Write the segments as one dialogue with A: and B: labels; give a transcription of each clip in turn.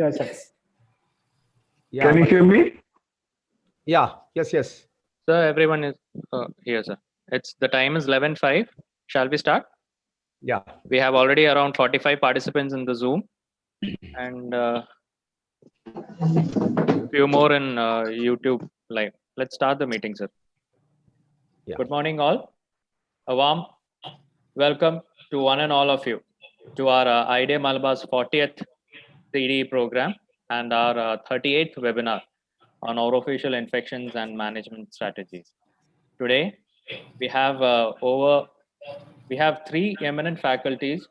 A: Yes, sir.
B: Yeah,
C: Can you hear me?
B: yeah, yes.
D: Sir, everyone is here, sir. The time is 11:05. Shall we start?
B: Yeah.
D: We have already around 45 participants in the Zoom, and few more in YouTube live. Let's start the meeting, sir.
B: Yeah.
D: Good morning, all. A warm welcome to one and all of you to our IDA Malabar's 40th CDE program and our 38th webinar on orofacial infections and management strategies. Today, we have three eminent faculties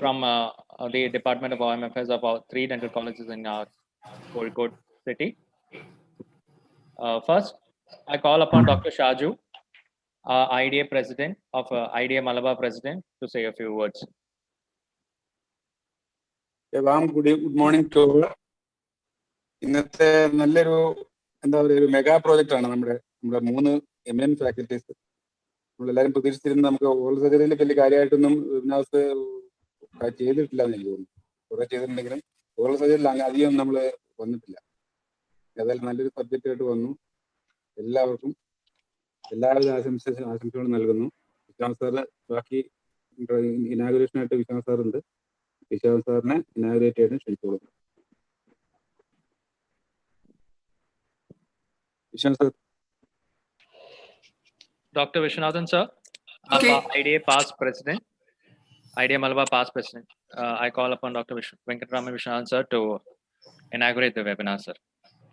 D: from the Department of OMFS of our three dental colleges in our KOZHIKODE city. First, I call upon Dr. Shaju, IDA President of IDA Malabar President, to say a few words.
E: A warm good morning to all. ഇന്നത്തെ നല്ലൊരു ഒരു mega project ആണ് നമ്മുടെ 3 eminent faculties. നമ്മളെല്ലാവരും പ്രതീക്ഷിച്ചിരുന്ന നമുക്ക് oral സർജറിയിൽ വലിയ കാര്യമായിട്ടൊന്നും ഇതിനകത്ത് ചെയ്തിട്ടില്ല എന്ന് എനിക്ക് തോന്നുന്നു. കുറെ ചെയ്തിട്ടുണ്ടെങ്കിലും ഓറൽ സർജറിയിൽ അധികം നമ്മൾ വന്നിട്ടില്ല. ഏതായാലും നല്ലൊരു സബ്ജക്റ്റ് ആയിട്ട് വന്നു. എല്ലാവർക്കും എല്ലാവിധ ആശംസകളും നൽകുന്നു. വിശ്വാസ് സാറ് ബാക്കി ഇനാഗുറേഷനായിട്ട് വിശ്വാസ് സാറുണ്ട്. വിശ്വാസ് സാറിനെ ഇനാഗുറേറ്റ് ചെയ്യാൻ ക്ഷണിച്ചോളൂ.
D: Dr. Viswanathan, sir, okay. IDA past president, IDA Malabar past president. I call upon Dr. Venkatraman Viswanathan, sir, to inaugurate the webinar, sir.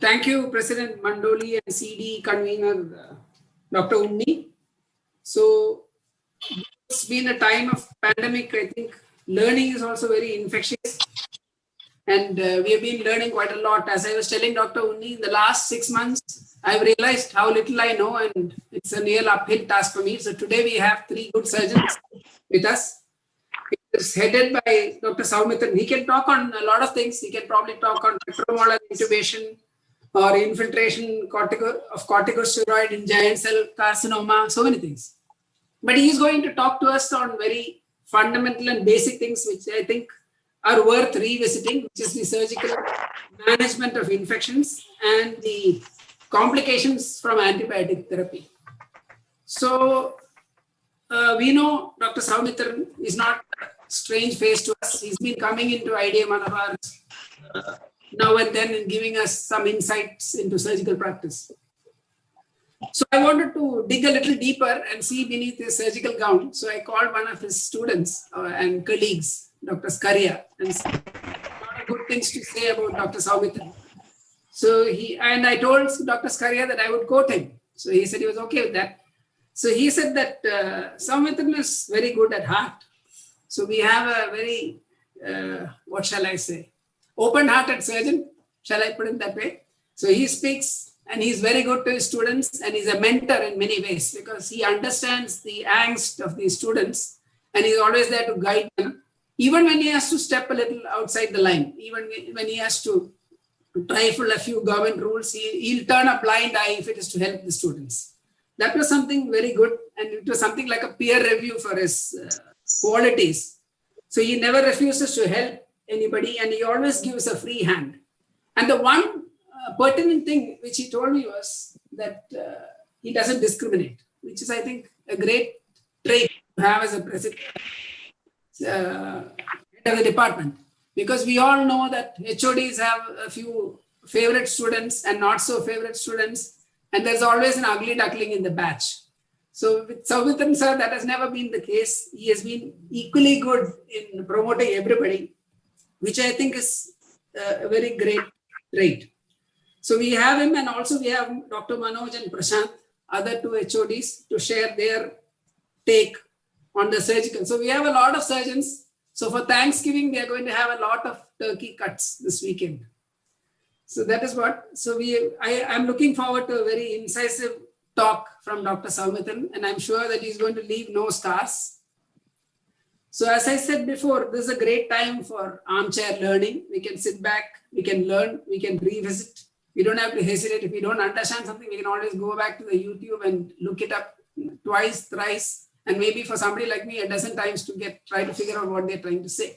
F: Thank you, President Mandoli and CD convener, Dr. Unni. So it's been a time of pandemic. I think learning is also very infectious. And we have been learning quite a lot. As I was telling Dr. Unni, in the last 6 months, I've realized how little I know, and it's a real uphill task for me. So today we have 3 good surgeons with us. It's headed by Dr. Soumithran. He can talk on a lot of things. He can probably talk on retromolar intubation or infiltration of corticosteroid in giant cell carcinoma, so many things. But he is going to talk to us on very fundamental and basic things, which I think are worth revisiting, which is the surgical management of infections and the complications from antibiotic therapy. So we know Dr. Soumithran is not a strange face to us. He's been coming into IDA Malabar now and then and giving us some insights into surgical practice. So I wanted to dig a little deeper and see beneath his surgical gown. So I called one of his students and colleagues, Dr. Skaria, and said a lot of good things to say about Dr. Soumithran. So I told Dr. Skaria that I would quote him. So he said he was okay with that. So he said that Soumithran is very good at heart. So we have a very, what shall I say, open-hearted surgeon, shall I put it that way? So he speaks and he's very good to his students, and he's a mentor in many ways because he understands the angst of these students and he's always there to guide them. Even when he has to step a little outside the line, even when he has to trifle a few government rules, he'll turn a blind eye if it is to help the students. That was something very good, and it was something like a peer review for his qualities. So he never refuses to help anybody, and he always gives a free hand. And the one pertinent thing which he told me was that he doesn't discriminate, which is, I think, a great trait to have as a president, head of the department. Because we all know that HODs have a few favorite students and not so favorite students, and there's always an ugly duckling in the batch. So with Soumithran sir, that has never been the case. He has been equally good in promoting everybody, which I think is a very great trait. So we have him, and also we have Dr. Manoj and Prasanth, other 2 HODs, to share their take on the surgical. So we have a lot of surgeons. So for Thanksgiving, we are going to have a lot of turkey cuts this weekend. So that is what, so I'm looking forward to a very incisive talk from Dr. Soumithran, and I'm sure that he's going to leave no scars. So as I said before, this is a great time for armchair learning. We can sit back, we can learn, we can revisit. We don't have to hesitate. If we don't understand something, we can always go back to the YouTube and look it up twice, thrice, and maybe for somebody like me, a dozen times to try to figure out what they're trying to say.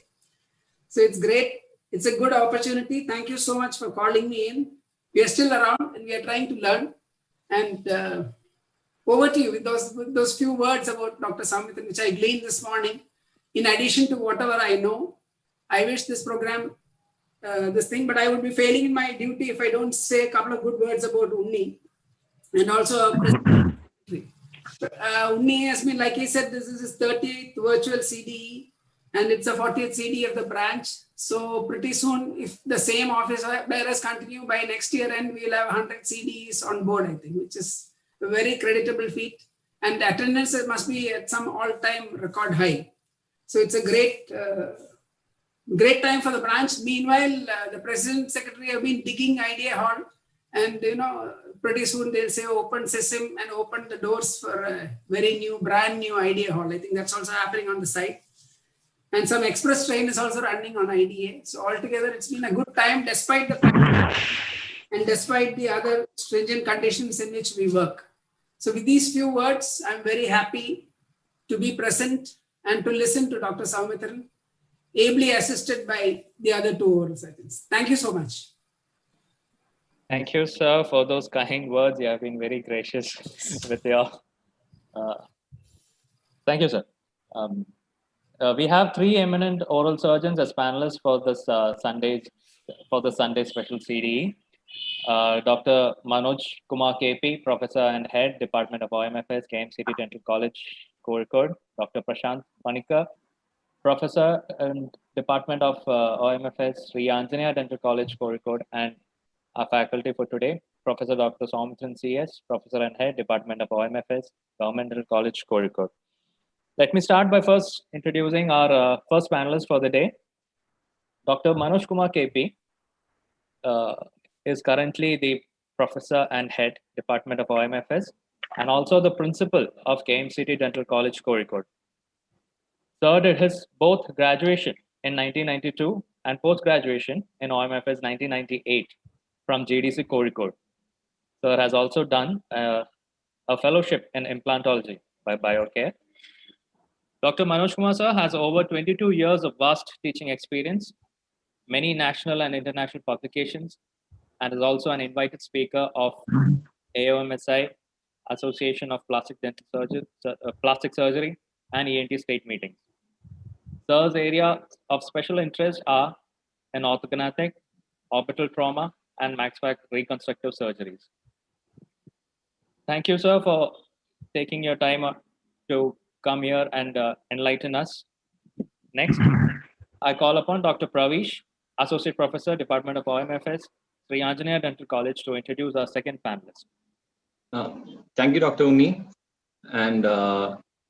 F: So it's great It's a good opportunity. Thank you so much for calling me in. We are still around and we are trying to learn. And over to you with those few words about Dr. Soumithran, which I gleaned this morning. In addition to whatever I know, I wish this program, this thing, but I would be failing in my duty if I don't say a couple of good words about Unni and also our president. Unni has been, like he said, this is his 30th virtual CDE and it's the 40th CDE of the branch. So pretty soon, if the same office bearers continue, by next year end, we'll have 100 CDEs on board, I think, which is a very creditable feat. And attendance must be at some all-time record high. So it's a great time for the branch. Meanwhile, the president, secretary have been digging Idea Hall, and pretty soon they'll say open sesame and open the doors for a very new, brand new Idea Hall. I think that's also happening on the site. And some express train is also running on IDA. So altogether, it's been a good time despite the pandemic and despite the other stringent conditions in which we work. So with these few words, I'm very happy to be present and to listen to Dr. Soumithran, ably assisted by the other two oral surgeons. Thank you so much.
D: Thank you, sir, for those kind words. You have been very gracious with your. Thank you, sir. We have three eminent oral surgeons as panelists for this Sunday special CDE. Dr. Manoj Kumar KP, Professor and Head, Department of OMFS, KMCT Dental College, KOZHIKODE. Dr. Prasanth Paniker, Professor and Department of OMFS, Sri Anjaneya Dental College, KOZHIKODE, and our faculty for today, Professor Dr. Soumithran CS, Professor and Head, Department of OMFS, Government Dental College, KOZHIKODE. Let me start by first introducing our first panelist for the day. Dr. Manoj Kumar KP is currently the Professor and Head, Department of OMFS, and also the Principal of KMCT Dental College, KOZHIKODE. Sir did his both graduation in 1992 and post-graduation in OMFS 1998 from GDC KOZHIKODE. Sir has also done a fellowship in implantology by BioCare. Dr. Manoj Kumar sir has over 22 years of vast teaching experience, many national and international publications, and is also an invited speaker of AOMSI, Association of Plastic Surgery and ENT state meetings. Sir's area of special interest are in orthognathic, orbital trauma, and maxvac reconstructive surgeries. Thank you, sir, for taking your time to come here and enlighten us. Next, I call upon Dr. Pravish, Associate Professor, Department of OMFS, Sri Anjaneya Dental College, to introduce our second panelist.
A: Thank you, Dr. Unni. And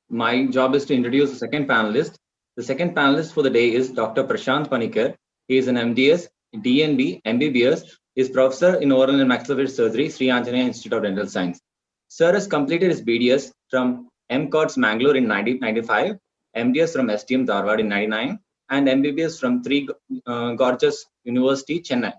A: my job is to introduce the second panelist. The second panelist for the day is Dr. Prasanth Paniker. He is an MDS, DNB, MBBS. He is Professor in Oral and Maxillary Surgery, Sri Anjaneya Institute of Dental Science. Sir has completed his BDS from MCOTS Mangalore in 1995, MDS from STM Dharwad in 1999, and MBBS from Three Gorges University, China.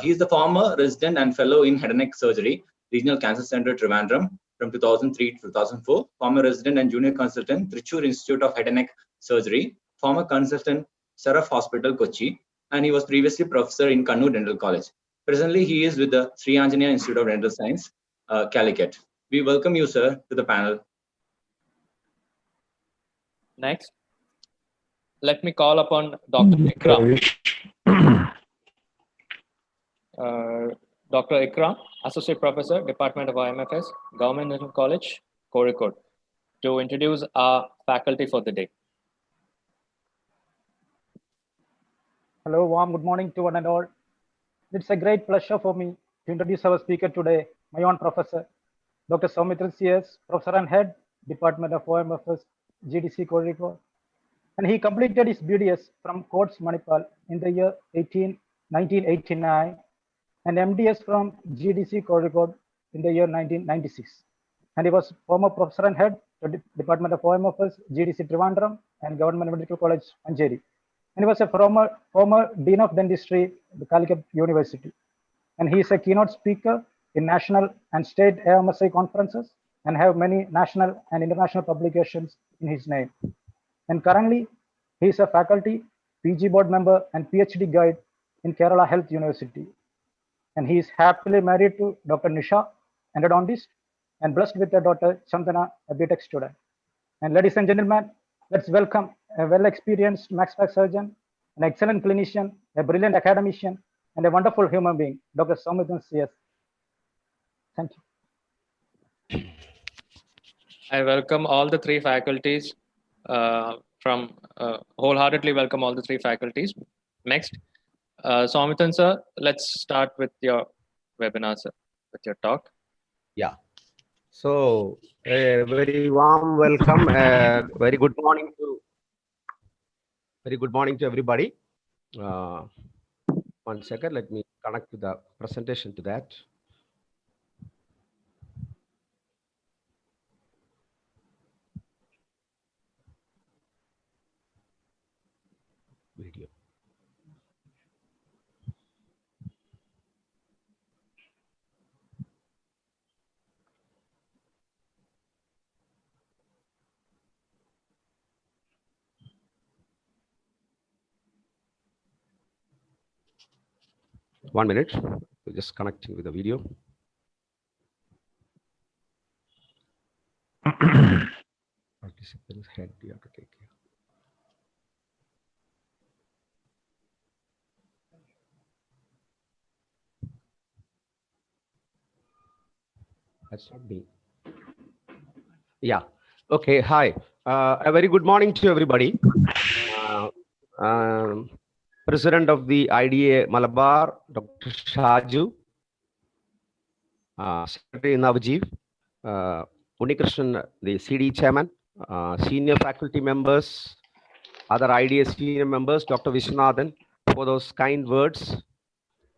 A: He is the former resident and fellow in head and neck surgery, Regional Cancer Center, Trivandrum, from 2003 to 2004, former resident and junior consultant, Trichur Institute of Head and Neck Surgery, former consultant, Saraf Hospital, Kochi, and he was previously professor in Kannur Dental College. Presently, he is with the Sri Anjaneya Institute of Dental Science, Calicut. We welcome you, sir, to the panel.
D: Next, let me call upon Dr. Ikram. Dr. Ikram, Associate Professor, Department of IMFS, Government Dental College, KOZHIKODE, to introduce our faculty for the day.
C: Hello, warm good morning to one and all. It's a great pleasure for me to introduce our speaker today, my own professor, Dr. Soumithran CS, Professor and Head, Department of OMFS, GDC KOZHIKODE. And he completed his BDS from Coats, Manipal in the year 1989 and MDS from GDC KOZHIKODE in the year 1996. And he was former Professor and Head to Department of OMFS, GDC Trivandrum and Government Medical College, Manjeri. And he was a former Dean of Dentistry at the Calicut University. And he is a keynote speaker in national and state AOMSI conferences and have many national and international publications in his name. And currently, he is a faculty PG board member, and PhD guide in Kerala Health University. And he is happily married to Dr. Nisha, an endodontist, and blessed with a daughter, Chandana, a BTech student. And ladies and gentlemen, let's welcome a well-experienced max pack surgeon, an excellent clinician, a brilliant academician, and a wonderful human being, Dr. Soumithran CS. Thank you.
D: I welcome all the three faculties wholeheartedly welcome all the three faculties. Next, Soumithran sir, let's start with your webinar, sir, with your talk.
B: Yeah. So a very warm welcome. Very good morning to everybody. One second, let me connect to the presentation to that. Video. One minute, we're just connecting with the video. 30 seconds ahead, we have to take care. That's not me. Yeah. Okay. Hi. A very good morning to everybody. President of the IDA Malabar, Dr. Shaju, Secretary Navjeev, Unikrishnan, the CD chairman, senior faculty members, other IDA senior members, Dr. Vishwanathan, for those kind words.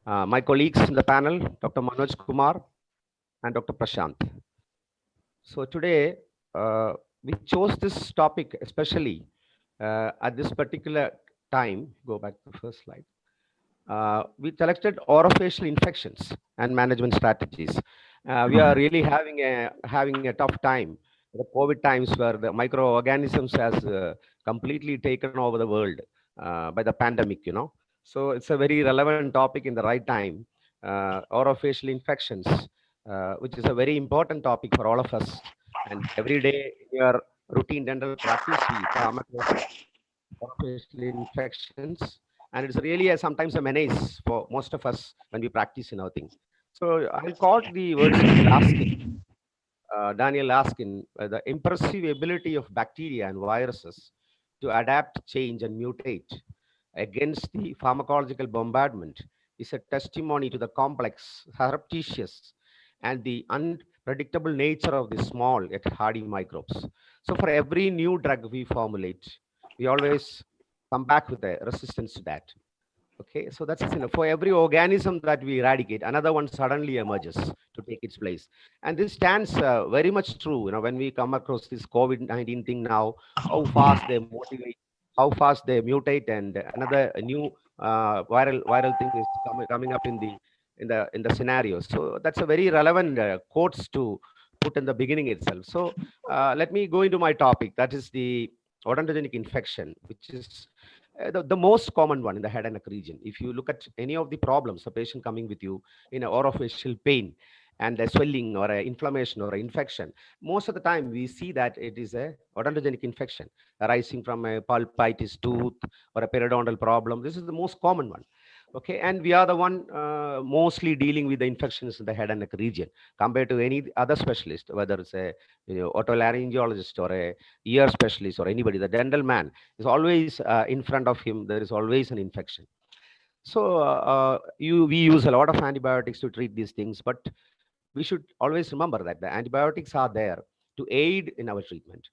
B: My colleagues in the panel, Dr. Manoj, Kumar, and Dr. Prasanth. So today, we chose this topic especially at this particular time. Go back to the first slide. We selected orofacial infections and management strategies. We are really having a tough time. The COVID times where the microorganisms has completely taken over the world by the pandemic, you know. So it's a very relevant topic in the right time. Orofacial infections, which is a very important topic for all of us. And every day in your routine dental practice, we come across orofacial infections. And it's really sometimes a menace for most of us when we practice in our thing. So I caught the words of Laskin, Daniel Laskin, the impressive ability of bacteria and viruses to adapt, change, and mutate against the pharmacological bombardment is a testimony to the complex, surreptitious, and the unpredictable nature of the small yet hardy microbes. So for every new drug we formulate, we always come back with a resistance to that. Okay, so that's for every organism that we eradicate, another one suddenly emerges to take its place. And this stands very much true, you know, when we come across this COVID-19 thing now, how fast they motivate, how fast they mutate, and another new viral thing is coming up in the scenario. So that's a very relevant quotes to put in the beginning itself. So let me go into my topic. That is the odontogenic infection, which is the most common one in the head and neck region. If you look at any of the problems, a patient coming with you in an orofacial pain and a swelling or an inflammation or an infection, most of the time we see that it is a odontogenic infection arising from a pulpitis tooth or a periodontal problem. This is the most common one. Okay, and we are the one mostly dealing with the infections in the head and neck region compared to any other specialist, whether it's a otolaryngologist or a ear specialist or anybody. The dental man is always in front of him. There is always an infection. So we use a lot of antibiotics to treat these things, but we should always remember that the antibiotics are there to aid in our treatment.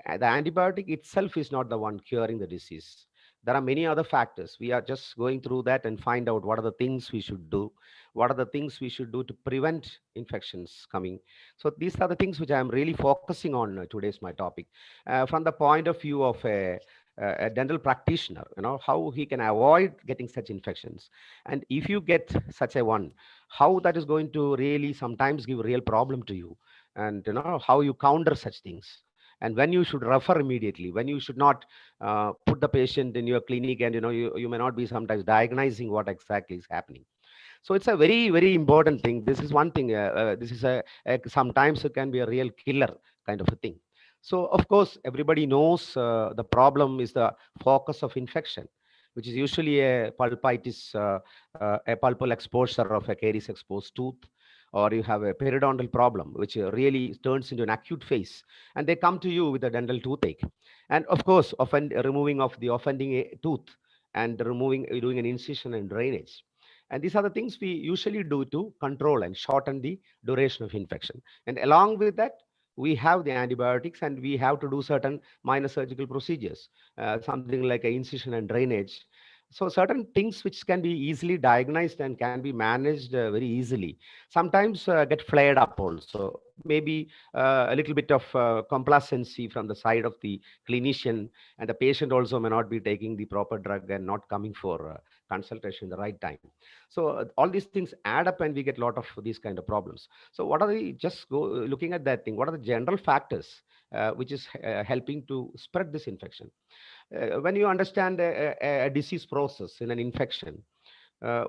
B: The antibiotic itself is not the one curing the disease. There are many other factors. We are just going through that and find out what are the things we should do. What are the things we should do to prevent infections coming? So these are the things which I am really focusing on today's my topic. From the point of view of a dental practitioner, you know, how he can avoid getting such infections. And if you get such a one, how that is going to really sometimes give a real problem to you, and you know, how you counter such things. and when you should refer immediately, when you should not put the patient in your clinic, and you may not be sometimes diagnosing what exactly is happening. So it's a very, very important thing. This is one thing. This is sometimes it can be a real killer kind of a thing. So of course, everybody knows the problem is the focus of infection, which is usually a pulpitis, a pulpal exposure of a caries exposed tooth, or you have a periodontal problem, which really turns into an acute phase, and they come to you with a dental toothache. And of course, often removing of the offending tooth and doing an incision and drainage. And these are the things we usually do to control and shorten the duration of infection. And along with that, we have the antibiotics, and we have to do certain minor surgical procedures, something like an incision and drainage. So certain things which can be easily diagnosed and can be managed very easily, sometimes get flared up also. Maybe a little bit of complacency from the side of the clinician, and the patient also may not be taking the proper drug and not coming for consultation the right time. So all these things add up, and we get a lot of these kind of problems. So what are the, just go looking at that thing, what are the general factors which is helping to spread this infection? When you understand a disease process in an infection,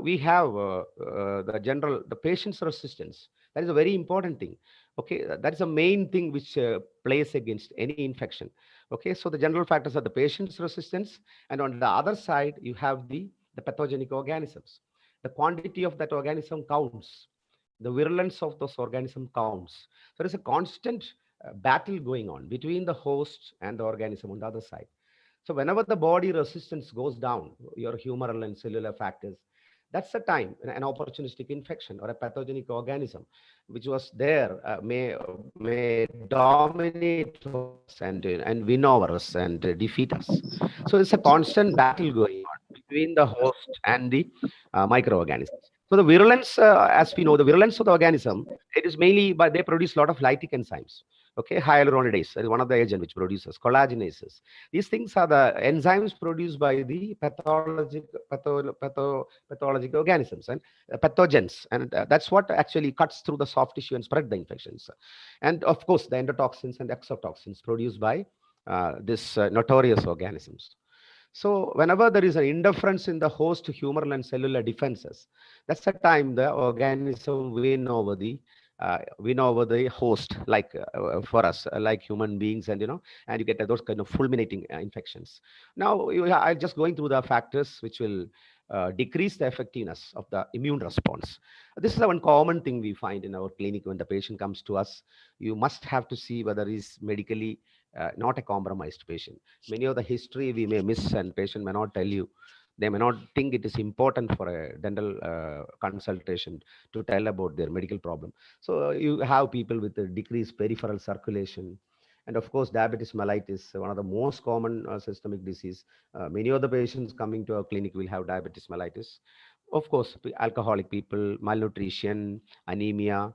B: we have the patient's resistance. That is a very important thing. Okay, that is the main thing which plays against any infection. Okay, so the general factors are the patient's resistance, and on the other side, you have the pathogenic organisms. The quantity of that organism counts. The virulence of those organism counts. There is a constant battle going on between the host and the organism on the other side. So whenever the body resistance goes down, your humoral and cellular factors, that's the time an opportunistic infection or a pathogenic organism, which was there, may dominate us and win over us and defeat us. So it's a constant battle going on between the host and the microorganisms. So the virulence, as we know, the virulence of the organism, it is mainly by they produce a lot of lytic enzymes. Okay, hyaluronidase is one of the agents which produces collagenases. These things are the enzymes produced by the pathologic organisms and pathogens, and that's what actually cuts through the soft tissue and spread the infections. And of course, the endotoxins and exotoxins produced by this notorious organisms. So whenever there is an interference in the host humoral and cellular defenses, that's the time the organism win over the host, like for us, like human beings, and and you get those kind of fulminating infections. Now I'm just going through the factors which will decrease the effectiveness of the immune response. This is the one common thing we find in our clinic when the patient comes to us. You must have to see whether he's medically not a compromised patient. Many of the history we may miss, and patient may not tell you. They may not think it is important for a dental consultation to tell about their medical problem. So you have people with a decreased peripheral circulation. And of course, diabetes mellitus, one of the most common systemic disease. Many of the patients coming to our clinic will have diabetes mellitus. Of course, alcoholic people, malnutrition, anemia.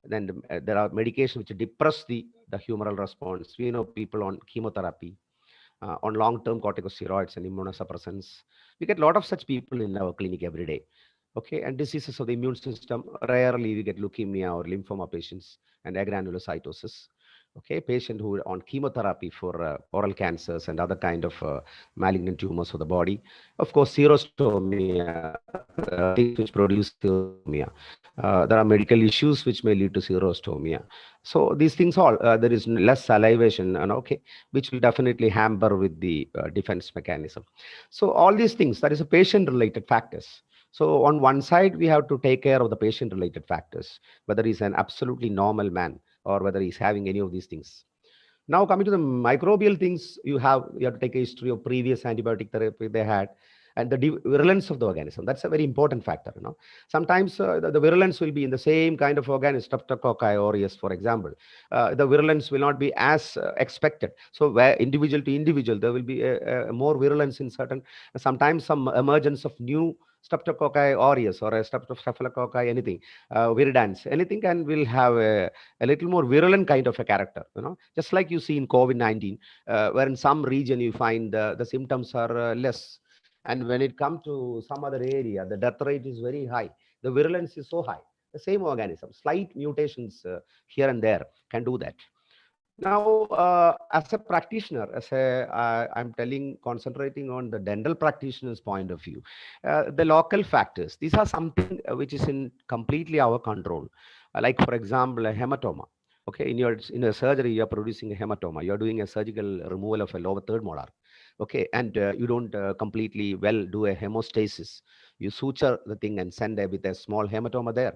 B: Then there are medications which depress the humoral response. We know people on chemotherapy, on long-term corticosteroids and immunosuppressants. We get a lot of such people in our clinic every day. Okay, and diseases of the immune system, rarely we get leukemia or lymphoma patients and agranulocytosis. Okay, patient who are on chemotherapy for oral cancers and other kind of malignant tumors of the body. Of course, xerostomia, things which produce xerostomia. There are medical issues which may lead to xerostomia. So these things all, there is less salivation, and okay, which will definitely hamper with the defense mechanism. So all these things, that is a patient-related factors. So on one side, we have to take care of the patient-related factors, whether he's an absolutely normal man or whether he's having any of these things. Now coming to the microbial things, you have to take a history of previous antibiotic therapy they had, and the virulence of the organism. That's a very important factor. Sometimes the virulence will be in the same kind of organism, Streptococci aureus, for example. The virulence will not be as expected. So where individual to individual, there will be a more virulence in certain, sometimes some emergence of new Streptococci aureus or a Staphylococcus, anything, viridans, anything will have a little more virulent kind of a character, just like you see in COVID-19, where in some region you find the symptoms are less. And when it comes to some other area, the death rate is very high. The virulence is so high. The same organism, slight mutations here and there can do that. Now, as a practitioner, I'm concentrating on the dental practitioner's point of view, the local factors, these are something which is in completely our control. Like, for example, a hematoma. Okay, in a surgery, you're producing a hematoma. You're doing a surgical removal of a lower third molar. Okay, and you don't completely well do a hemostasis. You suture the thing and send with a small hematoma there.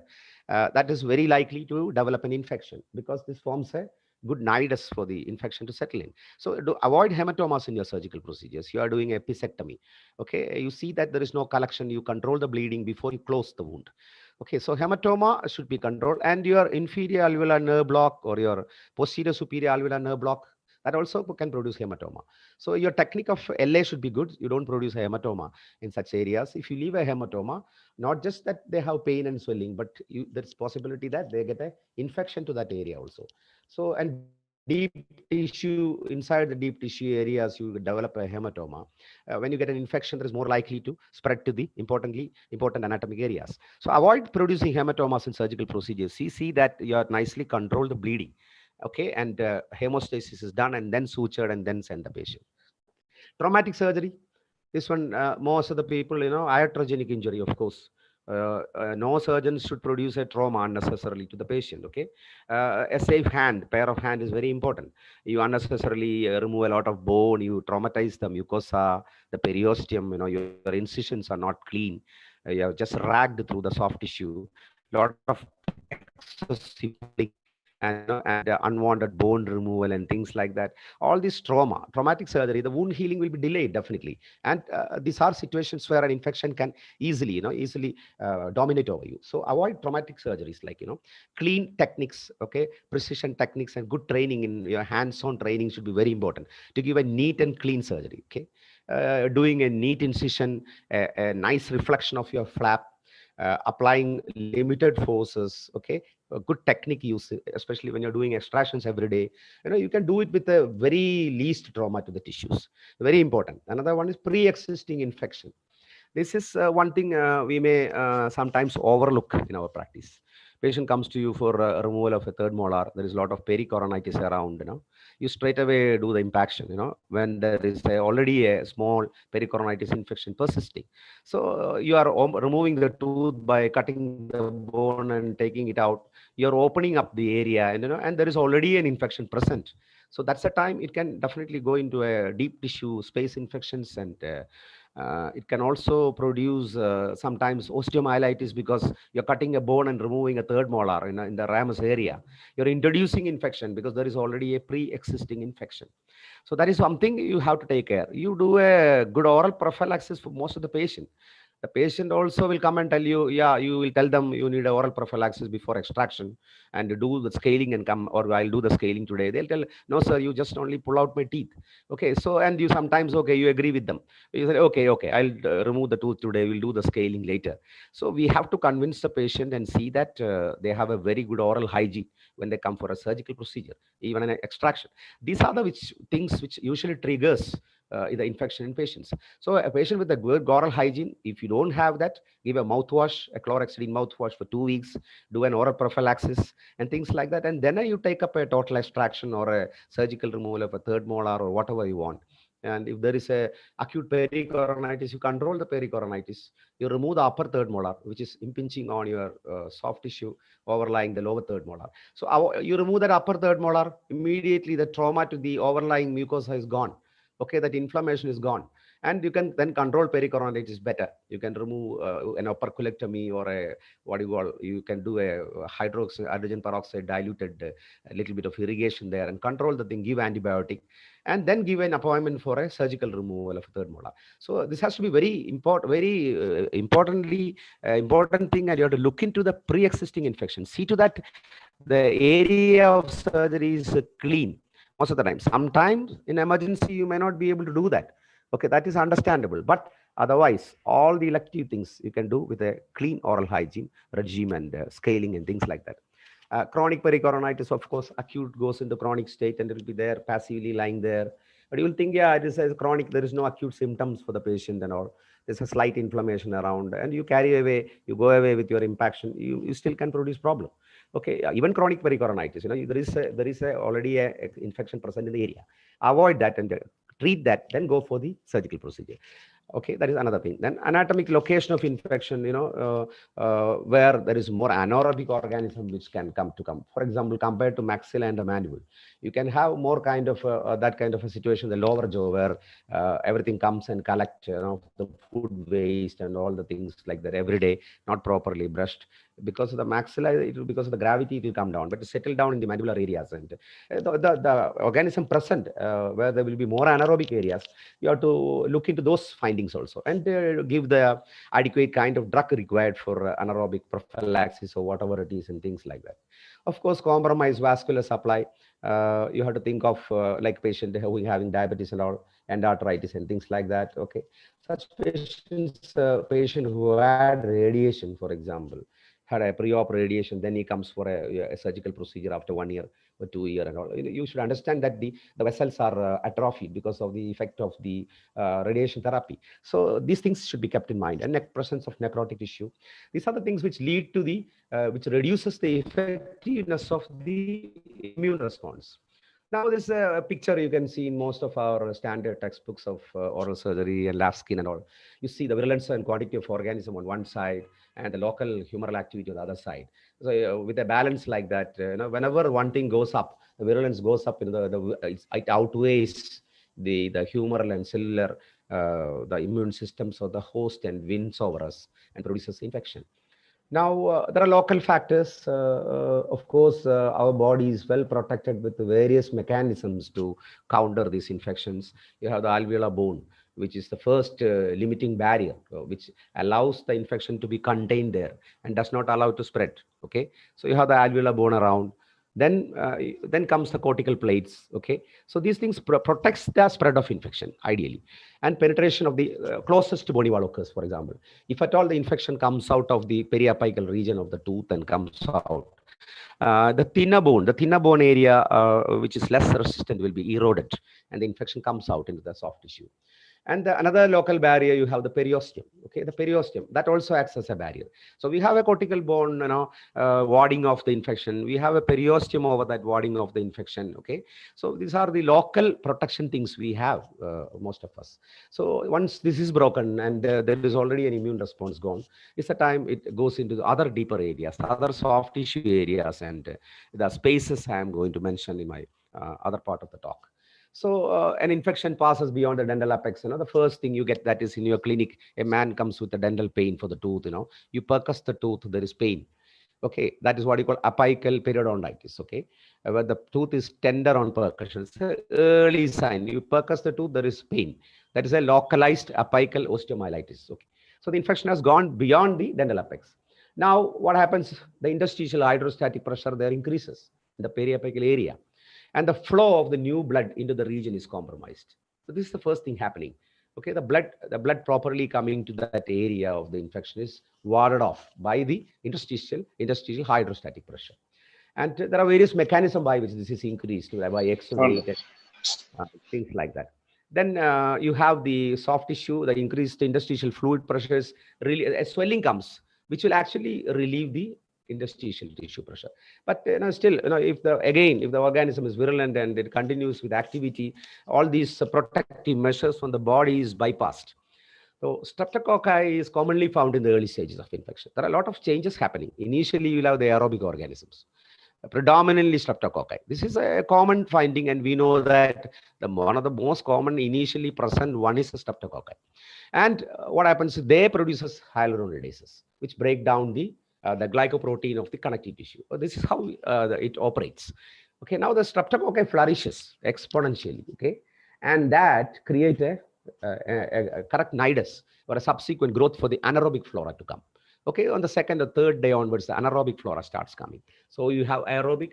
B: That is very likely to develop an infection because this forms a good nidus for the infection to settle in. So avoid hematomas in your surgical procedures. You are doing episectomy. Okay, you see that there is no collection. You control the bleeding before you close the wound. Okay, so hematoma should be controlled, and your inferior alveolar nerve block or your posterior superior alveolar nerve block, that also can produce hematoma. So your technique of LA should be good. You don't produce a hematoma in such areas. If you leave a hematoma, not just that they have pain and swelling, but there's possibility that they get an infection to that area also. So, and deep tissue, inside the deep tissue areas, you develop a hematoma. When you get an infection, there is more likely to spread to the important anatomic areas. So avoid producing hematomas in surgical procedures. See that you are nicely control the bleeding. Okay, and hemostasis is done and then sutured and then send the patient. Traumatic surgery, this one, most of the people, iatrogenic injury, of course. No surgeon should produce a trauma unnecessarily to the patient. Okay, a safe pair of hand is very important. You unnecessarily remove a lot of bone, you traumatize the mucosa, the periosteum. Your incisions are not clean. You have just ragged through the soft tissue. A lot of excess healing and unwanted bone removal and things like that. All this traumatic surgery, the wound healing will be delayed definitely. And these are situations where an infection can easily dominate over you. So avoid traumatic surgeries, like clean techniques. Okay, precision techniques and good training in your hands-on training should be very important to give a neat and clean surgery. Okay, doing a neat incision, a nice reflection of your flap, applying limited forces. Okay, a good technique use, especially when you're doing extractions every day. You can do it with the very least trauma to the tissues. Very important. Another one is pre-existing infection. This is one thing we may sometimes overlook in our practice. Patient comes to you for removal of a third molar. There is a lot of pericoronitis around. You straight away do the impaction. When there is already a small pericoronitis infection persisting. So you are removing the tooth by cutting the bone and taking it out. You're opening up the area, and there is already an infection present. So that's the time it can definitely go into a deep tissue space infections, and it can also produce sometimes osteomyelitis, because you're cutting a bone and removing a third molar in the ramus area. You're introducing infection because there is already a pre-existing infection. So that is something you have to take care. You do a good oral prophylaxis for most of the patient. The patient also will come and tell you, yeah, you will tell them you need a oral prophylaxis before extraction and do the scaling and come, or I'll do the scaling today. They'll tell, no, sir, you just only pull out my teeth. Okay, so, and you sometimes, okay, you agree with them. You say, okay, I'll remove the tooth today. We'll do the scaling later. So we have to convince the patient and see that they have a very good oral hygiene when they come for a surgical procedure, even an extraction. These are the things which usually triggers the infection in patients. So a patient with a good oral hygiene, if you don't have that, give a mouthwash, a chlorhexidine mouthwash for 2 weeks, do an oral prophylaxis and things like that. And then you take up a total extraction or a surgical removal of a third molar or whatever you want. And if there is a acute pericoronitis, you control the pericoronitis. You remove the upper third molar, which is impinging on your soft tissue overlying the lower third molar. So you remove that upper third molar, immediately the trauma to the overlying mucosa is gone. Okay, that inflammation is gone. And you can then control pericoronitis better. You can remove an operculectomy or you can do a hydrogen peroxide diluted, a little bit of irrigation there, and control the thing, give antibiotic, and then give an appointment for a surgical removal of third molar. So this has to be very important, important thing, and you have to look into the pre-existing infection. See to that the area of surgery is clean most of the time. Sometimes in emergency, you may not be able to do that. Okay, that is understandable. But otherwise, all the elective things you can do with a clean oral hygiene regime and scaling and things like that. Chronic pericoronitis, of course, acute goes into chronic state and it will be there passively lying there. But you will think, yeah, it is chronic. There is no acute symptoms for the patient and all. there's a slight inflammation around, and you go away with your impaction, you still can produce problem. Okay, even chronic pericoronitis, there is already a infection present in the area. Avoid that and treat that, then go for the surgical procedure. Okay, that is another thing. Then anatomic location of infection, where there is more anaerobic organism which can come. For example, compared to maxilla and the mandible, you can have more kind of that kind of a situation, the lower jaw, where everything comes and collect, the food waste and all the things like that every day, not properly brushed. Because of the maxilla, because of the gravity, it will come down, but settle down in the mandibular areas. And the organism present where there will be more anaerobic areas, you have to look into those findings also, and give the adequate kind of drug required for anaerobic prophylaxis or whatever it is, and things like that. Of course, compromised vascular supply. You have to think of like patient who having diabetes and all, and arthritis and things like that. Okay, such patients, patient who had radiation, for example, had a pre-op radiation, then he comes for a surgical procedure after 1 year or 2 years and all. You should understand that the vessels are atrophied because of the effect of the radiation therapy. So these things should be kept in mind. And presence of necrotic tissue. These are the things which lead to the, which reduces the effectiveness of the immune response. Now, this a picture you can see in most of our standard textbooks of oral surgery and lab skin and all. You see the virulence and quantity of organism on one side and the local humoral activity on the other side. So with a balance like that, whenever one thing goes up, the virulence goes up, it outweighs the humoral and cellular, the immune systems of the host, and wins over us and produces infection. Now, there are local factors. Of course, our body is well protected with various mechanisms to counter these infections. You have the alveolar bone, which is the first limiting barrier, which allows the infection to be contained there and does not allow it to spread. Okay, so you have the alveolar bone around. Then comes the cortical plates. Okay, so these things protects the spread of infection ideally, and penetration of the closest bony wall occurs. For example, if at all the infection comes out of the periapical region of the tooth and comes out, the thinner bone area, which is less resistant, will be eroded, and the infection comes out into the soft tissue. And another local barrier, you have the periosteum. Okay, the periosteum that also acts as a barrier. So we have a cortical bone, warding off the infection. We have a periosteum over that warding off the infection. Okay, so these are the local protection things we have, most of us. So once this is broken and there is already an immune response gone, it's the time it goes into the other deeper areas, other soft tissue areas, and the spaces I am going to mention in my other part of the talk. So an infection passes beyond the dental apex. The first thing you get, that is in your clinic, a man comes with a dental pain for the tooth. You percuss the tooth, there is pain. Okay, that is what you call apical periodontitis. Okay, where the tooth is tender on percussion. It's an early sign. You percuss the tooth, there is pain. That is a localized apical osteomyelitis. Okay, so the infection has gone beyond the dental apex. Now, what happens? The interstitial hydrostatic pressure there increases in the periapical area, and the flow of the new blood into the region is compromised. So this is the first thing happening. Okay, the blood properly coming to that area of the infection is warded off by the interstitial hydrostatic pressure. And there are various mechanisms by which this is increased, by exudate, things like that. Then you have the soft tissue, the increased interstitial fluid pressures, really a swelling comes, which will actually relieve the interstitial tissue pressure. But still, if the organism is virulent and it continues with activity, all these protective measures from the body is bypassed. So streptococci is commonly found in the early stages of infection. There are a lot of changes happening. Initially, you will have the aerobic organisms, predominantly streptococci. This is a common finding, and we know that one of the most common initially present one is the streptococci. And what happens? They produces hyaluronidases, which break down the glycoprotein of the connective tissue. This is how it operates. Okay, now the streptococci flourishes exponentially. Okay, and that creates a correct nidus or a subsequent growth for the anaerobic flora to come. Okay, on the second or third day onwards, the anaerobic flora starts coming. So you have aerobic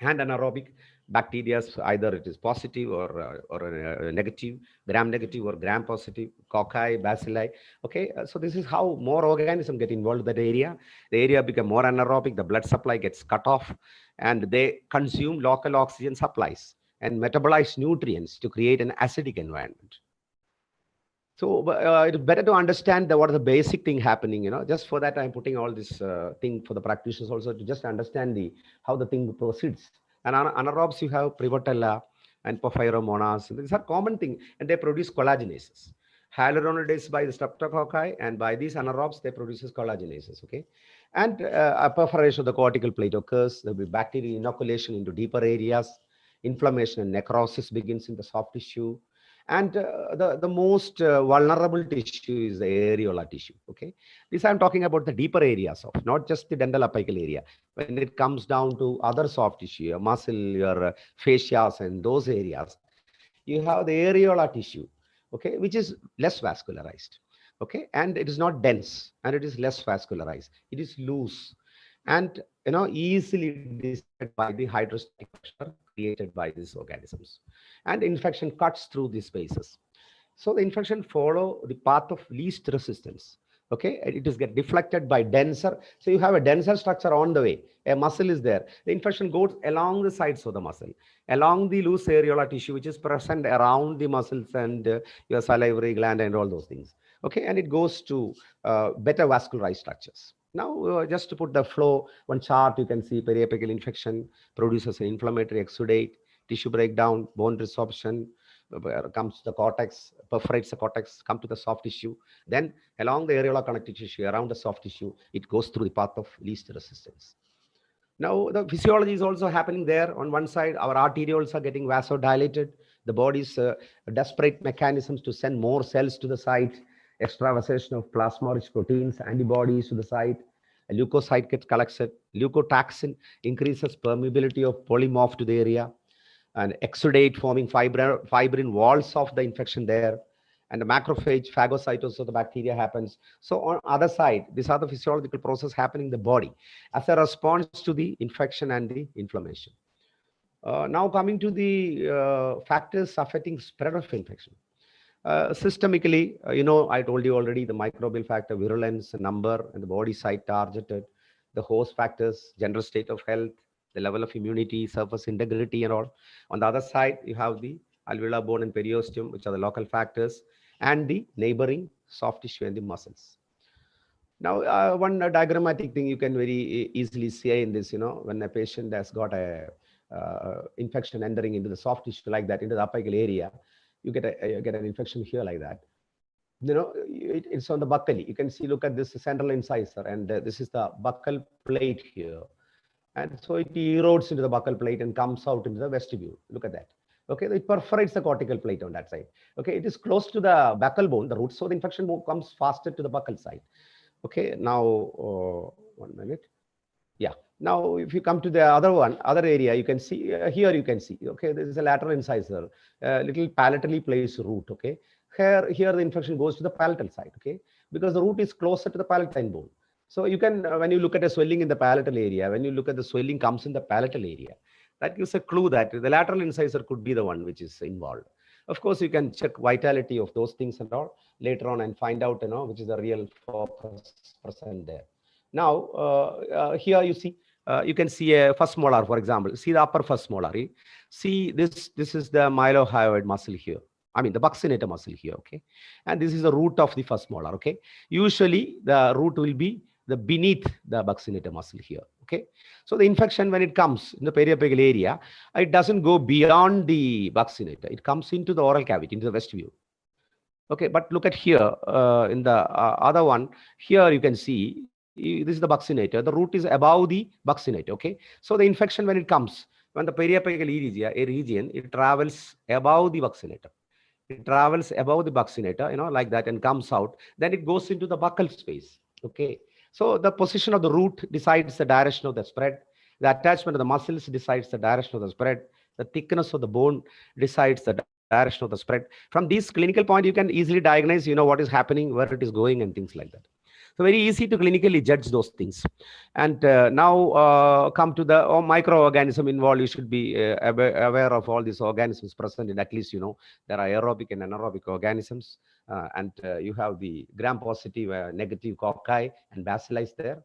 B: and anaerobic bacteria, either it is positive or negative, gram negative or gram positive, cocci, bacilli. Okay, so this is how more organisms get involved in that area. The area become more anaerobic, the blood supply gets cut off, and they consume local oxygen supplies and metabolize nutrients to create an acidic environment. So it's better to understand what are the basic thing happening, just for that I'm putting all this thing for the practitioners also to just understand how the thing proceeds. And anaerobes, you have Prevotella and Porphyromonas. These are common thing, and they produce collagenases. Hyaluronidase by the streptococci, and by these anaerobes, they produces collagenases, okay? And a perforation of the cortical plate occurs. There will be bacterial inoculation into deeper areas. Inflammation and necrosis begins in the soft tissue. And the most vulnerable tissue is the areola tissue, okay? This I'm talking about the deeper areas of, not just the dental apical area. When it comes down to other soft tissue, your muscle, your fascias, and those areas, you have the areola tissue, okay, which is less vascularized, okay? And it is not dense, and it is less vascularized. It is loose, and easily dissected by the hydrostatic pressure created by these organisms. And infection cuts through these spaces. So the infection follow the path of least resistance. Okay, it is get deflected by denser. So you have a denser structure on the way. A muscle is there. The infection goes along the sides of the muscle, along the loose areola tissue, which is present around the muscles and your salivary gland and all those things. Okay, and it goes to better vascularized structures. Now, just to put the flow, one chart, you can see periapical infection produces an inflammatory exudate, tissue breakdown, bone resorption, comes to the cortex, perforates the cortex, come to the soft tissue. Then along the areola connective tissue, around the soft tissue, it goes through the path of least resistance. Now, the physiology is also happening there. On one side, our arterioles are getting vasodilated. The body's desperate mechanisms to send more cells to the site, extravasation of plasma-rich proteins, antibodies to the site. A leukocyte gets collected. Leukotaxin increases permeability of polymorph to the area, and exudate forming fibrin walls of the infection there, and the macrophage phagocytosis of the bacteria happens. So on other side, these are the physiological process happening in the body as a response to the infection and the inflammation. Now coming to the factors affecting spread of infection. Systemically, I told you already, the microbial factor, virulence, number, and the body site targeted, the host factors, general state of health, the level of immunity, surface integrity, and all. On the other side, you have the alveolar bone and periosteum, which are the local factors, and the neighboring soft tissue and the muscles. Now, one diagrammatic thing you can very easily see in this, when a patient has got a infection entering into the soft tissue like that, into the apical area, you get an infection here like that. It's on the buccally. You can see, look at this central incisor, and this is the buccal plate here. And so it erodes into the buccal plate and comes out into the vestibule. Look at that. Okay, it perforates the cortical plate on that side. Okay, it is close to the buccal bone, the root, so the infection comes faster to the buccal side. Okay, now, 1 minute. Yeah. Now, if you come to the other area, you can see here. You can see. Okay, this is a lateral incisor, little palatally placed root. Okay, here the infection goes to the palatal side. Okay, because the root is closer to the palatine bone. So you can, when you look at a swelling in the palatal area, when you look at the swelling comes in the palatal area, that gives a clue that the lateral incisor could be the one which is involved. Of course, you can check vitality of those things and all later on and find out, which is the real focus present there. Now, here you see. You can see a first molar, for example. See the upper first molar. See this is the mylohyoid muscle here. I mean the buccinator muscle here. Okay, and this is the root of the first molar. Okay, usually the root will be the beneath the buccinator muscle here. Okay, so the infection, when it comes in the periapical area, it doesn't go beyond the buccinator. It comes into the oral cavity, into the vestibule. Okay, but look at here in the other one. Here you can see. This is the buccinator. The root is above the buccinator. Okay, so the infection, when it comes, when the periapical region, it travels above the buccinator. It travels above the buccinator, like that, and comes out. Then it goes into the buccal space. Okay, so the position of the root decides the direction of the spread. The attachment of the muscles decides the direction of the spread. The thickness of the bone decides the direction of the spread. From this clinical point, you can easily diagnose, what is happening, where it is going, and things like that. So very easy to clinically judge those things. And now come to the microorganism involved. You should be aware of all these organisms present in, at least, there are aerobic and anaerobic organisms. And you have the gram-positive, negative cocci and bacilli there.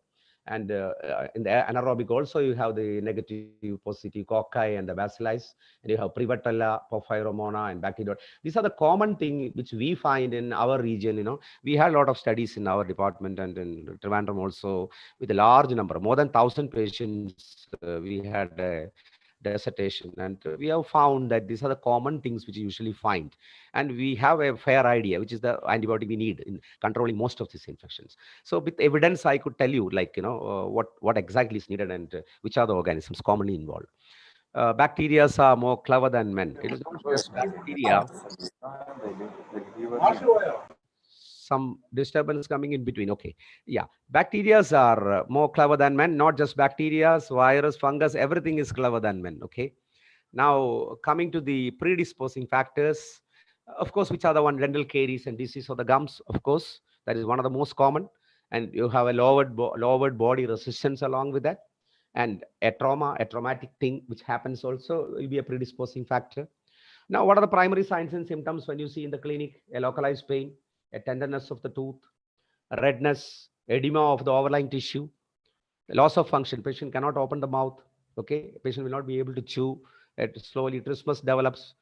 B: And in the anaerobic also, you have the negative, positive cocci and the bacilli, and you have prevotella, porphyromona, and bacteria. These are the common thing which we find in our region. We had a lot of studies in our department and in Trivandrum also, with a large number, more than 1,000 patients. We had a dissertation, and we have found that these are the common things which you usually find, and we have a fair idea which is the antibiotic we need in controlling most of these infections. So with evidence I could tell you, like, what exactly is needed, and which are the organisms commonly involved. Bacteria are more clever than men. It is not just bacteria. Some disturbance coming in between. Okay. Yeah. Bacteria are more clever than men, not just bacteria, virus, fungus, everything is clever than men. Okay. Now, coming to the predisposing factors, of course, which are the one dental caries and disease of the gums, of course, that is one of the most common. And you have a lowered body resistance along with that. And a traumatic thing which happens also will be a predisposing factor. Now, what are the primary signs and symptoms when you see in the clinic? A localized pain, a tenderness of the tooth, redness, edema of the overlying tissue, loss of function. Patient cannot open the mouth. Okay, patient will not be able to chew. Slowly trismus develops.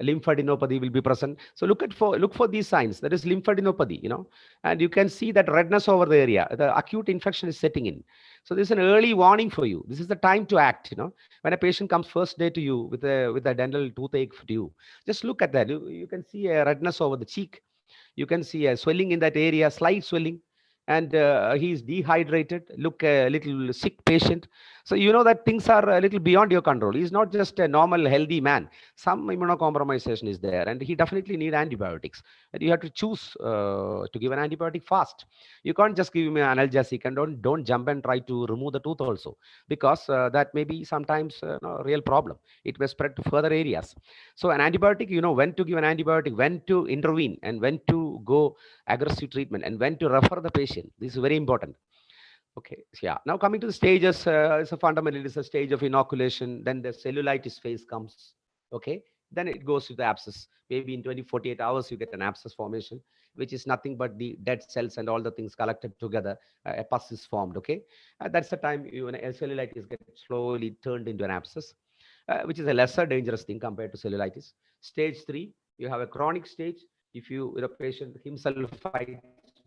B: Lymphadenopathy will be present. So look for these signs. That is lymphadenopathy, and you can see that redness over the area. The acute infection is setting in. So this is an early warning for you. This is the time to act. When a patient comes first day to you with a dental toothache to you, just look at that. You can see a redness over the cheek. You can see a swelling in that area, slight swelling, and he is dehydrated, look a little sick patient. So you know that things are a little beyond your control. He's not just a normal healthy man. Some immunocompromisation is there, and he definitely need antibiotics. And you have to choose to give an antibiotic fast. You can't just give him an analgesic, and don't jump and try to remove the tooth also, because that may be sometimes a real problem. It may spread to further areas. So an antibiotic, when to give an antibiotic, when to intervene, and when to go aggressive treatment, and when to refer the patient. This is very important. Okay, yeah. Now coming to the stages, it's a stage of inoculation. Then the cellulitis phase comes. Okay, then it goes to the abscess. Maybe in 48 hours, you get an abscess formation, which is nothing but the dead cells and all the things collected together. A pus is formed. Okay, that's the time when a cellulitis gets slowly turned into an abscess, which is a lesser dangerous thing compared to cellulitis. Stage 3, you have a chronic stage. If the patient himself fights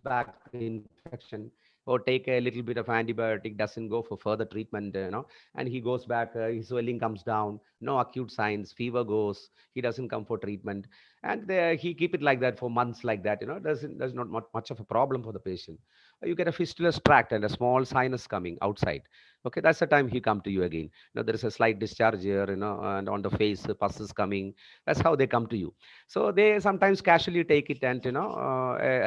B: back the infection, or take a little bit of antibiotic, doesn't go for further treatment, and he goes back, his swelling comes down, no acute signs, fever goes, he doesn't come for treatment, and he keep it like that for months like that, there's not much of a problem for the patient. You get a fistulous tract and a small sinus coming outside. Okay, that's the time he come to you again. There is a slight discharge here, and on the face, the pus is coming. That's how they come to you. So they sometimes casually take it, and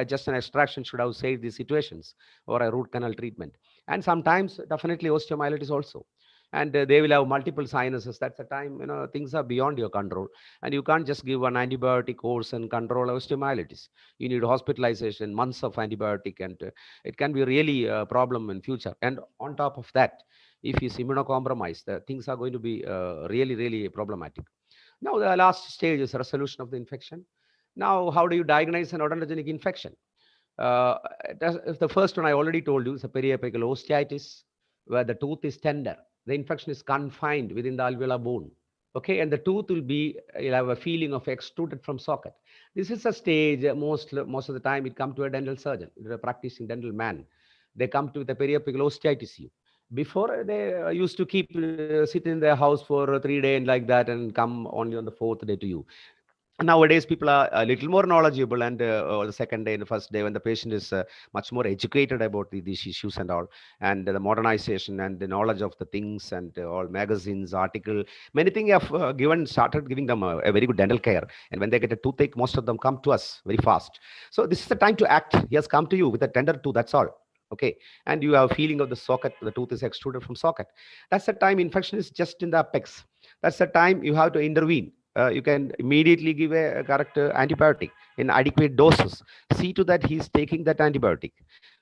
B: just an extraction should have saved these situations, or a root canal treatment. And sometimes definitely osteomyelitis also. And they will have multiple sinuses. That's the time, things are beyond your control. And you can't just give an antibiotic course and control osteomyelitis. You need hospitalization, months of antibiotic, and it can be really a problem in future. And on top of that, if he's immunocompromised, things are going to be really, really problematic. Now, the last stage is resolution of the infection. Now, how do you diagnose an odontogenic infection? The first one I already told you is a periapical osteitis, where the tooth is tender. The infection is confined within the alveolar bone. Okay, and the tooth you'll have a feeling of extruded from socket. This is a stage, most of the time it comes to a dental surgeon, a practicing dental man. They come to the periapical osteitis. Before, they used to sit in their house for 3 days and like that, and come only on the 4th day to you. Nowadays, people are a little more knowledgeable, and the second day and the first day, when the patient is much more educated about these issues and all, and the modernization and the knowledge of the things, and all magazines, article, many things have started giving them a very good dental care. And when they get a toothache, most of them come to us very fast. So this is the time to act. He has come to you with a tender tooth, that's all. Okay, and you have a feeling of the socket, the tooth is extruded from socket. That's the time infection is just in the apex. That's the time you have to intervene. You can immediately give a correct antibiotic in adequate doses. See to that he's taking that antibiotic.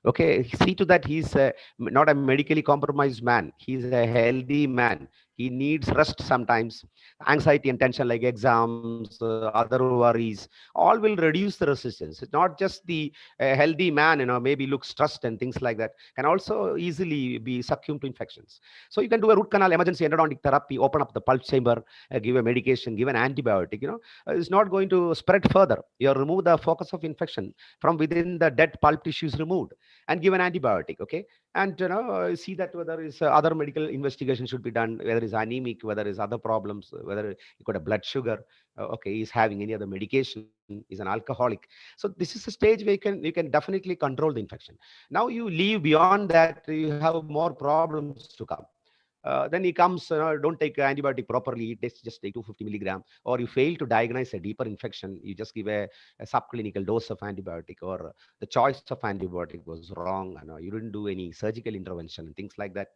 B: Okay, see to that he's not a medically compromised man. He's a healthy man. He needs rest sometimes. Anxiety and tension like exams, other worries, all will reduce the resistance. It's not just the healthy man, maybe looks stressed and things like that, can also easily be succumbed to infections. So you can do a root canal emergency endodontic therapy, open up the pulse chamber, give a medication, give an antibiotic, it's not going to spread further. You remove the focus of infection from within the dead pulp tissues removed and give an antibiotic, okay? And see that whether is other medical investigation should be done, whether it's anemic, whether it's other problems, whether you got a blood sugar, okay, he's having any other medication, is an alcoholic. So this is a stage where you can definitely control the infection. Now you leave beyond that, you have more problems to come. Then he comes, don't take antibiotic properly, just take 250 milligram, or you fail to diagnose a deeper infection, you just give a subclinical dose of antibiotic, or the choice of antibiotic was wrong, you didn't do any surgical intervention and things like that.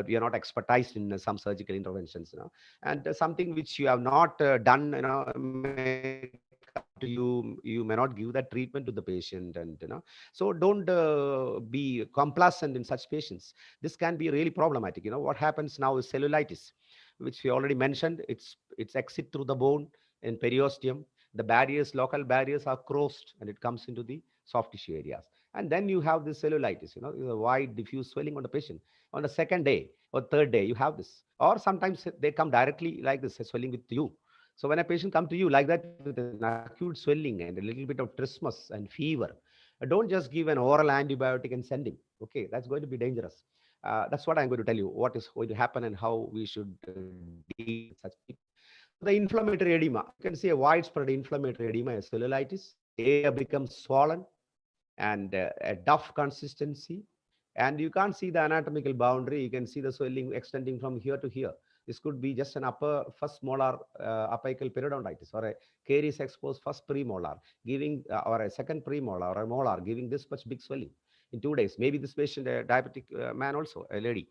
B: We are not expertised in some surgical interventions, and something which you have not done, may come to you, you may not give that treatment to the patient, and so don't be complacent in such patients. This can be really problematic. What happens now is cellulitis, which we already mentioned. It's exit through the bone and periosteum. The barriers, local barriers are crossed, and it comes into the soft tissue areas. And then you have this cellulitis, a wide diffuse swelling on the patient. On the second day or third day, you have this. Or sometimes they come directly like this, swelling with you. So when a patient comes to you like that with an acute swelling and a little bit of trismus and fever, don't just give an oral antibiotic and send him. Okay, that's going to be dangerous. That's what I'm going to tell you, what is going to happen and how we should deal with such people. So the inflammatory edema, you can see a widespread inflammatory edema, a cellulitis. The area becomes swollen and a duff consistency. And you can't see the anatomical boundary. You can see the swelling extending from here to here. This could be just an upper first molar apical periodontitis, or a caries exposed first premolar, giving or a second premolar or a molar, giving this much big swelling in 2 days. Maybe this patient, a diabetic man also, a lady.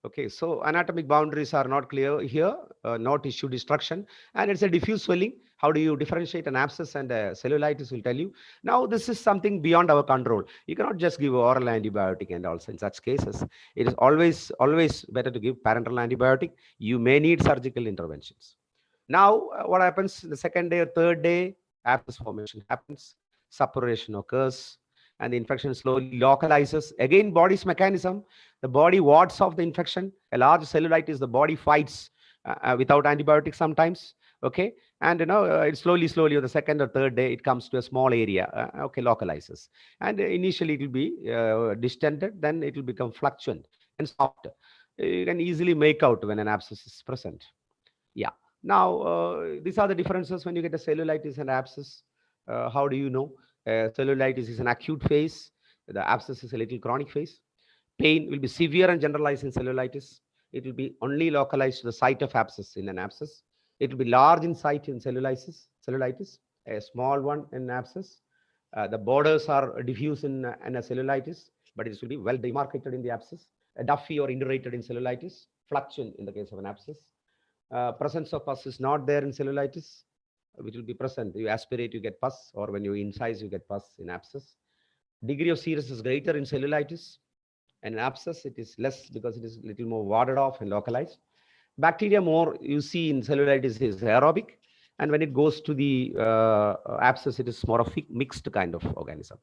B: Okay, so anatomic boundaries are not clear here, no tissue destruction, and it's a diffuse swelling. How do you differentiate an abscess and a cellulitis will tell you. Now, this is something beyond our control. You cannot just give oral antibiotic, and also in such cases, it is always better to give parenteral antibiotic. You may need surgical interventions. Now, what happens the second day or third day, abscess formation happens, suppuration occurs, and the infection slowly localizes. Again, body's mechanism, the body wards off the infection. A large cellulitis, the body fights without antibiotics sometimes. Okay, and it slowly on the second or third day, it comes to a small area. Okay, localizes, and initially it will be distended, then it will become fluctuant and soft. You can easily make out when an abscess is present. Yeah. Now, these are the differences when you get a cellulitis and abscess. How do you know? Cellulitis is an acute phase. The abscess is a little chronic phase. Pain will be severe and generalized in cellulitis. It will be only localized to the site of abscess in an abscess. It will be large in site in cellulitis, a small one in abscess. The borders are diffuse in a cellulitis, but it will be well demarcated in the abscess. A duffy or indurated in cellulitis, fluctuant in the case of an abscess. Presence of pus is not there in cellulitis, which will be present. You aspirate, you get pus, or when you incise, you get pus in abscess. Degree of serous is greater in cellulitis, and in abscess, it is less because it is a little more warded off and localized. Bacteria more you see in cellulitis is aerobic, and when it goes to the abscess, it is more of a mixed kind of organism.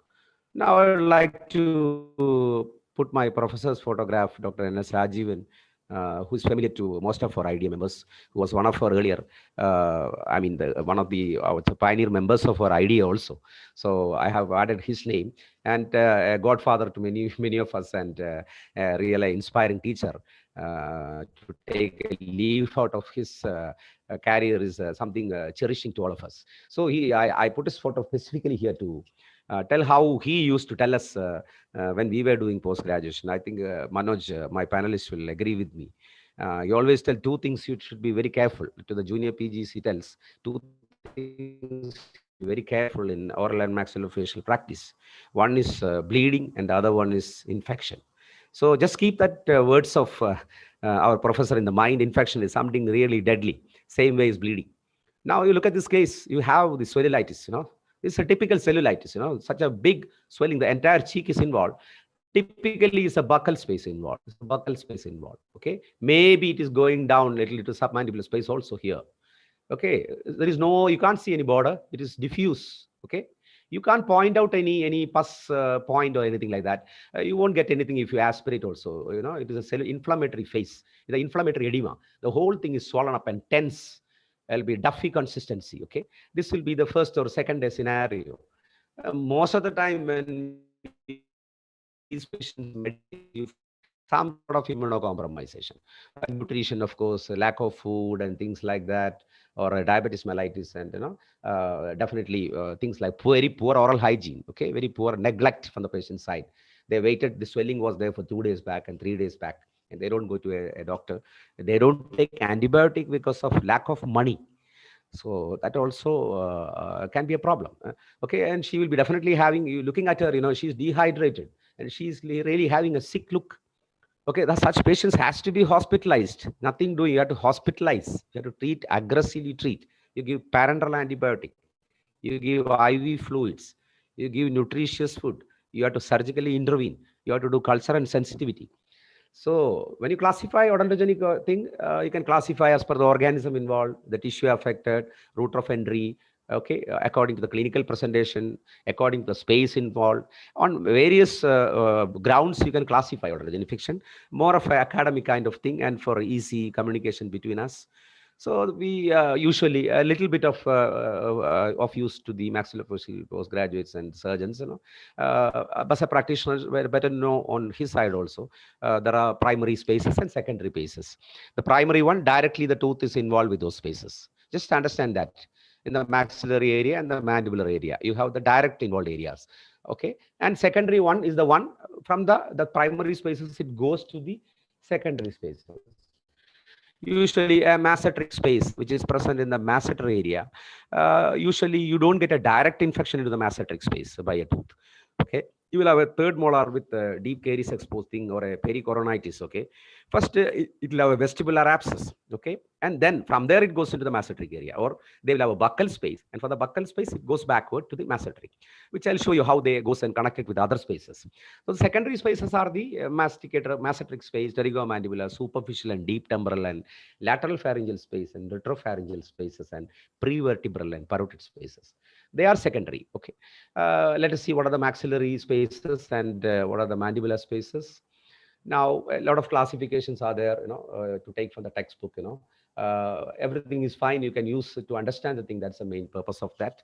B: Now, I would like to put my professor's photograph, Dr. N.S. Rajivan, who is familiar to most of our IDEA members, who was one of our earlier, one of the pioneer members of our IDEA also. So I have added his name, and a godfather to many of us, and really inspiring teacher. To take a leaf out of his career is something cherishing to all of us. So I put his photo specifically here to tell how he used to tell us when we were doing post-graduation. I think Manoj, my panelist, will agree with me. He always tell two things you should be very careful. To the junior PGs, he tells two things very careful in oral and maxillofacial practice. One is bleeding, and the other one is infection. So just keep that words of our professor in the mind. Infection is something really deadly. Same way as bleeding. Now you look at this case, you have the cellulitis, This is a typical cellulitis, such a big swelling. The entire cheek is involved. typically is a buccal space involved. It's a buccal space involved. Okay, maybe it is going down a little to submandibular space also here. Okay, there is no, you can't see any border. It is diffuse. Okay, you can't point out any pus point or anything like that. You won't get anything if you aspirate also. You know, it is a cell inflammatory phase. The inflammatory edema. The whole thing is swollen up and tense. It'll be duffy consistency. Okay, this will be the first or second day scenario. Most of the time when these patients meditate, some sort of immunocompromisation, nutrition, of course, lack of food and things like that, or diabetes mellitus, and definitely things like very poor oral hygiene. Okay, very poor neglect from the patient's side. They waited, the swelling was there for 2 days back and 3 days back, and they don't go to a doctor. They don't take antibiotic because of lack of money. So that also can be a problem. Okay, and she will be definitely having, you looking at her, you know, she's dehydrated and she's really having a sick look. Okay, such patients has to be hospitalized. Nothing doing, you have to hospitalize. You have to treat, aggressively treat. You give parenteral antibiotic. You give IV fluids. You give nutritious food. You have to surgically intervene. You have to do culture and sensitivity. So when you classify odontogenic thing, you can classify as per the organism involved, the tissue affected, route of entry, okay, according to the clinical presentation, according to the space involved. On various grounds, you can classify odontogenic infection, more of an academic kind of thing and for easy communication between us. So we usually a little bit of use to the maxillofacial postgraduates and surgeons, you know. As a practitioner, were better know on his side also. There are primary spaces and secondary spaces. The primary one, directly the tooth is involved with those spaces. Just understand that in the maxillary area and the mandibular area, you have the direct involved areas. Okay, and secondary one is the one from the primary spaces, it goes to the secondary spaces. Usually a masseteric space, which is present in the masseter area. Usually you don't get a direct infection into the masseteric space by a tooth. Okay, you will have a third molar with a deep caries exposed thing or a pericoronitis. Okay, first it will have a vestibular abscess. Okay, and then from there it goes into the masseteric area, or they will have a buccal space, and for the buccal space it goes backward to the masseteric, which I'll show you how they goes and connect it with other spaces. So the secondary spaces are the masticator, masseteric space, pterygomandibular, superficial and deep temporal and lateral pharyngeal space, and retropharyngeal spaces, and prevertebral and parotid spaces. They are secondary. Okay, let us see what are the maxillary spaces and what are the mandibular spaces. Now a lot of classifications are there, you know, to take from the textbook. You know, everything is fine. You can use it to understand the thing. That's the main purpose of that.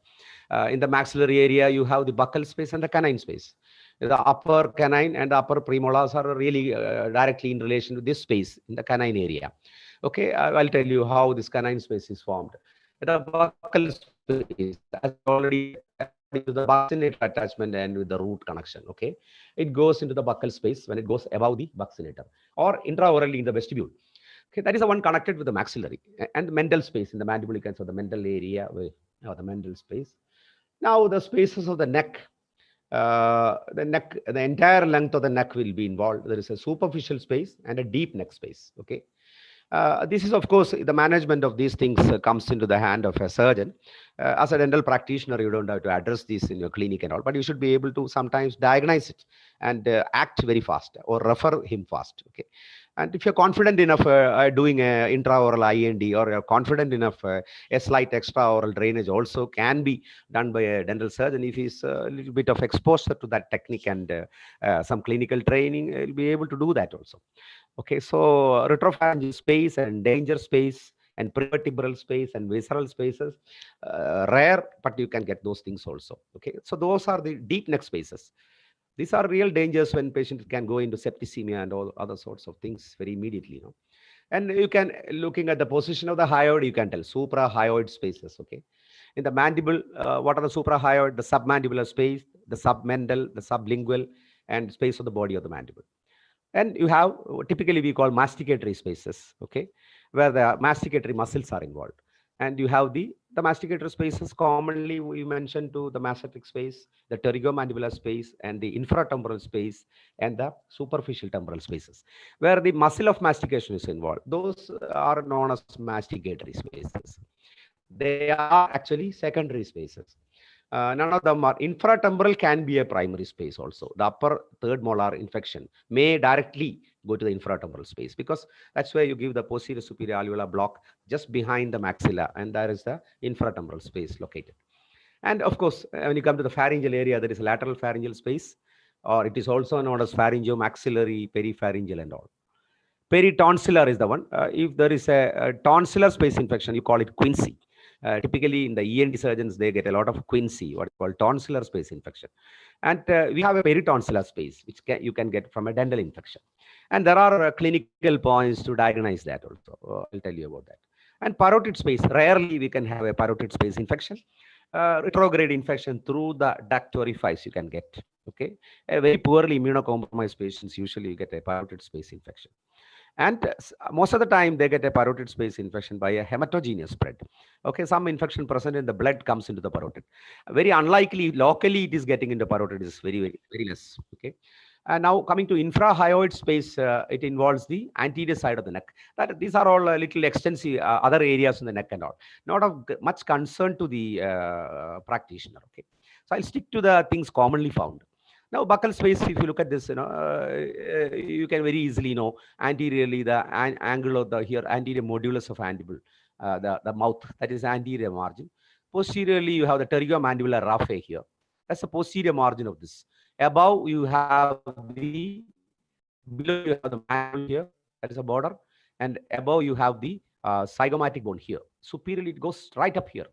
B: In the maxillary area, you have the buccal space and the canine space. The upper canine and the upper premolars are really directly in relation to this space in the canine area. Okay, I'll tell you how this canine space is formed. The buccal space, as already to the buccinator attachment and with the root connection. Okay, it goes into the buccal space when it goes above the buccinator or intraorally in the vestibule. Okay, that is the one connected with the maxillary. And the mental space in the mandibular, so the mental area, or the mental space. Now the spaces of the neck. The entire length of the neck will be involved. There is a superficial space and a deep neck space. Okay, this is, of course, the management of these things comes into the hand of a surgeon. As a dental practitioner, you don't have to address this in your clinic and all, but you should be able to sometimes diagnose it and act very fast or refer him fast. Okay, and if you're confident enough doing a intraoral IND, or you're confident enough, a slight extraoral drainage also can be done by a dental surgeon. If he's a little bit of exposure to that technique and some clinical training, he'll be able to do that also. Okay, so retropharyngeal space and danger space and prevertebral space and visceral spaces, rare, but you can get those things also. Okay, so those are the deep neck spaces. These are real dangers when patients can go into septicemia and all other sorts of things very immediately. You know? And you can, looking at the position of the hyoid, you can tell suprahyoid spaces. Okay, in the mandible, what are the suprahyoid? The submandibular space, the submental, the sublingual, and space of the body of the mandible. And you have, typically we call masticatory spaces, okay, where the masticatory muscles are involved. And you have the masticator spaces, commonly we mentioned to the masseteric space, the pterygomandibular space, and the infratemporal space, and the superficial temporal spaces, where the muscle of mastication is involved. Those are known as masticatory spaces. They are actually secondary spaces. None of them are. Infratemporal can be a primary space also. The upper third molar infection may directly go to the infratemporal space, because that's where you give the posterior superior alveolar block just behind the maxilla, and there is the infratemporal space located. And of course, when you come to the pharyngeal area, there is a lateral pharyngeal space, or it is also known as pharyngeomaxillary, peripharyngeal and all. Peritonsillar is the one. If there is a tonsillar space infection, you call it quinsy. Typically in the ENT surgeons, they get a lot of quinsy, what is called tonsillar space infection. And we have a peritonsillar space, which you can get from a dental infection. And there are clinical points to diagnose that also. I'll tell you about that. And parotid space, rarely we can have a parotid space infection. Retrograde infection through the duct orifice you can get. Okay, a very poorly immunocompromised patients usually get a parotid space infection. And most of the time they get a parotid space infection by a hematogenous spread. Okay, some infection present in the blood comes into the parotid. Very unlikely locally it is getting into parotid, is very less. Okay. And now coming to infrahyoid space, it involves the anterior side of the neck. These are all little extensive other areas in the neck and all. Not of much concern to the practitioner. Okay, so I'll stick to the things commonly found. Now, buccal space, if you look at this, you can very easily know anteriorly the angle of the here anterior modulus of mandible, the mouth, that is anterior margin. Posteriorly, you have the pterygomandibular raphe here. That's the posterior margin of this. Above, you have the, below you have the mandible here, that is a border, and above you have the zygomatic bone here. Superiorly, it goes right up here.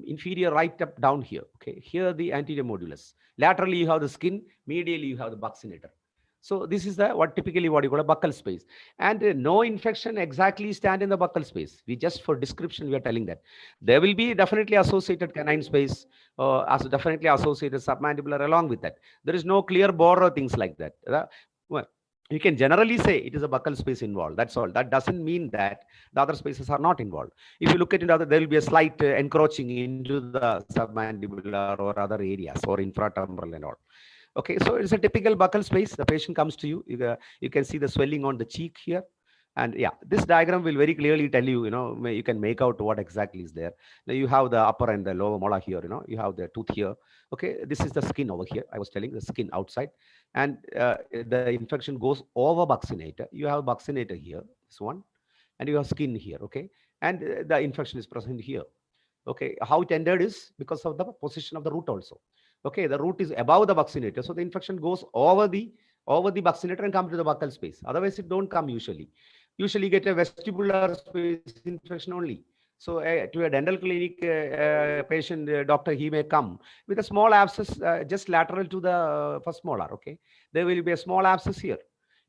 B: Inferior right up down here. Okay, here the anterior modulus. Laterally you have the skin, medially you have the buccinator. So this is the typically what you call a buccal space. And no infection exactly stand in the buccal space. We just for description we are telling that there will be definitely associated canine space, as definitely associated submandibular along with that. There is no clear border or things like that. Well, you can generally say it is a buccal space involved. That's all. That doesn't mean that the other spaces are not involved. If you look at it, there will be a slight encroaching into the submandibular or other areas or infratemporal and all. Okay, so it's a typical buccal space. The patient comes to you. You can see the swelling on the cheek here. And yeah, this diagram will very clearly tell you, you can make out what exactly is there. Now you have the upper and the lower molar here, you have the tooth here. Okay, this is the skin over here. I was telling the skin outside. And the infection goes over buccinator. You have buccinator here, this one, and you have skin here. Okay, and the infection is present here. Okay, how it entered is because of the position of the root also. Okay, the root is above the buccinator, so the infection goes over the buccinator and come to the buccal space. Otherwise, it don't come usually. Usually get a vestibular space infection only. So to a dental clinic patient, doctor, he may come with a small abscess just lateral to the first molar. Okay, there will be a small abscess here.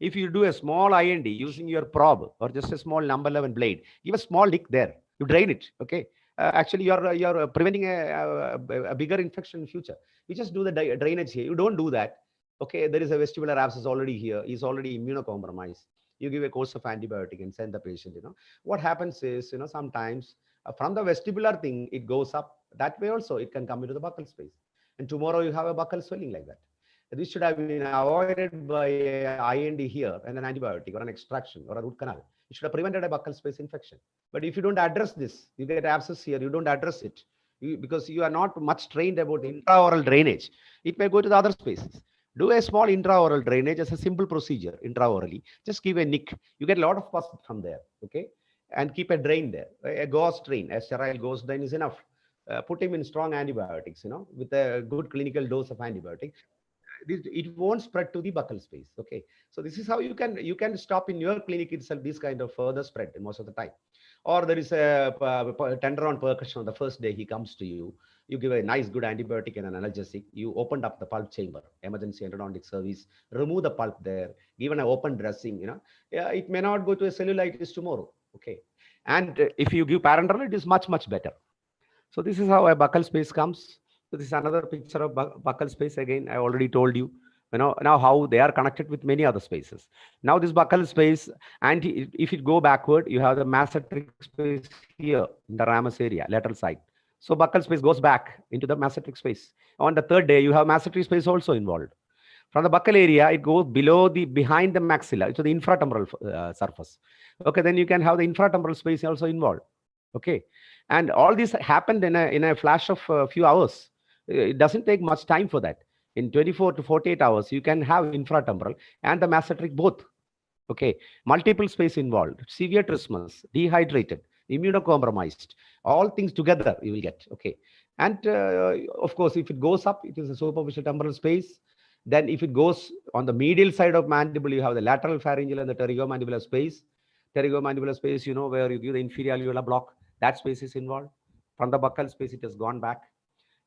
B: If you do a small IND using your probe or just a small number 11 blade, give a small nick there. You drain it. Okay, actually you're preventing a bigger infection in future. You just do the drainage here. You don't do that. Okay, there is a vestibular abscess already here. He's already immunocompromised. You give a course of antibiotic and send the patient. What happens is, sometimes from the vestibular thing, it goes up. That way also, it can come into the buccal space. And tomorrow you have a buccal swelling like that. This should have been avoided by IND here and an antibiotic or an extraction or a root canal. It should have prevented a buccal space infection. But if you don't address this, you get abscess here, you don't address it because you are not much trained about intraoral drainage. It may go to the other spaces. Do a small intraoral drainage as a simple procedure intraorally. Just give a nick. You get a lot of pus from there. Okay, and keep a drain there. A gauze drain, a sterile gauze drain is enough. Put him in strong antibiotics. With a good clinical dose of antibiotic. It won't spread to the buccal space. Okay, so this is how you can stop in your clinic itself this kind of further spread most of the time. Or there is a tender on percussion on the first day he comes to you. You give a nice good antibiotic and an analgesic. You opened up the pulp chamber, emergency endodontic service, remove the pulp there, given an open dressing. It may not go to a cellulitis tomorrow. Okay, and if you give parenteral, it is much better. So this is how a buccal space comes. So this is another picture of buccal space. Again, I already told you. Now how they are connected with many other spaces. Now this buccal space, and if it go backward, you have the masseteric space here in the ramus area, lateral side. So buccal space goes back into the masseteric space. On the third day, you have masseteric space also involved. From the buccal area, it goes behind the maxilla, so the infratemporal surface. Okay, then you can have the infratemporal space also involved. Okay, and all this happened in a flash of a few hours. It doesn't take much time for that. In 24 to 48 hours, you can have infratemporal and the mesenteric both. Okay, multiple space involved, severe trismus, dehydrated, immunocompromised, all things together you will get. Okay, and of course, if it goes up, it is a superficial temporal space. Then if it goes on the medial side of mandible, you have the lateral pharyngeal and the pterygomandibular space. Pterygomandibular space, you know, where you give the inferior alveolar block, that space is involved. From the buccal space, it has gone back.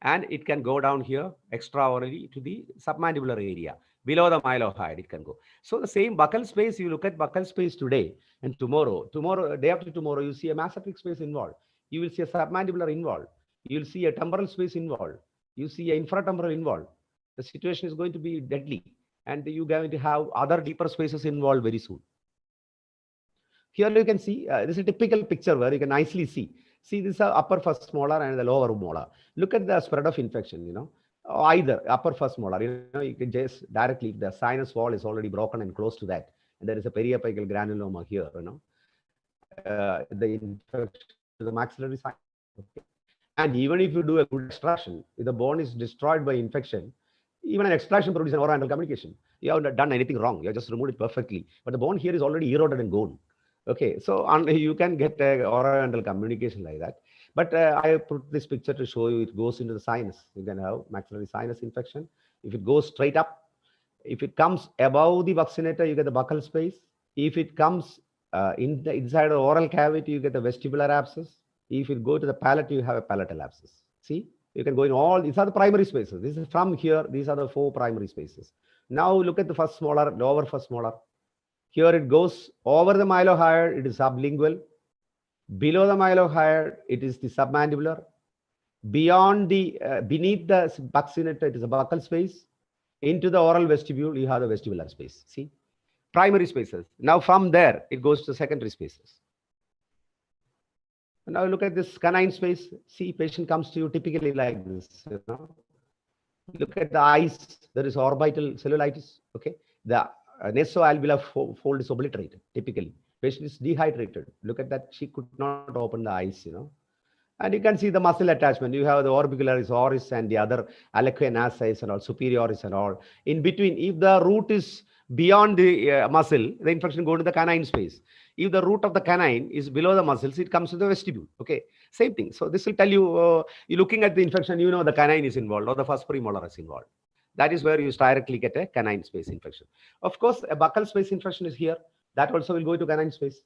B: And it can go down here extraorally to the submandibular area. Below the mylohyoid, it can go. So the same buccal space, you look at buccal space today and tomorrow, day after tomorrow, you see a mesenteric space involved. You will see a submandibular involved. You will see a temporal space involved. You see a infratemporal involved. The situation is going to be deadly. And you're going to have other deeper spaces involved very soon. Here you can see, this is a typical picture where you can nicely see. See, this is upper first molar and the lower molar. Look at the spread of infection, you know, either upper first molar, you know, you can just directly, the sinus wall is already broken and close to that. And there is a periapical granuloma here, you know, the infection to the maxillary sinus. Okay. And even if you do a good extraction, if the bone is destroyed by infection, even an extraction produces an oral-anal communication. You haven't done anything wrong. You have just removed it perfectly. But the bone here is already eroded and gone. Okay, so you can get oral-anal communication like that. But I put this picture to show you it goes into the sinus. You can have maxillary sinus infection. If it goes straight up, if it comes above the buccinator, you get the buccal space. If it comes inside the oral cavity, you get the vestibular abscess. If you go to the palate, you have a palatal abscess. See, you can go in all, these are the primary spaces. This is from here, these are the 4 primary spaces. Now look at the first molar, lower first molar. Here it goes over the mylohyoid, it is sublingual. Below the mylohyoid, it is the submandibular. Beyond the, beneath the buccinator, it is a buccal space. Into the oral vestibule, you have the vestibular space. See, primary spaces. Now from there, it goes to secondary spaces. And now look at this canine space. See, patient comes to you typically like this. You know, look at the eyes. There is orbital cellulitis. Okay, the nasoalveolar fold is obliterated. Typically, patient is dehydrated. Look at that. She could not open the eyes. You know, and you can see the muscle attachment. You have the orbicularis oris and the other aliquinacis and all superioris and all. In between, if the root is beyond the muscle, the infection goes to the canine space. If the root of the canine is below the muscles, it comes to the vestibule. Okay, same thing. So this will tell you, you're looking at the infection, you know the canine is involved or the first premolar is involved. That is where you directly get a canine space infection. Of course, a buccal space infection is here. That also will go to canine space.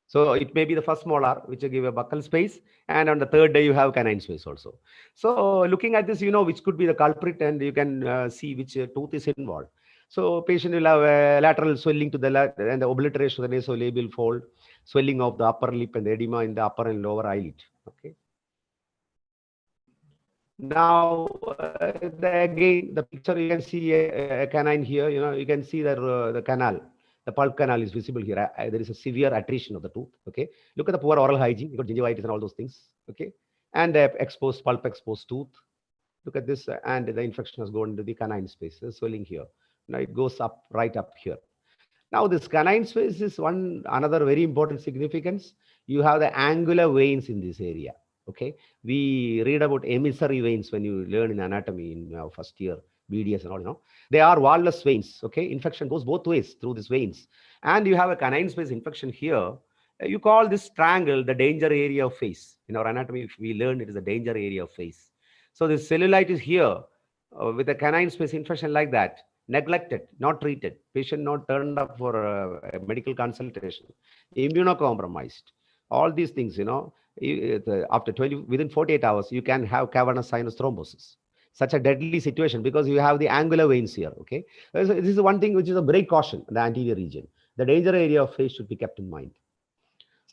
B: So it may be the first molar, which will give a buccal space. And on the third day, you have canine space also. So looking at this, you know, which could be the culprit and you can see which tooth is involved. So patient will have a lateral swelling to the left and the obliteration of the nasolabial fold, swelling of the upper lip and the edema in the upper and lower eyelid. Okay. Now, again, the picture, you can see a canine here, you know, you can see that the canal, the pulp canal is visible here. There is a severe attrition of the tooth. Okay. Look at the poor oral hygiene. You got gingivitis and all those things. Okay. And exposed, pulp exposed tooth. Look at this, and the infection has gone into the canine space. There's swelling here. Now it goes up, right up here. Now this canine space is another very important significance. You have the angular veins in this area. Okay, we read about emissary veins when you learn in anatomy in first year BDS and all. You know, they are wall-less veins. Okay, infection goes both ways through these veins, and you have a canine space infection here. You call this triangle the danger area of face. In our anatomy, if we learn it is a danger area of face. So the cellulitis here with a canine space infection like that, neglected, not treated, patient not turned up for a medical consultation, immunocompromised, all these things, you know, after within 48 hours, you can have cavernous sinus thrombosis. Such a deadly situation because you have the angular veins here. Okay, this is one thing which is a great caution in the anterior region. The danger area of face should be kept in mind.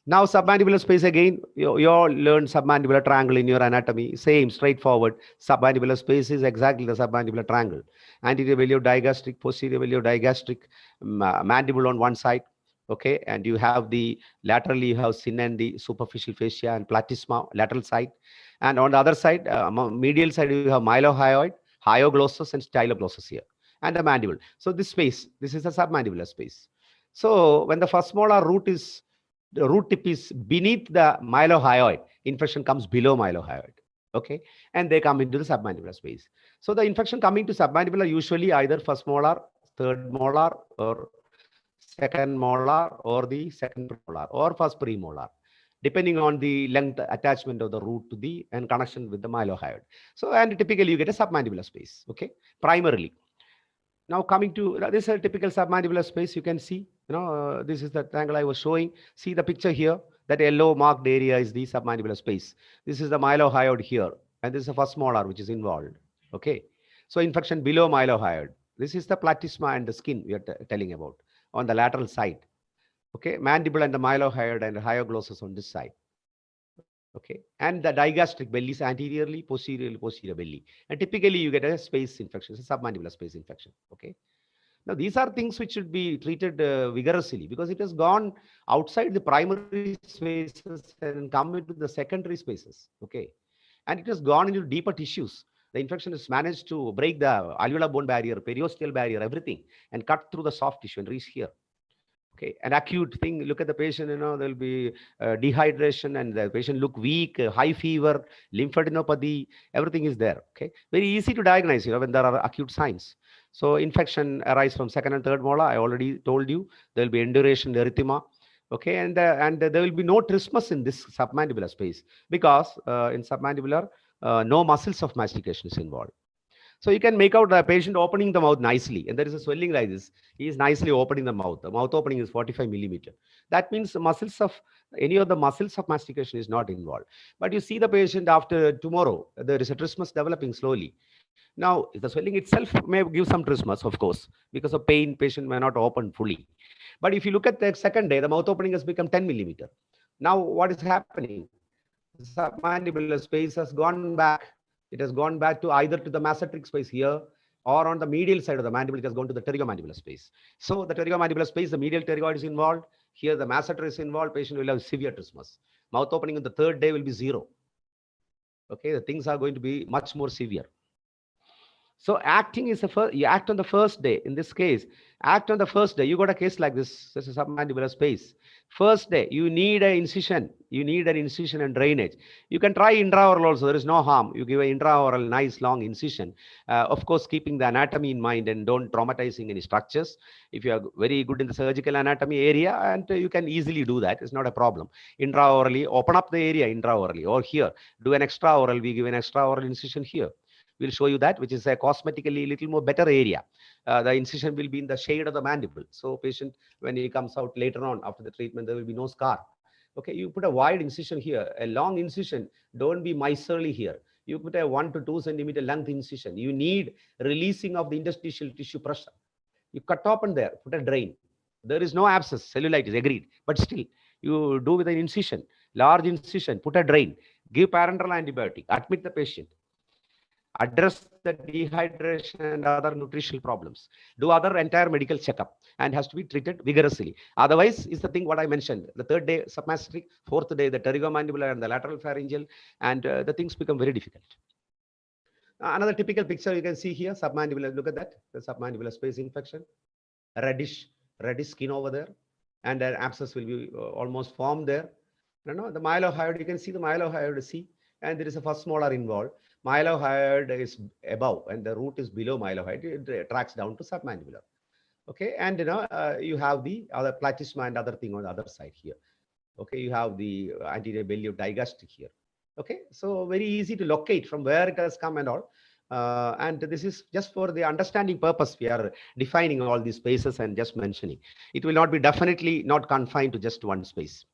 B: Now, submandibular space again, you all learned submandibular triangle in your anatomy. Same, straightforward. Submandibular space is exactly the submandibular triangle. Anterior velio-digastric, posterior velio-digastric, mandible on one side. Okay, and you have the laterally, you have syn and the superficial fascia and platysma, lateral side. And on the other side, medial side, you have mylohyoid, hyoglossus, and styloglossus here, and the mandible. So this space, this is a submandibular space. So when the first molar root tip is beneath the mylohyoid, infection comes below mylohyoid. Okay, and they come into the submandibular space. So the infection coming to submandibular usually either first molar, third molar, or second molar, or the second premolar, or first premolar, depending on the length attachment of the root to the and connection with the mylohyoid. So, and typically you get a submandibular space, okay, primarily. Now coming to, this is a typical submandibular space. You can see, this is the triangle I was showing. See the picture here, that yellow marked area is the submandibular space. This is the mylohyoid here, and this is the first molar which is involved, okay. So infection below mylohyoid. This is the platysma and the skin we are telling about on the lateral side. Okay, mandible and the mylohyoid and hyoglossus on this side. Okay, and the digastric belly is anteriorly, posterior belly. And typically you get a space infection, it's a submandibular space infection. Okay. Now these are things which should be treated vigorously, because it has gone outside the primary spaces and come into the secondary spaces. Okay. And it has gone into deeper tissues. The infection has managed to break the alveolar bone barrier, periosteal barrier, everything, and cut through the soft tissue and reach here. Okay, an acute thing, look at the patient, there'll be dehydration and the patient look weak, high fever, lymphadenopathy, everything is there. Okay, very easy to diagnose, when there are acute signs. So infection arise from second and third molar. I already told you there'll be induration erythema. Okay, and there will be no trismus in this submandibular space, because in submandibular, no muscles of mastication is involved. So you can make out the patient opening the mouth nicely, and there is a swelling like this. He is nicely opening the mouth. The mouth opening is 45 millimeter. That means the muscles of any of the muscles of mastication is not involved. But you see the patient after tomorrow, there is a trismus developing slowly. Now, the swelling itself may give some trismus, of course, because of pain, patient may not open fully. But if you look at the second day, the mouth opening has become 10 millimeter. Now, what is happening? The submandibular space has gone back. It has gone back to either to the masseteric space here, or on the medial side of the mandible, it has gone to the pterygomandibular space. So the pterygomandibular space, the medial pterygoid is involved. Here the masseter is involved. Patient will have severe trismus. Mouth opening on the third day will be 0. Okay, the things are going to be much more severe. So acting is you act on the first day. In this case, act on the first day. You got a case like this. This is a submandibular space. First day, you need an incision. You need an incision and drainage. You can try intraoral also. There is no harm. You give an intraoral nice long incision. Of course, keeping the anatomy in mind and don't traumatizing any structures. If you are very good in the surgical anatomy area, and you can easily do that. It's not a problem. Intraorally, open up the area intraorally, or here, do an extraoral. We give an extraoral incision here. We'll show you that, which is a cosmetically little more better area. The incision will be in the shade of the mandible. So patient, when he comes out later on after the treatment, there will be no scar. Okay, you put a wide incision here, a long incision. Don't be miserly here. You put a 1 to 2 centimeter length incision. You need releasing of the interstitial tissue pressure. You cut open there, put a drain. There is no abscess, cellulitis, agreed. But still, you do with an incision, large incision, put a drain, give parenteral antibiotic, admit the patient, address the dehydration and other nutritional problems, do other entire medical checkup, and has to be treated vigorously. Otherwise, is the thing what I mentioned. The third day, submastotic, fourth day, the pterygomandibular and the lateral pharyngeal, and the things become very difficult. Another typical picture you can see here, submandibular, look at that, the submandibular space infection, reddish skin over there, and an abscess will be almost formed there. The mylohyoid, you can see the mylohyoid, see, and there is a first molar involved. Mylohyoid is above and the root is below mylohyoid. It tracks down to submandibular. Okay, and you have the other platysma and other thing on the other side here. Okay, you have the anterior belly of digastric here. Okay, so very easy to locate from where it has come and all. And this is just for the understanding purpose. We are defining all these spaces and just mentioning. It will not be definitely not confined to just one space.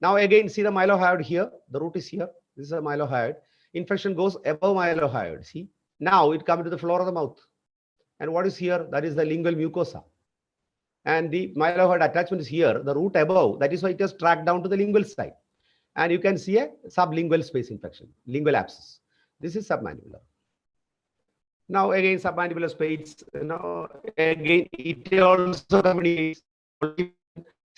B: Now again, see the mylohyoid here. The root is here. This is a mylohyoid. Infection goes above mylohyoid. See, now it comes to the floor of the mouth. And what is here? That is the lingual mucosa. And the mylohyoid attachment is here, the root above. That is why it has tracked down to the lingual side. And you can see a sublingual space infection, lingual abscess. This is submandibular. Now again, submandibular space, again, it also communicates,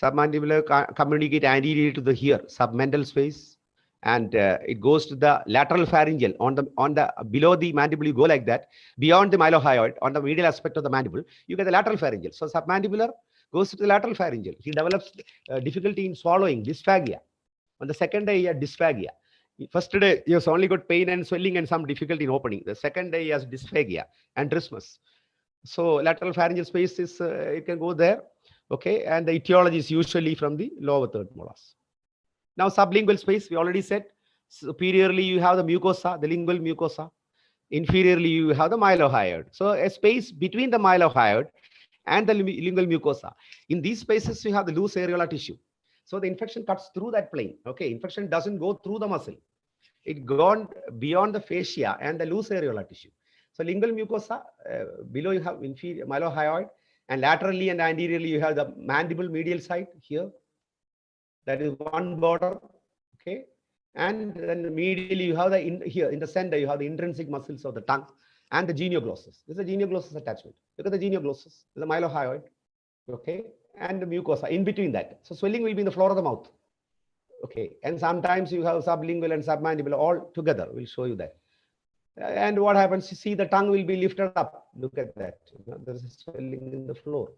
B: submandibular communicate anterior to the here, submental space. And it goes to the lateral pharyngeal on the below the mandible. You go like that, beyond the mylohyoid on the medial aspect of the mandible, you get the lateral pharyngeal. So submandibular goes to the lateral pharyngeal. He develops difficulty in swallowing, dysphagia. On the second day, he had dysphagia. First day, he has only got pain and swelling and some difficulty in opening. The second day, he has dysphagia and trismus. So lateral pharyngeal space is, it can go there. Okay. And the etiology is usually from the lower third molars. Now, sublingual space, we already said, superiorly, you have the mucosa, the lingual mucosa. Inferiorly, you have the mylohyoid. So a space between the mylohyoid and the lingual mucosa. In these spaces, you have the loose areolar tissue. So the infection cuts through that plane. Okay, infection doesn't go through the muscle. It gone beyond the fascia and the loose areolar tissue. So lingual mucosa, below you have inferior mylohyoid, and laterally and anteriorly you have the mandible medial side here. That is one border. Okay, and then medially you have the here in the center you have the intrinsic muscles of the tongue and the genioglossus. This is a genioglossus attachment. Look at the genioglossus, the mylohyoid. Okay, and the mucosa in between that. So swelling will be in the floor of the mouth. Okay, and sometimes you have sublingual and submandibular all together. We'll show you that. And what happens? You see the tongue will be lifted up. Look at that. There is a swelling in the floor.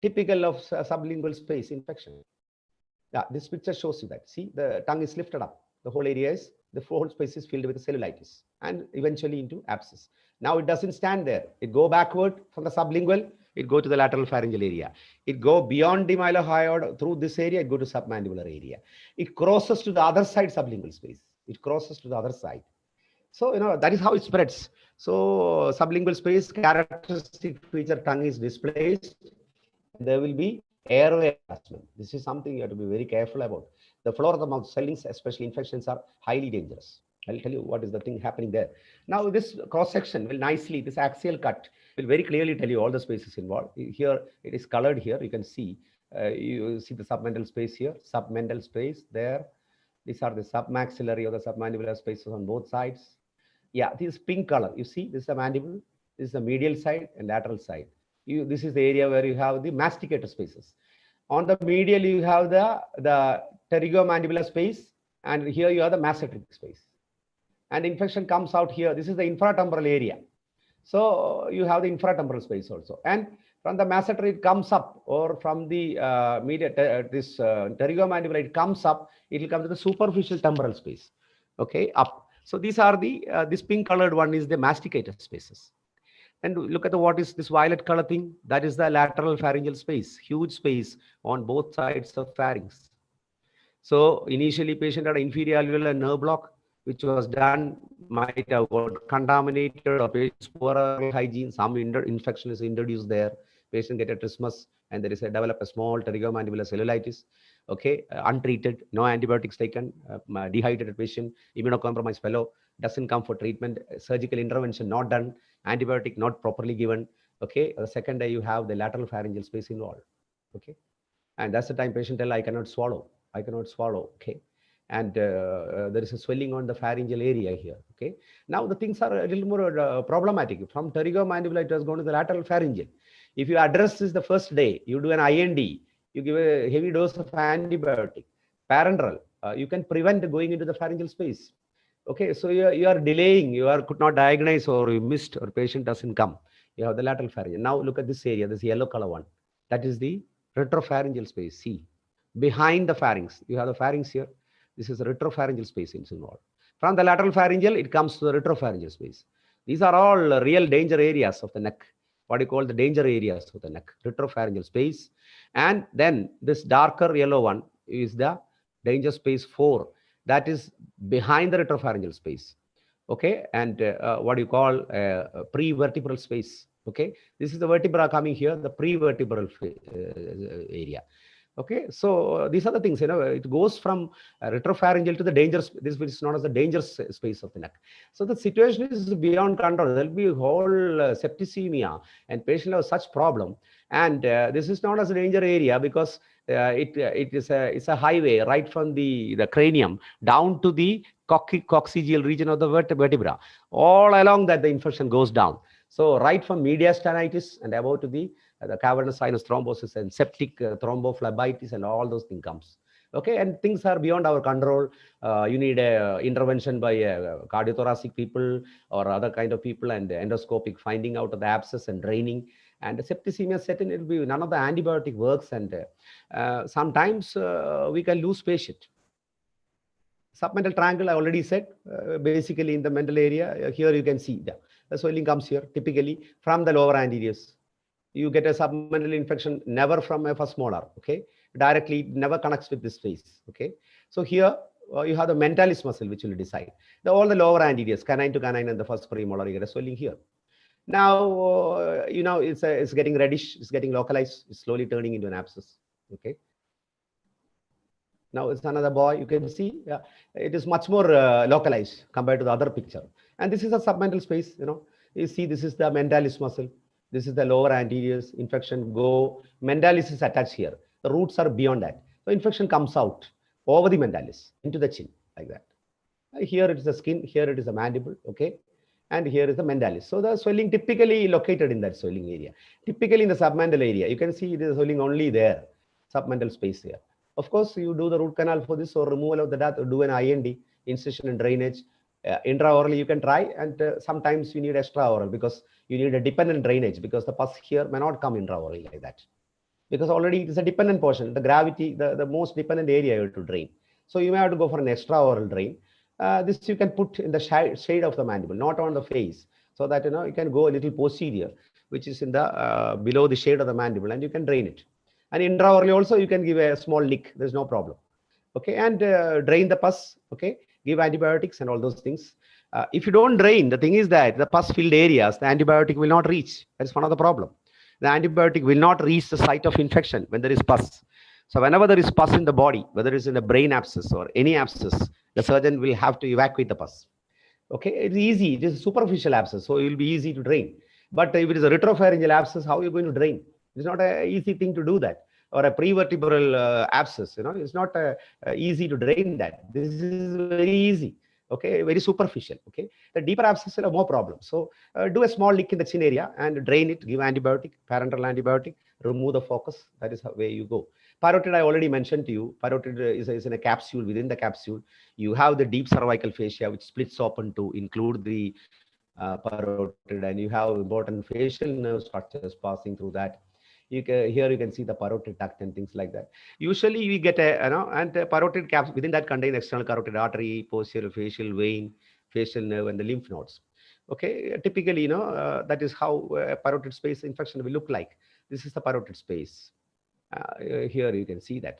B: Typical of sublingual space infection. Yeah, this picture shows you that. See, the tongue is lifted up. The whole area is, the whole space is filled with cellulitis and eventually into abscess. Now it doesn't stand there. It go backward from the sublingual. It go to the lateral pharyngeal area. It go beyond the mylohyoid through this area. It go to submandibular area. It crosses to the other side sublingual space. It crosses to the other side. So, that is how it spreads. So sublingual space, characteristic feature, tongue is displaced. There will be airway attachment. This is something you have to be very careful about. The floor of the mouth swellings, especially infections, are highly dangerous. I'll tell you what is the thing happening there. Now, this cross section will nicely, this axial cut will very clearly tell you all the spaces involved. Here, it is colored here. You can see, you see the submental space here, submental space there. These are the submaxillary or the submandibular spaces on both sides. Yeah, this is pink color. You see, this is the mandible, this is the medial side and lateral side. This is the area where you have the masticator spaces. On the medial, you have the pterygomandibular space, and here you have the masseteric space. And infection comes out here. This is the infratemporal area. So you have the infratemporal space also. And from the masseter, it comes up, or from the pterygomandibular, it comes up. It will come to the superficial temporal space. Okay, up. So these are the this pink colored one is the masticator spaces. And look at what is this violet color thing? That is the lateral pharyngeal space, huge space on both sides of pharynx. So initially patient had an inferior alveolar nerve block, which was done, might have got contaminated or patient's poor hygiene, some infection is introduced there, patient get a trismus, and there is develop a small pterygomandibular cellulitis. Okay, untreated, no antibiotics taken, dehydrated patient, immunocompromised fellow, doesn't come for treatment, surgical intervention not done, antibiotic not properly given. Okay, the second day you have the lateral pharyngeal space involved. Okay, and that's the time patient tell, I cannot swallow. Okay, and there is a swelling on the pharyngeal area here. Okay, now the things are a little more problematic. From pterygomandibular, it has gone to the lateral pharyngeal. If you address this the first day, you do an IND, you give a heavy dose of antibiotic, parenteral, you can prevent going into the pharyngeal space. Okay, so you are delaying, could not diagnose, or you missed, or patient doesn't come. You have the lateral pharyngeal. Now look at this area, this yellow color one. That is the retropharyngeal space. See, behind the pharynx, you have the pharynx here. This is the retropharyngeal space involved. From the lateral pharyngeal, it comes to the retropharyngeal space. These are all real danger areas of the neck. What you call the danger areas of the neck, retropharyngeal space. And then this darker yellow one is the danger space 4. That is behind the retropharyngeal space. Okay, and what you call prevertebral space. Okay, this is the vertebra coming here, the prevertebral area. Okay, so these are the things, it goes from retropharyngeal to the danger, this is known as the danger space of the neck. So the situation is beyond control. There will be whole septicemia, and patient has such problem. And this is known as a danger area because it's a highway right from the cranium down to the coccygeal region of the vertebra. All along that the infection goes down. So right from mediastinitis and about to the cavernous sinus thrombosis and septic thrombophlebitis and all those things comes. Okay, and things are beyond our control. You need a intervention by cardiothoracic people or other kind of people, and endoscopic finding out of the abscess and draining. And the septicemia set in, it will be none of the antibiotic works, and sometimes we can lose patient. Submental triangle, I already said, basically in the mental area, here you can see the swelling comes here, typically from the lower anteriors. You get a submental infection never from a first molar, okay? Directly, it never connects with this face, okay? So here, you have the mentalis muscle, which will decide. All the lower anteriors, canine to canine and the first premolar, you get a swelling here. Now, it's getting reddish, it's getting localized, it's slowly turning into an abscess, okay? Now it's another boy, you can see, it is much more localized compared to the other picture. And this is a submental space, you see this is the mentalis muscle. This is the lower anteriors, infection go, mentalis is attached here. The roots are beyond that. So infection comes out over the mentalis into the chin like that. Here it is the skin, here it is the mandible, okay? And here is the mentalis. So the swelling typically located in that swelling area. Typically in the submental area, you can see it is swelling only there, submental space here. Of course, you do the root canal for this or removal of the duct or do an IND, incision and drainage. Intraorally you can try, and sometimes you need extraoral because you need a dependent drainage because the pus here may not come intraorally like that. Because already it is a dependent portion, the gravity, the most dependent area you have to drain. So you may have to go for an extraoral drain. This you can put in the shade of the mandible, not on the face, so that you can go a little posterior, which is in the below the shade of the mandible, and you can drain it. And intraorally also you can give a small lick, there's no problem. Okay, and drain the pus, okay, give antibiotics and all those things. If you don't drain, the thing is that the pus filled areas, the antibiotic will not reach. That's one of the problem. The antibiotic will not reach the site of infection when there is pus. So whenever there is pus in the body, whether it's in a brain abscess or any abscess, the surgeon will have to evacuate the pus. Okay, it's easy, it is a superficial abscess, so it will be easy to drain. But if it is a retropharyngeal abscess, how are you going to drain? It's not an easy thing to do that. Or a prevertebral abscess, it's not easy to drain that. This is very easy, okay, very superficial, okay. The deeper abscess will have more problems. So do a small lick in the chin area and drain it, give antibiotic, parenteral antibiotic, remove the focus. That is where you go. Parotid, I already mentioned to you, parotid is in a capsule. Within the capsule, you have the deep cervical fascia, which splits open to include the parotid, and you have important facial nerve structures passing through that. Here you can see the parotid duct and things like that. Usually we get a, and parotid caps within that contain external carotid artery, posterior facial vein, facial nerve, and the lymph nodes. Okay, typically, that is how a parotid space infection will look like. This is the parotid space. Here you can see that.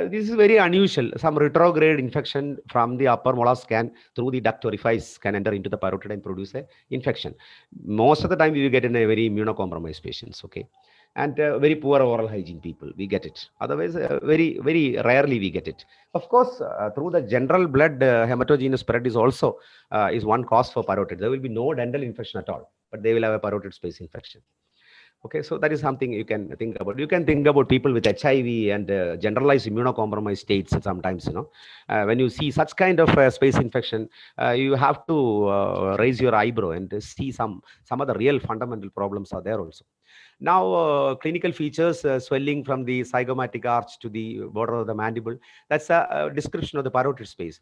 B: This is very unusual. Some retrograde infection from the upper molars can, through the duct orifice, can enter into the parotid and produce a infection. Most of the time, you get in a very immunocompromised patients, okay? And very poor oral hygiene people, we get it. Otherwise, very, very rarely we get it. Of course, through the general blood hematogenous spread is also is one cause for parotid. There will be no dental infection at all, but they will have a parotid space infection. Okay, so that is something you can think about. You can think about people with HIV and generalized immunocompromised states sometimes, when you see such kind of space infection, you have to raise your eyebrow and see some of the real fundamental problems are there also. Now, clinical features, swelling from the zygomatic arch to the border of the mandible. That's a description of the parotid space.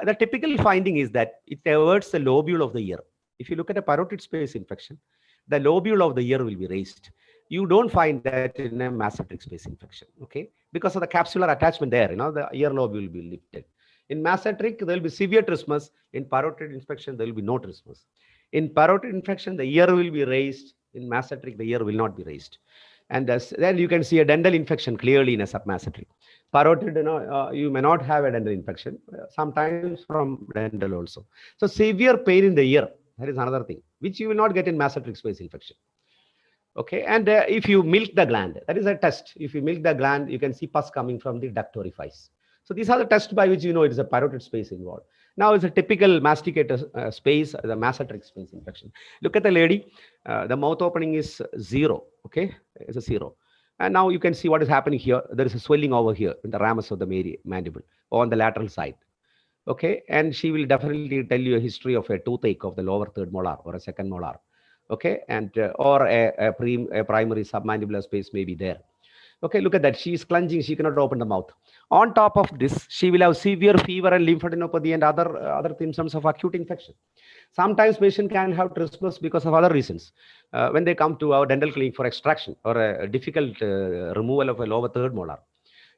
B: The typical finding is that it averts the lobule of the ear. If you look at a parotid space infection, the lobule of the ear will be raised. You don't find that in a masseteric space infection, okay? Because of the capsular attachment there, the ear lobe will be lifted. In masseteric, there will be severe trismus. In parotid infection, there will be no trismus. In parotid infection, the ear will be raised. In masseteric, the ear will not be raised. And then you can see a dental infection clearly in a submasseteric. Parotid, you may not have a dental infection, sometimes from dental also. So severe pain in the ear, that is another thing, which you will not get in masseteric space infection. Okay, and if you milk the gland, that is a test. If you milk the gland, you can see pus coming from the duct orifice. So these are the tests by which it is a parotid space involved. Now it's a typical masticator space, the masseteric space infection. Look at the lady, the mouth opening is 0, okay, it's a 0. And now you can see what is happening here. There is a swelling over here in the ramus of the mandible on the lateral side. Okay, and she will definitely tell you a history of a toothache of the lower third molar or a second molar. Okay, and or a primary submandibular space may be there. Okay, look at that. She is clutching. She cannot open the mouth. On top of this, she will have severe fever and lymphadenopathy and other symptoms of acute infection. Sometimes patient can have trismus because of other reasons. When they come to our dental clinic for extraction or a difficult removal of a lower third molar,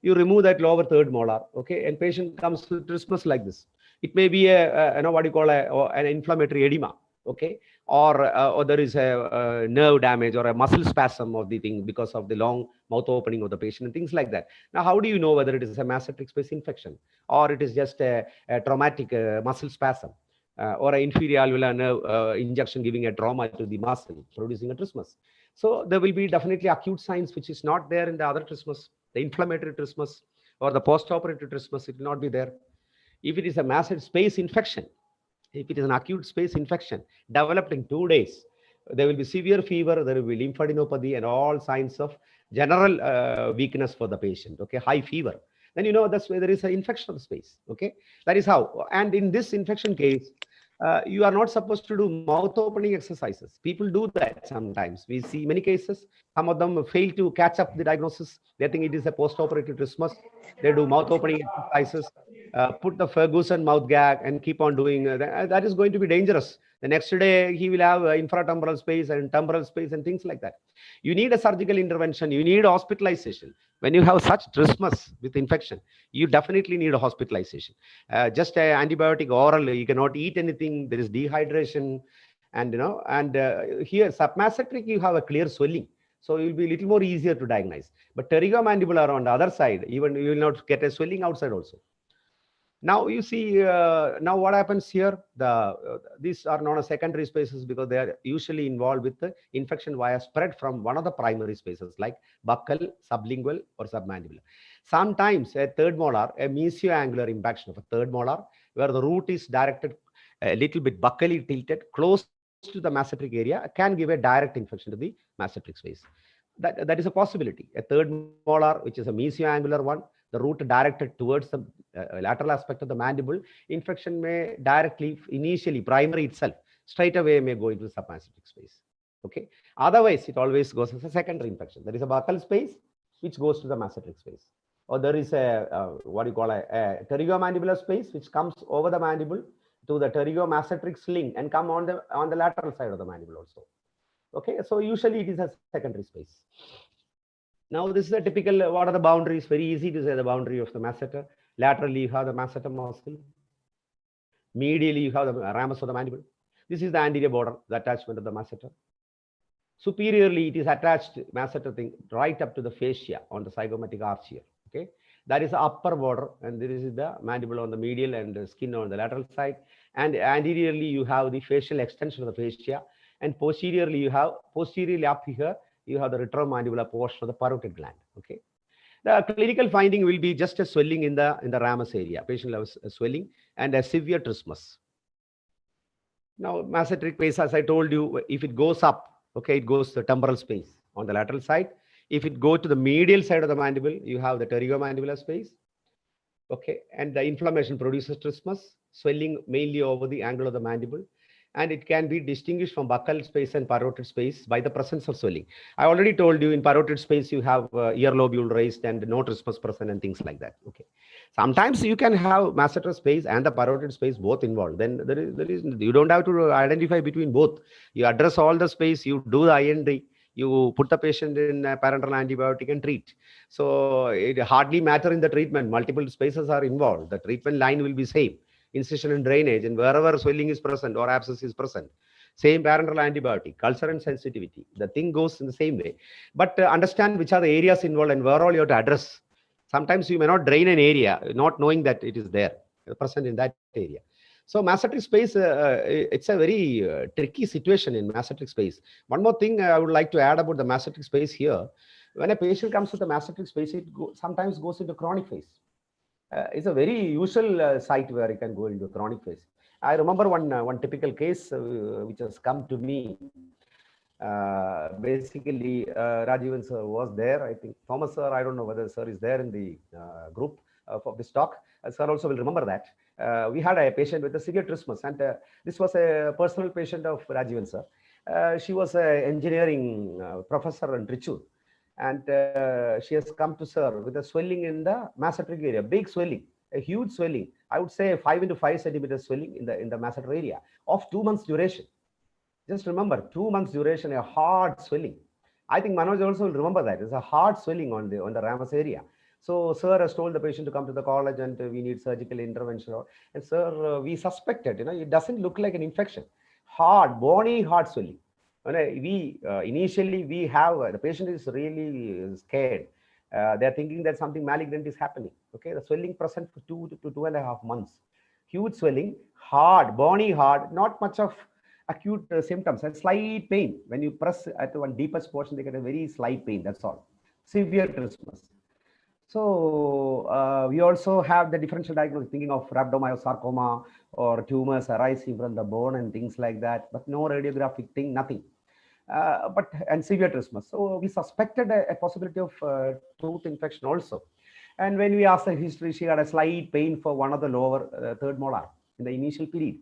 B: you remove that lower third molar, okay, and patient comes with trismus like this. It may be what you call an inflammatory edema, okay, or there is a nerve damage or a muscle spasm of the thing because of the long mouth opening of the patient and things like that. Now, how do you know whether it is a masseter space infection or it is just a traumatic muscle spasm or an inferior alveolar nerve injection giving a trauma to the muscle, producing a trismus? So there will be definitely acute signs which is not there in the other trismus, the inflammatory trismus or the post-operative trismus. It will not be there. If it is a masseter space infection, if it is an acute space infection developed in 2 days, there will be severe fever, there will be lymphadenopathy and all signs of general weakness for the patient, okay, high fever. Then you know that's where there is an infection of the space, okay. That is how. And in this infection case, you are not supposed to do mouth opening exercises. People do that sometimes. We see many cases. Some of them fail to catch up the diagnosis. They think it is a post-operative trismus. They do mouth opening exercises, put the Ferguson mouth gag and keep on doing that is going to be dangerous. The next day he will have infratemporal space and temporal space and things like that. You need a surgical intervention. You need hospitalization. When you have such trismus with infection, you definitely need a hospitalization. Just an antibiotic oral, you cannot eat anything. There is dehydration, and here submasseteric you have a clear swelling, so it will be a little more easier to diagnose. But pterygomandibular on the other side, even you will not get a swelling outside also. Now you see, now what happens here, these are known as secondary spaces because they are usually involved with the infection via spread from one of the primary spaces like buccal, sublingual or submandibular. Sometimes a third molar, a mesioangular impaction of a third molar where the root is directed a little bit buccally tilted close to the masseteric area can give a direct infection to the masseteric space. That is a possibility. A third molar, which is a mesioangular one, the root directed towards the lateral aspect of the mandible, infection may directly, initially, primary itself, straight away may go into the submasseteric space. Okay. Otherwise, it always goes as a secondary infection. There is a buccal space which goes to the masseteric space, or there is a what you call a pterygomandibular space which comes over the mandible to the pterygomasseteric sling and come on the lateral side of the mandible also. Okay. So usually it is a secondary space. Now, this is a typical, what are the boundaries? Very easy to say the boundary of the masseter. Laterally, you have the masseter muscle. Medially, you have the ramus of the mandible. This is the anterior border, the attachment of the masseter. Superiorly, it is attached masseter thing right up to the fascia on the zygomatic arch here. Okay, that is the upper border, and this is the mandible on the medial and the skin on the lateral side. And anteriorly, you have the facial extension of the fascia, and posteriorly, you have posteriorly up here. You have the retromandibular portion of the parotid gland. Okay, the clinical finding will be just a swelling in the ramus area. Patient has a swelling and a severe trismus. Now, masseteric space, as I told you, if it goes up, okay, it goes to the temporal space on the lateral side. If it goes to the medial side of the mandible, you have the pterygomandibular space. Okay, and the inflammation produces trismus, swelling mainly over the angle of the mandible. And it can be distinguished from buccal space and parotid space by the presence of swelling. I already told you in parotid space, you have ear lobule raised and no trismus present and things like that. Okay. Sometimes you can have masseter space and the parotid space both involved. Then there is you don't have to identify between both. You address all the space, you do the IND, you put the patient in a parenteral antibiotic and treat. So it hardly matters in the treatment. Multiple spaces are involved. The treatment line will be same. Incision and drainage, and wherever swelling is present or abscess is present, same parenteral antibiotic, culture and sensitivity, the thing goes in the same way. But understand which are the areas involved and where all you have to address. Sometimes you may not drain an area, not knowing that it is there, present in that area. So masseteric space, it's a very tricky situation in masseteric space. One more thing I would like to add about the masseteric space here. When a patient comes with a masseteric space, it sometimes goes into chronic phase. It's a very usual site where it can go into chronic phase. I remember one typical case which has come to me. Basically, Rajivan sir was there. I think Thomas sir, I don't know whether sir is there in the group for this talk. Sir also will remember that. We had a patient with a severe trismus, and this was a personal patient of Rajivan sir. She was an engineering professor in Trichur. And she has come to sir with a swelling in the masseteric area, big swelling, a huge swelling. I would say 5 into 5 centimeters swelling in the masseter area of 2 months duration. Just remember, 2 months duration, a hard swelling. I think Manoj also will remember that. It's a hard swelling on the ramus area. So sir has told the patient to come to the college and we need surgical intervention. And sir, we suspected, it doesn't look like an infection. Hard, bony, hard swelling. We initially we have the patient is really scared. They're thinking that something malignant is happening. Okay, the swelling present for 2 to 2.5 months. Huge swelling, hard, bony, hard, not much of acute symptoms, a slight pain. When you press at one deepest portion, they get a very slight pain. That's all. Severe trismus. So we also have the differential diagnosis, thinking of rhabdomyosarcoma or tumors arising from the bone and things like that, but no radiographic thing, nothing. And severe trismus. So we suspected a possibility of tooth infection also. And when we asked the history, she had a slight pain for one of the lower third molar in the initial period,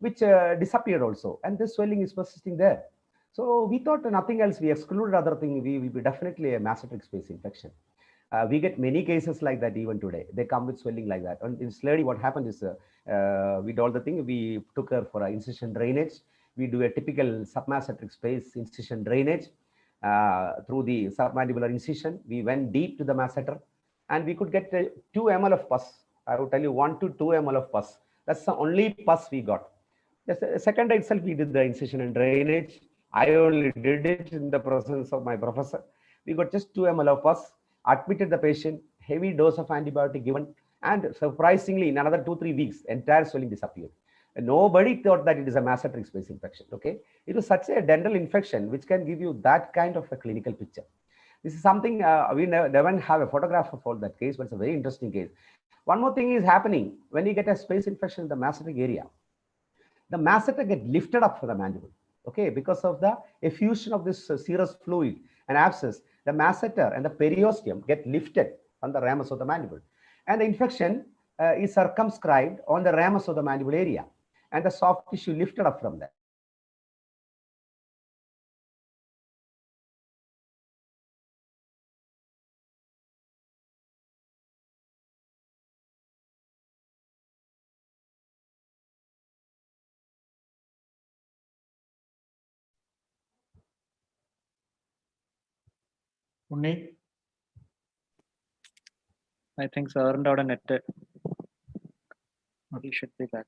B: which disappeared also. And this swelling is persisting there. So we thought nothing else. We excluded other thing. We will be definitely a masseteric space infection. We get many cases like that even today. They come with swelling like that. And this lady, what happened is we did all the thing. We took her for an incision drainage. We do a typical submasseteric space incision drainage through the submandibular incision. We went deep to the masseter and we could get 2 ml of pus. I would tell you 1 to 2 ml of pus. That's the only pus we got. The second day itself, we did the incision and drainage. I only did it in the presence of my professor. We got just 2 ml of pus, admitted the patient, heavy dose of antibiotic given, and surprisingly, in another 2-3 weeks, entire swelling disappeared. And nobody thought that it is a masseteric space infection. Okay, it was such a dental infection which can give you that kind of a clinical picture. This is something we never have a photograph of all that case, but it's a very interesting case. One more thing is happening when you get a space infection in the masseteric area. The masseter get lifted up from the mandible. Okay, because of the effusion of this serous fluid and abscess, the masseter and the periosteum get lifted on the ramus of the mandible, and the infection is circumscribed on the ramus of the mandible area, and the soft tissue lifted up from there.
D: Unni? I think sir earned out a net. He should be back.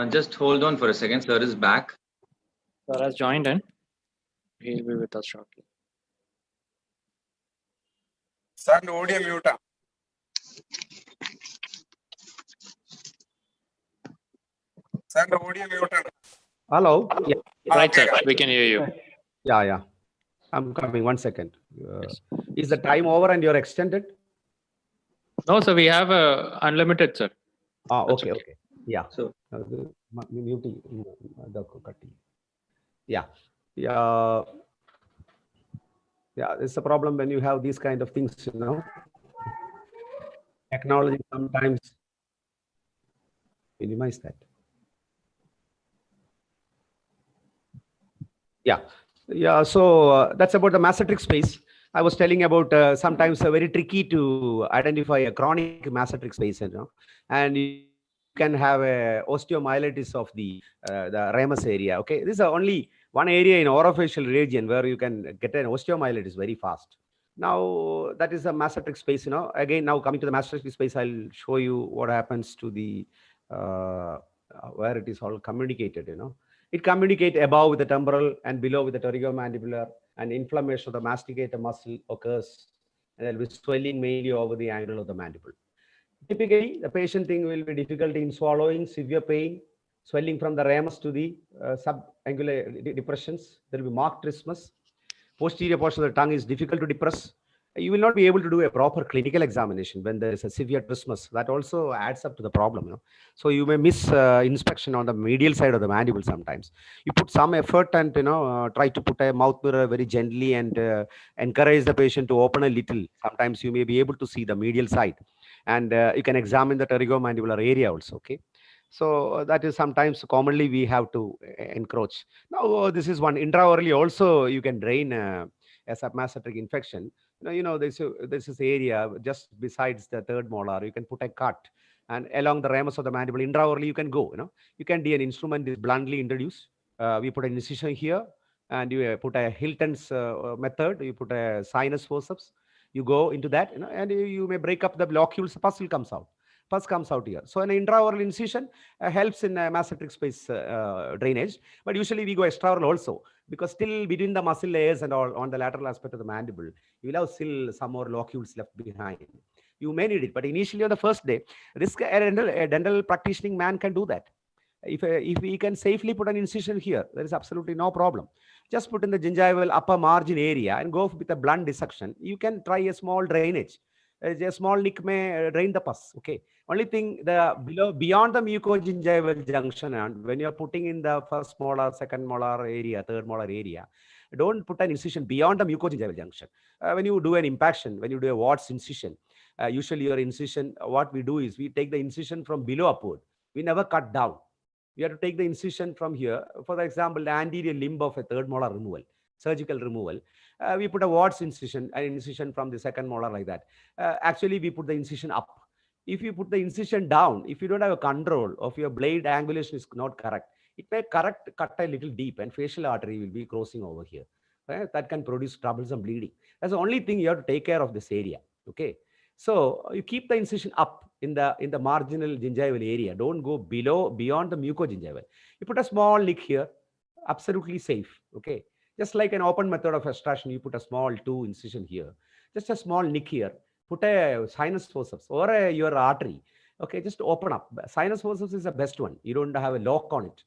A: Just hold on for a second. Sir is back.
D: Sir has joined in. He'll be with us shortly.
E: Sound audio mute. സാറിന്റെ audio മ്യൂട്ടാണ്.
B: Hello. Yeah.
D: Right, sir. We can hear you.
B: Yeah. I'm coming. 1 second. Is the time over and you're extended?
D: No, sir. We have unlimited, sir.
B: Okay. Yeah.
A: So
B: Muting. Yeah. It's a problem when you have these kind of things, Technology sometimes minimize that. Yeah. So that's about the mesoteric space. I was telling about sometimes very tricky to identify a chronic mesoteric space, and you can have a osteomyelitis of the ramus area. Okay, this is only one area in orofacial region where you can get an osteomyelitis very fast. Now that is a mesoteric space, Again, now coming to the mesoteric space, I'll show you what happens to the where it is all communicated, It communicates above with the temporal and below with the pterygomandibular, and inflammation of the masticator muscle occurs, and there will be swelling mainly over the angle of the mandible. Typically, the patient thing will be difficulty in swallowing, severe pain, swelling from the ramus to the subangular depressions. There will be marked trismus. Posterior portion of the tongue is difficult to depress. You will not be able to do a proper clinical examination when there is a severe trismus. That also adds up to the problem. So you may miss inspection on the medial side of the mandible sometimes. You put some effort and try to put a mouth mirror very gently and encourage the patient to open a little. Sometimes you may be able to see the medial side, and you can examine the pterygomandibular area also. Okay. So that is sometimes commonly we have to encroach. Now this is one intraorally also you can drain a submesoteric infection. This is area just besides the third molar. You can put a cut, and along the ramus of the mandible intraorally you can go. You can do an instrument is bluntly introduced. We put an incision here, and you put a Hilton's method. You put a sinus forceps. You go into that, and you may break up the locules. Pus comes out. Pus comes out here. So an intraoral incision helps in mesoteric space drainage, but usually we go extraoral also, because still between the muscle layers and all on the lateral aspect of the mandible, you will have still some more locules left behind. You may need it, but initially on the first day, a dental practicing man can do that. If we can safely put an incision here, there is absolutely no problem. Just put in the gingival upper margin area and go with a blunt dissection. You can try a small drainage. A small nick may drain the pus. Okay. Only thing, the beyond the mucogingival junction, and when you're putting in the first molar, second molar area, third molar area, don't put an incision beyond the mucogingival junction. When you do an impaction, when you do a Watts incision, usually your incision, what we do is we take the incision from below upward. We never cut down. We have to take the incision from here. For example, the anterior limb of a third molar removal, surgical removal. We put a Watts incision, an incision from the second molar like that. Actually, we put the incision up. If you put the incision down, if you don't have a control of your blade angulation is not correct, it may cut a little deep, and facial artery will be crossing over here. Right? That can produce troublesome bleeding. That's the only thing you have to take care of this area. Okay. So you keep the incision up in the marginal gingival area. Don't go beyond the mucogingival. You put a small nick here, absolutely safe. Okay. Just like an open method of extraction, you put a small 2 incision here, just a small nick here, put a sinus forceps or your artery. Okay, just open up. Sinus forceps is the best one. You don't have a lock on it.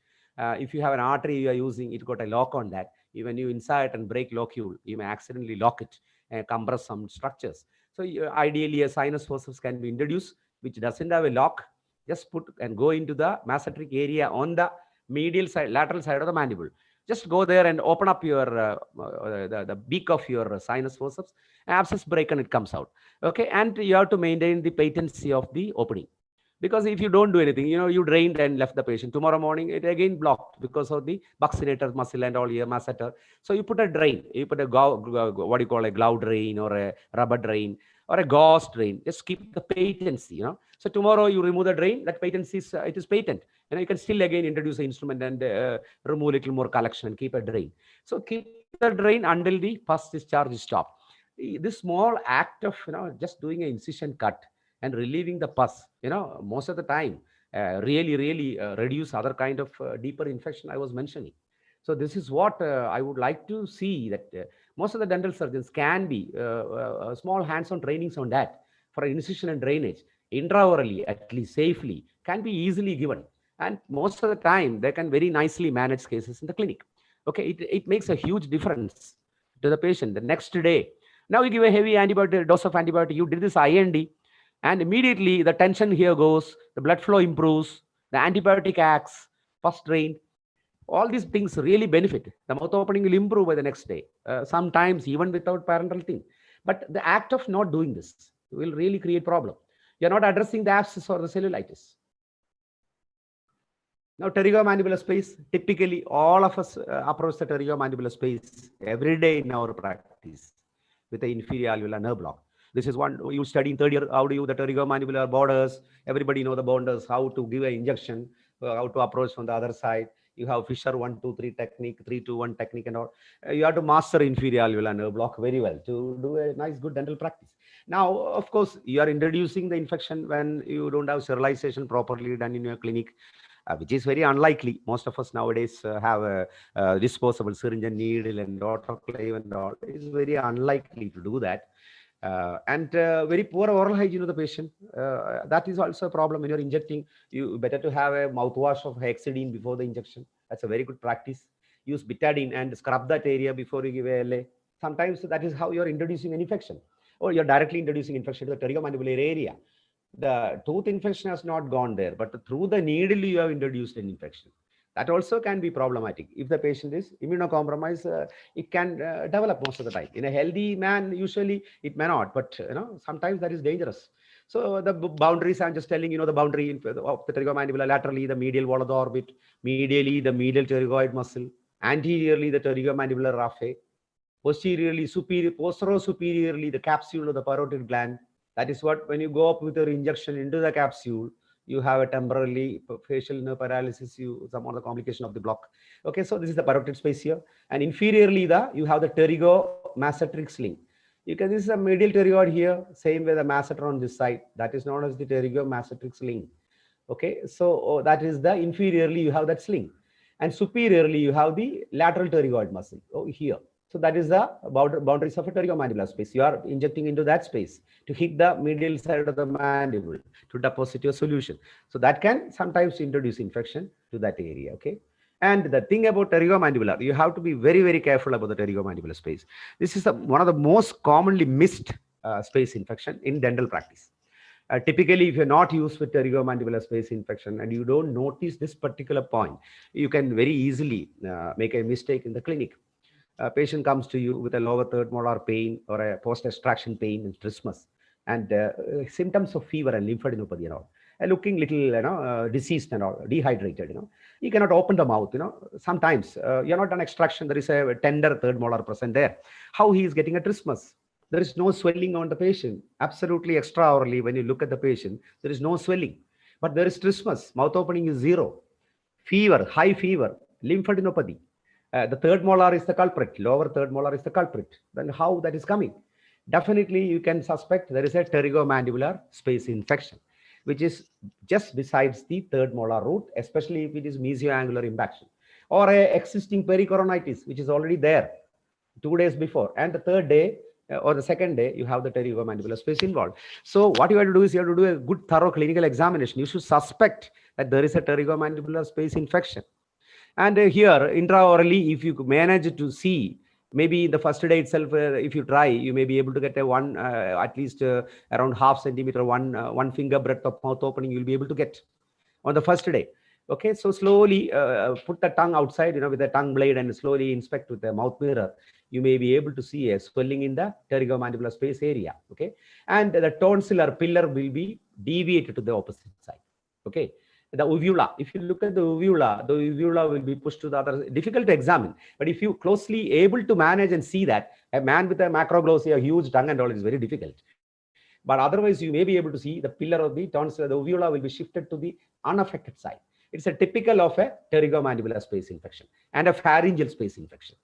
B: If you have an artery you are using, it got a lock on that. Even you insert and break locule, you may accidentally lock it and compress some structures. So ideally a sinus forceps can be introduced, which doesn't have a lock. Just put and go into the mesoteric area on the medial side, lateral side of the mandible. Just go there and open up your the beak of your sinus forceps. Abscess break and it comes out. Okay, and you have to maintain the patency of the opening, because if you don't do anything, you drained and left the patient. Tomorrow morning it again blocked because of the buccinator muscle and all here masseter. So you put a drain. You put a what do you call a glove drain or a rubber drain or a gauze drain. Just keep the patency. So tomorrow you remove the drain. That patency is it is patent. You can still again introduce the instrument and remove a little more collection and keep a drain. So keep the drain until the pus discharge is stopped. This small act of just doing an incision cut and relieving the pus, most of the time really reduce other kind of deeper infection I was mentioning. So this is what I would like to see, that most of the dental surgeons can be small hands-on trainings on that for incision and drainage intraorally, at least safely, can be easily given. And most of the time, they can very nicely manage cases in the clinic. Okay, it makes a huge difference to the patient. The next day, now you give a heavy antibiotic, dose of antibiotic, you did this IND, and immediately the tension here goes, the blood flow improves, the antibiotic acts, first drain. All these things really benefit. The mouth opening will improve by the next day, sometimes even without parenteral thing. But the act of not doing this will really create problem. You're not addressing the abscess or the cellulitis. Now, pterygomandibular space, typically all of us approach the pterygomandibular space every day in our practice with the inferior alveolar nerve block. This is one you study in third year. How do you the pterygomandibular borders? Everybody know the borders, how to give an injection, how to approach from the other side. You have Fisher 1, 2, 3 technique, 3, 2, 1 technique, and all. You have to master inferior alveolar nerve block very well to do a nice, good dental practice. Now, of course, you are introducing the infection when you don't have sterilization properly done in your clinic. Which is very unlikely. Most of us nowadays have a disposable syringe and needle and autoclave and all. It's very unlikely to do that. And very poor oral hygiene of the patient. That is also a problem when you're injecting. You better to have a mouthwash of hexidine before the injection. That's a very good practice. Use betadine and scrub that area before you give a LA. Sometimes that is how you're introducing an infection, or you're directly introducing infection to the pterygomandibular area. The tooth infection has not gone there, but through the needle you have introduced an infection. That also can be problematic. If the patient is immunocompromised, it can develop most of the time. In a healthy man, usually it may not, but sometimes that is dangerous. So the boundaries, I'm just telling the boundary of the pterygomandibular, laterally the medial wall of the orbit, medially the medial pterygoid muscle, anteriorly the pterygomandibular raphe, posteriorly posterior-superiorly the capsule of the parotid gland. That is what, when you go up with your injection into the capsule, you have a temporarily facial nerve paralysis, some of the complication of the block. Okay, so this is the parotid space here. And inferiorly, you have the pterygomacetic sling. This is a medial pterygoid here, same way the masseter on this side. That is known as the pterygomacetic sling. Okay, so that is the inferiorly, you have that sling. And superiorly, you have the lateral pterygoid muscle here. So that is the boundaries of a pterygomandibular space. You are injecting into that space to hit the medial side of the mandible to deposit your solution. So that can sometimes introduce infection to that area. Okay. And the thing about pterygomandibular, you have to be very, very careful about the pterygomandibular space. This is one of the most commonly missed space infection in dental practice. Typically, if you're not used with pterygomandibular space infection and you don't notice this particular point, you can very easily make a mistake in the clinic. A patient comes to you with a lower third molar pain or a post-extraction pain and trismus, and symptoms of fever and lymphadenopathy and all, looking little diseased and all, dehydrated. You cannot open the mouth. Sometimes you're not done extraction. There is a tender third molar present there. How he is getting a trismus? There is no swelling on the patient. Absolutely extraordinary. When you look at the patient, there is no swelling, but there is trismus. Mouth opening is 0. Fever, high fever, lymphadenopathy. The third molar is the culprit. Lower third molar is the culprit. Then how that is coming? Definitely, you can suspect there is a pterygomandibular space infection, which is just besides the third molar root, especially if it is mesioangular impaction, or a existing pericoronitis, which is already there 2 days before, and the third day or the second day, you have the pterygomandibular space involved. So what you have to do is you have to do a good thorough clinical examination. You should suspect that there is a pterygomandibular space infection. And here, intraorally, if you manage to see, maybe in the first day itself, if you try, you may be able to get a at least around ½ centimeter, one finger breadth of mouth opening, you'll be able to get on the first day. Okay, so slowly put the tongue outside, with the tongue blade and slowly inspect with the mouth mirror. You may be able to see a swelling in the pterygomandibular space area. Okay, and the tonsillar pillar will be deviated to the opposite side. Okay. The uvula, if you look at the uvula will be pushed to the other. Difficult to examine, but if you closely able to manage and see that, a man with a macroglossia, a huge tongue and all, is very difficult. But otherwise, you may be able to see the pillar of the tonsil, the uvula will be shifted to the unaffected side. It's a typical of a pterygomandibular space infection and a pharyngeal space infection.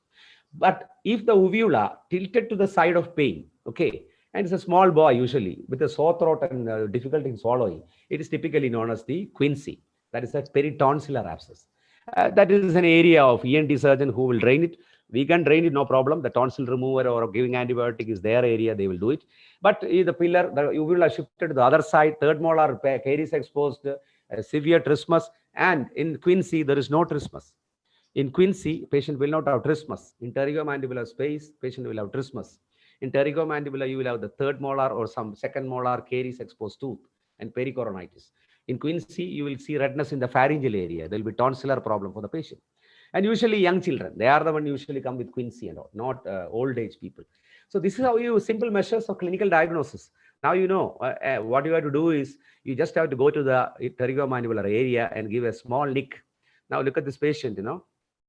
B: But if the uvula tilted to the side of pain, okay, and it's a small boy usually with a sore throat and difficulty in swallowing, it is typically known as the quinsy. That is a peritonsillar abscess. That is an area of ENT surgeon who will drain it. We can drain it, no problem. The tonsil remover or giving antibiotic is their area, they will do it. But if the pillar, the uvula shifted to the other side, third molar caries exposed, severe trismus, And in Quincy, there is no trismus. In Quincy, patient will not have trismus. In pterygomandibular space, patient will have trismus. In pterygomandibular, you will have the third molar or some second molar caries exposed tooth and pericoronitis. In Quincy, you will see redness in the pharyngeal area. There will be tonsillar problem for the patient. And usually young children, they are the one usually come with Quincy and all, not old age people. So this is how you simple measures of clinical diagnosis. Now you know what you have to do is you just have to go to the pterygomandibular area and give a small nick. Now look at this patient,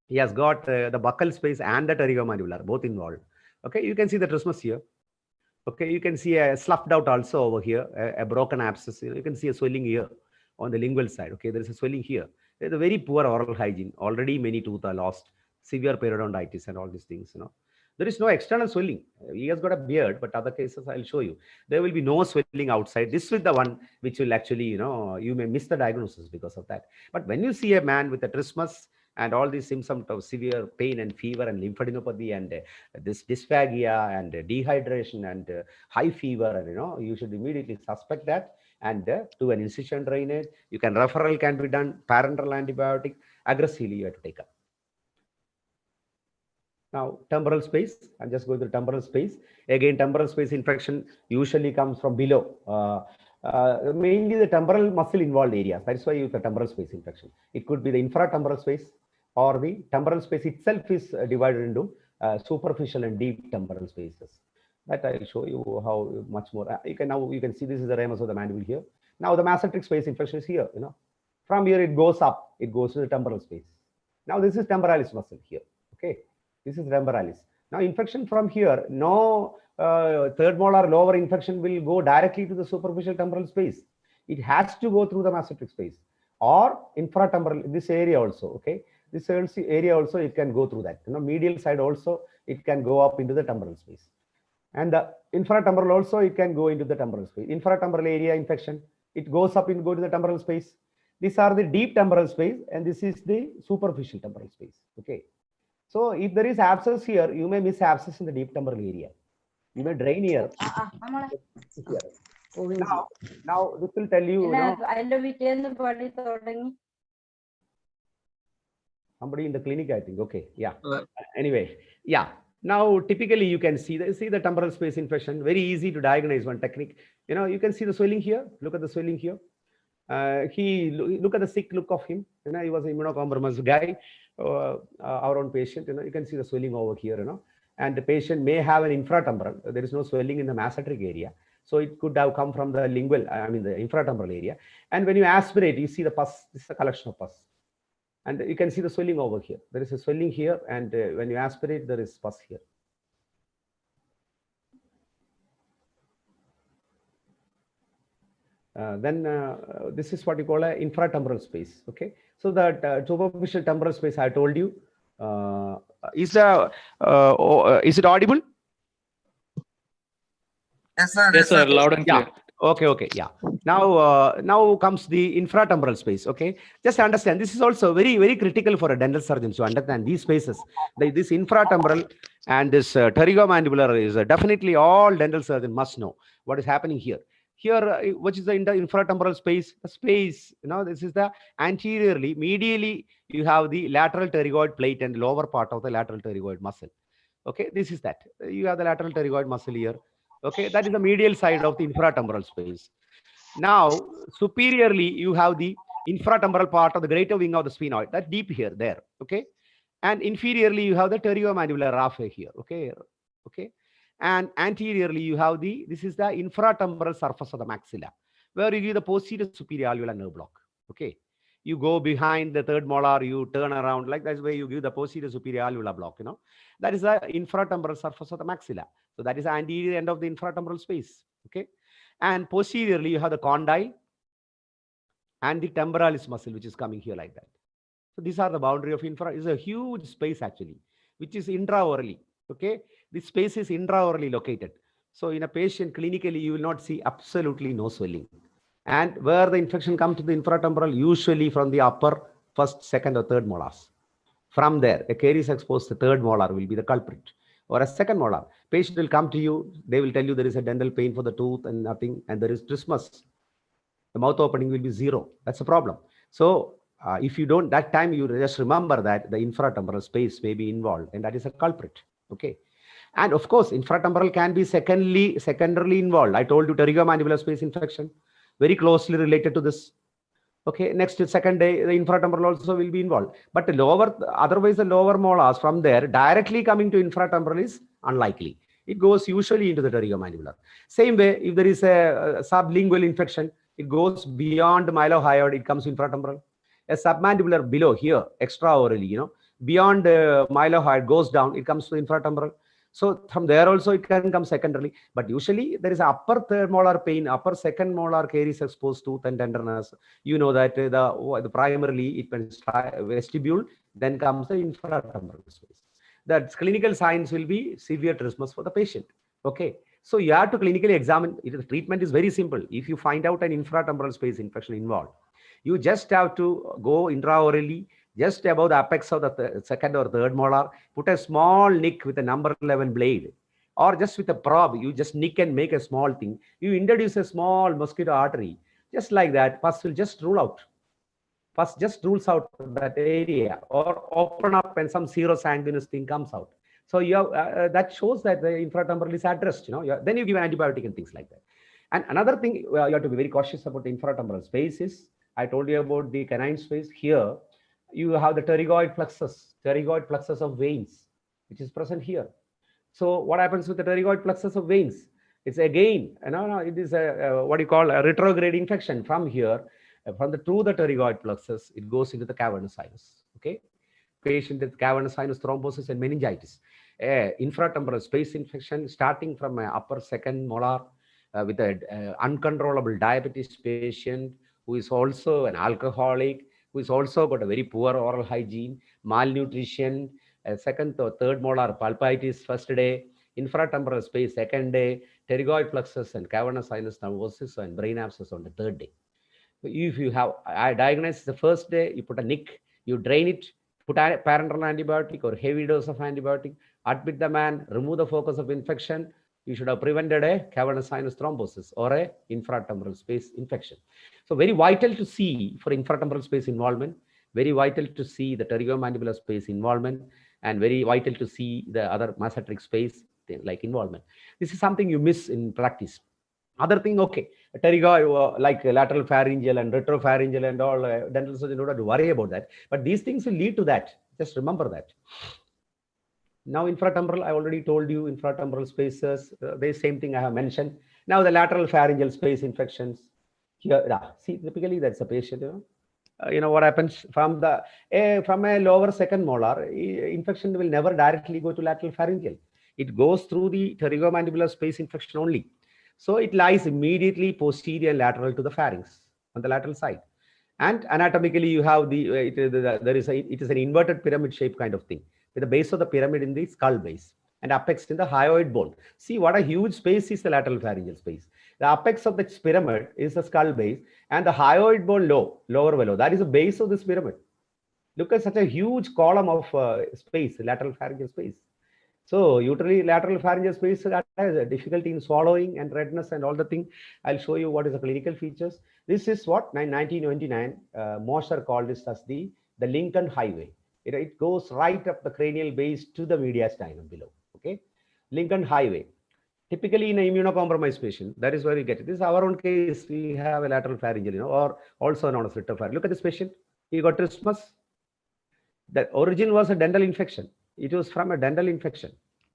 B: he has got the buccal space and the pterygomandibular both involved. Okay, you can see the trismus here. Okay, you can see a sloughed out also over here, a broken abscess. You can see a swelling here on the lingual side. Okay, there is a swelling here. There's a very poor oral hygiene. Already many teeth are lost, severe periodontitis and all these things. There is no external swelling. He has got a beard, but other cases I'll show you. There will be no swelling outside. This is the one which will actually, you may miss the diagnosis because of that. But when you see a man with a trismus and all these symptoms of severe pain and fever and lymphadenopathy and this dysphagia and dehydration and high fever, and you should immediately suspect that and do an incision drainage. You can referral can be done, parenteral antibiotic, aggressively you have to take up. Now, temporal space, I'm just going to temporal space. Again, temporal space infection usually comes from below. Mainly the temporal muscle involved areas. That's why you have the temporal space infection. It could be the infratemporal space or the temporal space itself is divided into superficial and deep temporal spaces. That I'll show you how much more. You can see this is the ramus of the mandible here. Now the masseteric space infection is here. From here it goes up. It goes to the temporal space. Now this is temporalis muscle here. Okay. This is temporalis. Now infection from here, no third molar lower infection will go directly to the superficial temporal space. It has to go through the masseteric space or infratemporal, this area also. Okay, this area also it can go through that. Medial side also it can go up into the temporal space, and the infratemporal also it can go into the temporal space. Infratemporal area infection, it goes up and go to the temporal space. These are the deep temporal space, and this is the superficial temporal space. Okay. So if there is abscess here, you may miss abscess in the deep temporal area. You may drain here. Now this will tell you, somebody in the clinic, I think. Okay, yeah. Anyway, yeah. Now typically you can see the temporal space infection. Very easy to diagnose. One technique. You can see the swelling here. Look at the swelling here. Look at the sick look of him. He was an immunocompromised guy. Our own patient, you can see the swelling over here, and the patient may have an infratemporal. There is no swelling in the masseteric area, so it could have come from the lingual, the infratemporal area. And when you aspirate, you see the pus. This is a collection of pus, and you can see the swelling over here. There is a swelling here, and when you aspirate, there is pus here. Then this is what you call a infratemporal space. Okay, so that superficial temporal space I told you is it audible?
F: Yes, sir.
D: Yes, sir. Loud and clear.
B: Yeah. Okay. Yeah. Now comes the infratemporal space. Okay, just understand this is also very, very critical for a dental surgeon to understand these spaces. This infratemporal and this pterygomandibular is definitely all dental surgeon must know what is happening here. Here, which is the infratemporal space, the space, this is the anteriorly, medially, you have the lateral pterygoid plate and lower part of the lateral pterygoid muscle. Okay, this is that. You have the lateral pterygoid muscle here. Okay, that is the medial side of the infratemporal space. Now, superiorly, you have the infratemporal part of the greater wing of the sphenoid, that deep here, there. Okay, and inferiorly, you have the pterygomandibular raphe here. Okay. And anteriorly you have this is the infratemporal surface of the maxilla, where you give the posterior superior alveolar nerve block. Okay, you go behind the third molar, you turn around, like that's where you give the posterior superior alveolar block. That is the infratemporal surface of the maxilla. So that is the anterior end of the infratemporal space. Okay, and posteriorly you have the condyle and the temporalis muscle, which is coming here like that. So these are the boundary of infra. Is a huge space actually, which is intraorally. Okay, this space is intraorally located. So in a patient clinically, you will not see absolutely no swelling. And where the infection comes to the infratemporal, usually from the upper first, second, or third molars. From there, a caries exposed to third molar will be the culprit, or a second molar. Patient will come to you. They will tell you there is a dental pain for the tooth and nothing, and there is trismus. The mouth opening will be 0. That's a problem. So If you don't, that time you just remember that the infratemporal space may be involved, and that is a culprit. Okay. And of course, infratemporal can be secondarily involved. I told you pterygomandibular space infection, very closely related to this. Okay, next second day, the infratemporal also will be involved. But otherwise the lower molars from there directly coming to infratemporal is unlikely. It goes usually into the pterygomandibular. Same way, if there is a sublingual infection, it goes beyond mylohyoid, it comes infratemporal. A submandibular below here, extraorally, beyond mylohyoid goes down, it comes to infratemporal. So from there also it can come secondarily, but usually there is upper third molar pain, upper second molar caries exposed tooth and tenderness. You know that the primarily it means vestibule, then comes the infratemporal space. That clinical signs will be severe trismus for the patient. Okay, so you have to clinically examine. The treatment is very simple. If you find out an infratemporal space infection involved, you just have to go intraorally, just above the apex of the second or third molar, put a small nick with a number 11 blade, or just with a probe, you just nick and make a small thing. You introduce a small mosquito artery, just like that. First will just rule out. First just rules out that area, or open up and some serosanguinous thing comes out. So you have, that shows that the infratemporal is addressed. Then you give an antibiotic and things like that. And another thing you have to be very cautious about the infratemporal space is, I told you about the canine space. Here you have the pterygoid plexus of veins, which is present here. So what happens with the pterygoid plexus of veins? It's again, it is a what you call a retrograde infection from here, through the pterygoid plexus, it goes into the cavernous sinus. Okay, patient with cavernous sinus thrombosis and meningitis, infratemporal space infection starting from upper second molar, with an uncontrollable diabetes patient who is also an alcoholic, who is also got a very poor oral hygiene, malnutrition, second or third molar pulpitis first day, infratemporal space second day, pterygoid plexus and cavernous sinus thrombosis and brain abscess on the third day. If you have diagnosed the first day, you put a nick, you drain it, put a parenteral antibiotic or heavy dose of antibiotic, admit the man, remove the focus of infection. You should have prevented a cavernous sinus thrombosis or a infratemporal space infection. So very vital to see for infratemporal space involvement, very vital to see the pterygomandibular space involvement, and very vital to see the other mesenteric space like involvement. This is something you miss in practice. Other thing, okay, pterygoid, like lateral pharyngeal and retropharyngeal and all, dental surgeon don't have to worry about that. But these things will lead to that. Just remember that. Now infratemporal, I already told you infratemporal spaces, the same thing I have mentioned. Now the lateral pharyngeal space infections. Here, see, typically that's a patient, what happens from a lower second molar, infection will never directly go to lateral pharyngeal. It goes through the pterygomandibular space infection only. So it lies immediately posterior and lateral to the pharynx on the lateral side. And anatomically, you have it is an inverted pyramid shape kind of thing, with the base of the pyramid in the skull base and apex in the hyoid bone. See what a huge space is the lateral pharyngeal space. The apex of the pyramid is the skull base, and the hyoid bone lower below, that is the base of this pyramid. Look at such a huge column of space, lateral pharyngeal space. So usually lateral pharyngeal space has a difficulty in swallowing and redness and all the thing. I'll show you what is the clinical features. This is what 1929 Mosher called this as the Lincoln Highway. It goes right up the cranial base to the mediastinum below. Okay, Lincoln Highway. Typically in an immunocompromised patient, that is where you get it. This is our own case. We have a lateral pharyngeal, or also known as retropharyngeal. Look at this patient. He got trismus. The origin was a dental infection. It was from a dental infection,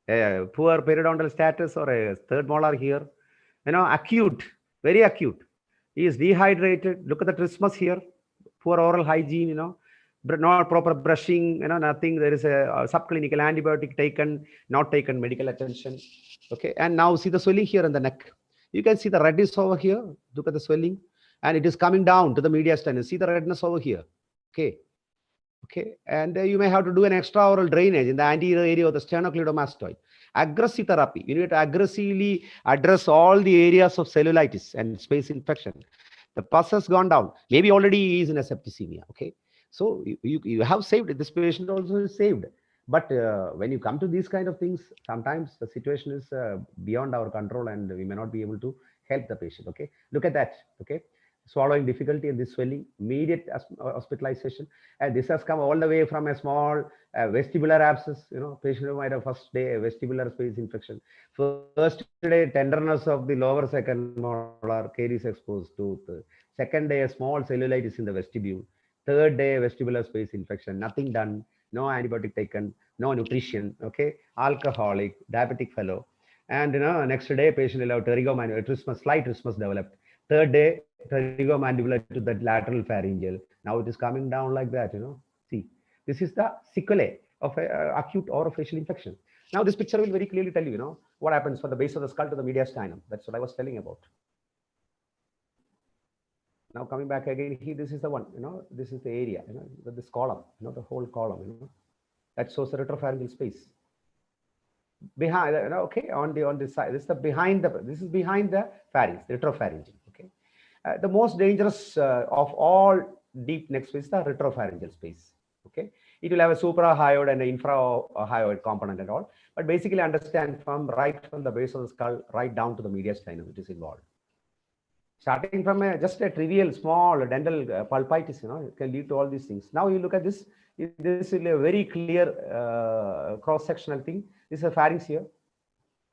B: a poor periodontal status or a third molar here, acute, very acute. He is dehydrated. Look at the trismus here, poor oral hygiene, not proper brushing, nothing. There is a subclinical antibiotic taken, not taken medical attention. Okay, and now see the swelling here in the neck. You can see the redness over here. Look at the swelling, and it is coming down to the mediastinum. See the redness over here. Okay, and you may have to do an extraoral drainage in the anterior area of the sternocleidomastoid. Aggressive therapy. You need to aggressively address all the areas of cellulitis and space infection. The pus has gone down. Maybe already he is in a septicemia. Okay, so you have saved it. This patient also is saved. But when you come to these kind of things, sometimes the situation is beyond our control and we may not be able to help the patient. Okay, look at that. Okay, swallowing difficulty and this swelling, immediate hospitalization. And this has come all the way from a small vestibular abscess, patient might have first day a vestibular space infection. First day, tenderness of the lower second molar, caries exposed tooth. Second day, a small cellulitis in the vestibule. Third day, vestibular space infection, nothing done, no antibiotic taken, no nutrition, okay, alcoholic, diabetic fellow. And next day, patient will have pterygomandibular, slight trismus developed. Third day, pterygomandibular to the lateral pharyngeal. Now it is coming down like that, See, this is the sequelae of acute orofacial infection. Now this picture will very clearly tell you, what happens from the base of the skull to the mediastinum. That's what I was telling about. Now coming back again, here, this is the one, this is the area, this column, the whole column, that shows the retropharyngeal space. Behind, okay, on this side, this is behind the pharynx, the retropharyngeal, okay. The most dangerous of all deep neck space is the retropharyngeal space, okay. It will have a suprahyoid and an infrahyoid component and all, but basically understand from the base of the skull right down to the mediastinum, it is involved. Starting from just a trivial small dental pulpitis, it can lead to all these things. Now you look at this. This is a very clear cross-sectional thing. This is a pharynx here.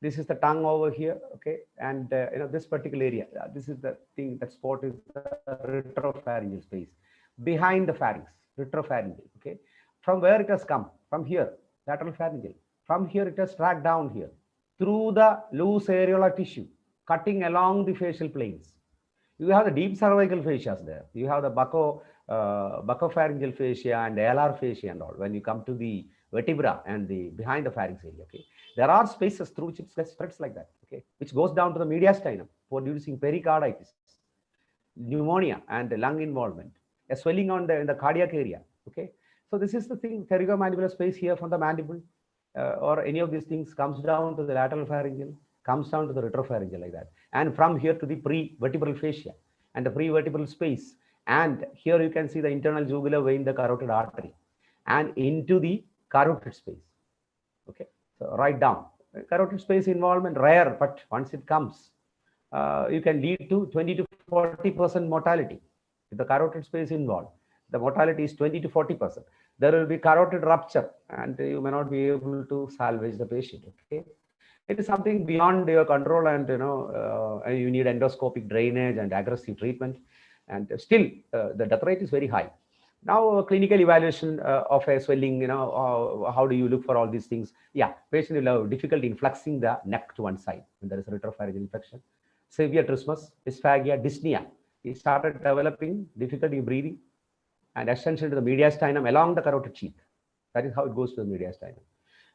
B: This is the tongue over here, okay? And this particular area, this is the thing, that spot is the retropharyngeal space. Behind the pharynx, retropharyngeal, okay? From where it has come? From here, lateral pharyngeal. From here, it has tracked down here through the loose areolar tissue, cutting along the facial planes. You have the deep cervical fascias there. You have the buccopharyngeal fascia and the alar fascia and all. When you come to the vertebra and the behind the pharynx area, okay, there are spaces through which it spreads like that, okay, which goes down to the mediastinum, producing pericarditis, pneumonia, and lung involvement, a swelling on in the cardiac area, okay. So this is the thing, pterygomandibular space here from the mandible, or any of these things comes down to the lateral pharyngeal, comes down to the retropharyngeal like that, and from here to the prevertebral fascia and the prevertebral space, and here you can see the internal jugular vein, the carotid artery, and into the carotid space, okay. So right down, carotid space involvement rare, but once it comes, you can lead to 20 to 40% mortality. If the carotid space involved, the mortality is 20 to 40%. There will be carotid rupture, and you may not be able to salvage the patient, okay. It is something beyond your control, and you need endoscopic drainage and aggressive treatment, and still the death rate is very high. Now, clinical evaluation of a swelling, how do you look for all these things? Yeah, patient will have difficulty in flexing the neck to one side when there is a retropharyngeal infection. Severe trismus, dysphagia, dyspnea. He started developing difficulty in breathing and extension to the mediastinum along the carotid sheath. That is how it goes to the mediastinum.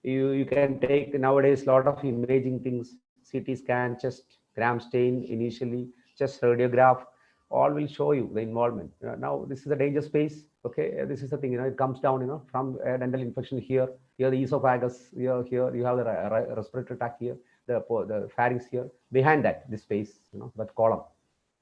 B: You can take nowadays a lot of imaging things, CT scan, chest, gram stain initially, chest radiograph, all will show you the involvement. Now this is a danger space, okay. This is the thing, it comes down, from a dental infection here the esophagus, here you have the respiratory tract here, the pharynx here, behind that, this space, that column,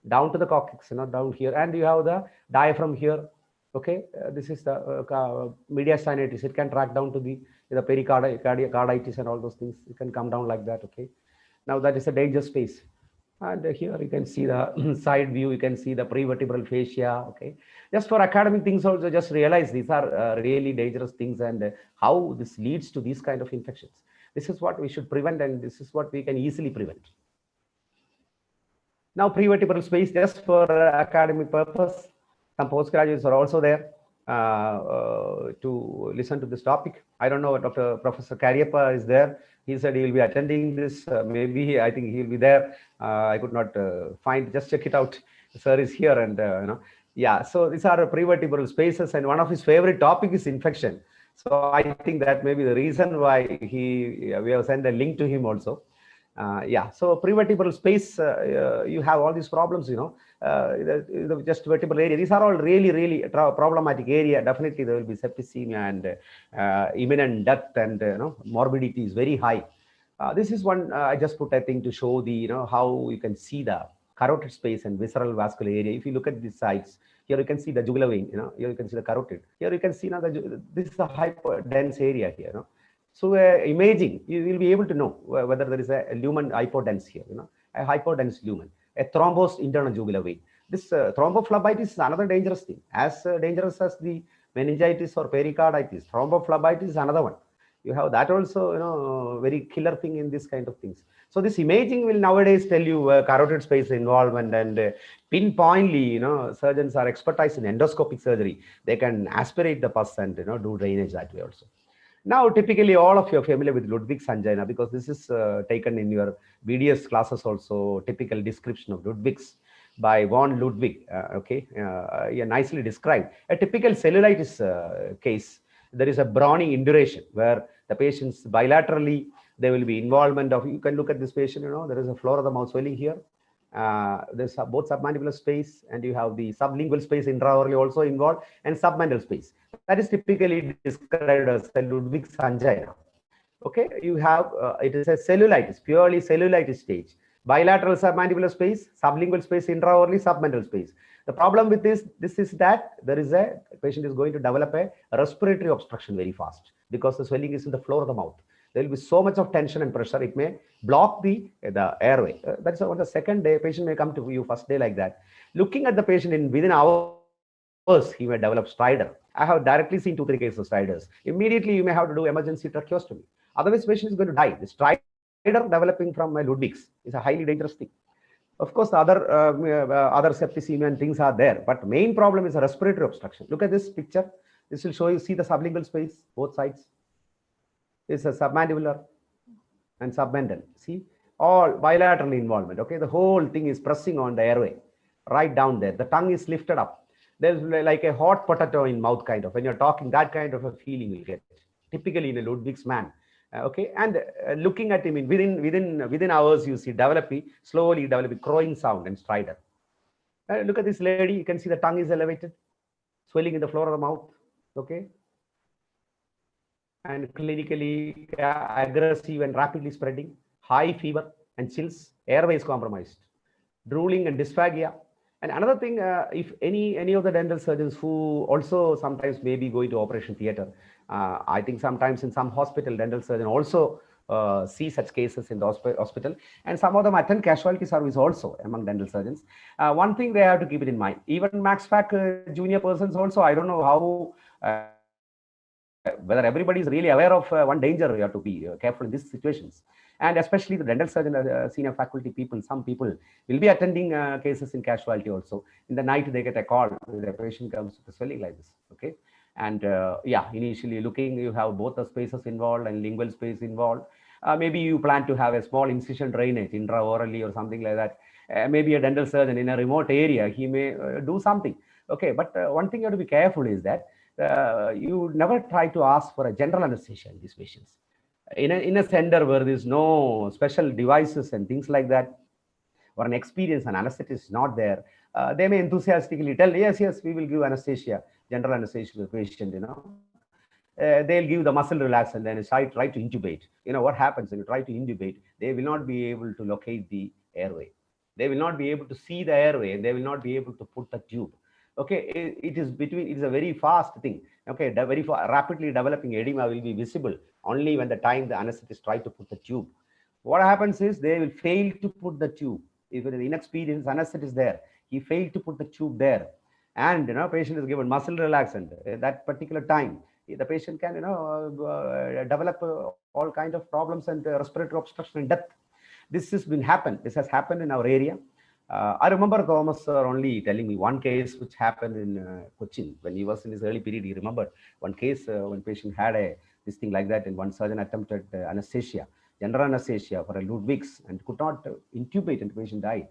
B: down to the coccyx, down here, and you have the diaphragm here, okay. This is the mediastinitis. It can track down to the pericarditis and all those things. It can come down like that, okay. Now that is a danger space. And here you can see the side view, you can see the prevertebral fascia, okay. Just for academic things also, just realize these are really dangerous things, and how this leads to these kind of infections. This is what we should prevent, and this is what we can easily prevent. Now prevertebral space, just for academic purpose, some postgraduates are also there to listen to this topic. I don't know, Professor Cariappa is there. He said he will be attending this. Maybe I think he will be there. I could not find. Just check it out. Sir is here, and yeah. So these are prevertebral spaces, and one of his favorite topic is infection. So I think that may be the reason why we have sent a link to him also. Yeah. So prevertebral space, you have all these problems. The just vertebral area. These are all really problematic area. Definitely there will be septicemia and imminent death, and morbidity is very high. This is one I just put a thing to show the how you can see the carotid space and visceral vascular area. If you look at these sides, here you can see the jugular vein. Here you can see the carotid. Here you can see now this is a hyperdense area here. So imaging, you will be able to know whether there is a lumen hypodense here. A hypodense lumen, a thrombosed internal jugular vein. This thrombophlebitis is another dangerous thing, as dangerous as the meningitis or pericarditis. Thrombophlebitis is another one. You have that also, very killer thing in this kind of things. So this imaging will nowadays tell you carotid space involvement, and pinpointly, surgeons are expertise in endoscopic surgery. They can aspirate the pus and do drainage that way also. Now, typically, all of you are familiar with Ludwig's angina, because this is taken in your BDS classes also. Typical description of Ludwig's by von Ludwig. Yeah, nicely described. A typical cellulitis case. There is a brawny induration where the patients bilaterally, there will be involvement of, you can look at this patient, there is a floor of the mouth swelling here. There's both submandibular space, and you have the sublingual space intraorally also involved, and submental space. That is typically described as the Ludwig's angina. Okay, you have, it is a cellulitis, purely cellulitis stage. Bilateral submandibular space, sublingual space intraorally, submental space. The problem with this is that there is a patient is going to develop a respiratory obstruction very fast, because the swelling is in the floor of the mouth. There will be so much of tension and pressure, it may block the airway. That's on the second day, patient may come to you first day like that. Looking at the patient within hours, he may develop stridor. I have directly seen 2-3 cases of stridors. Immediately, you may have to do emergency tracheostomy. Otherwise, patient is going to die. The stridor developing from Ludwig's is a highly dangerous thing. Of course, the other septicemia and things are there, but main problem is a respiratory obstruction. Look at this picture. This will show you, see the sublingual space, both sides. It's a submandibular and submental. See, all bilateral involvement. Okay, the whole thing is pressing on the airway, right down there. The tongue is lifted up. There's like a hot potato in mouth, kind of. When you're talking, that kind of a feeling you get, typically in a Ludwig's man. Okay, and looking at him within hours, you see slowly developing crowing sound and stridor. Look at this lady. You can see the tongue is elevated, swelling in the floor of the mouth. Okay, and clinically aggressive and rapidly spreading, high fever and chills, airway is compromised, drooling and dysphagia. And another thing, if any of the dental surgeons who also sometimes may be going to operation theater, I think sometimes in some hospital, dental surgeon also see such cases in the hospital, and some of them attend casualty service also among dental surgeons. One thing they have to keep it in mind, even Max Fac junior persons also, I don't know how, whether everybody is really aware of one danger. You have to be careful in these situations. And especially the dental surgeon, senior faculty people, some people will be attending cases in casualty also. In the night, they get a call. The patient comes with a swelling like this. Okay. And yeah, initially looking, you have both the spaces involved and lingual space involved. Maybe you plan to have a small incision drainage intraorally or something like that. Maybe a dental surgeon in a remote area, he may do something. Okay. But one thing you have to be careful is that you never try to ask for a general anesthesia in these patients. In a center where there's no special devices and things like that, or an experienced anesthetist is not there, they may enthusiastically tell, yes, we will give anesthesia, general anesthesia to the patient, they'll give the muscle relaxant and then try to intubate. What happens when you try to intubate? They will not be able to locate the airway. They will not be able to see the airway, and they will not be able to put the tube. Okay, it is a very fast thing. Okay, the very rapidly developing edema will be visible only when the time the anesthetist try to put the tube. What happens is they will fail to put the tube. If an inexperienced anesthetist there, he failed to put the tube there, and patient is given muscle relaxant at that particular time. The patient can develop all kind of problems and respiratory obstruction and death. This has happened in our area. I remember Thomas sir only telling me one case which happened in Cochin when he was in his early period. He remembered one case when patient had this thing like that, and one surgeon attempted anesthesia, general anesthesia for a Ludwig's, and could not intubate, and the patient died.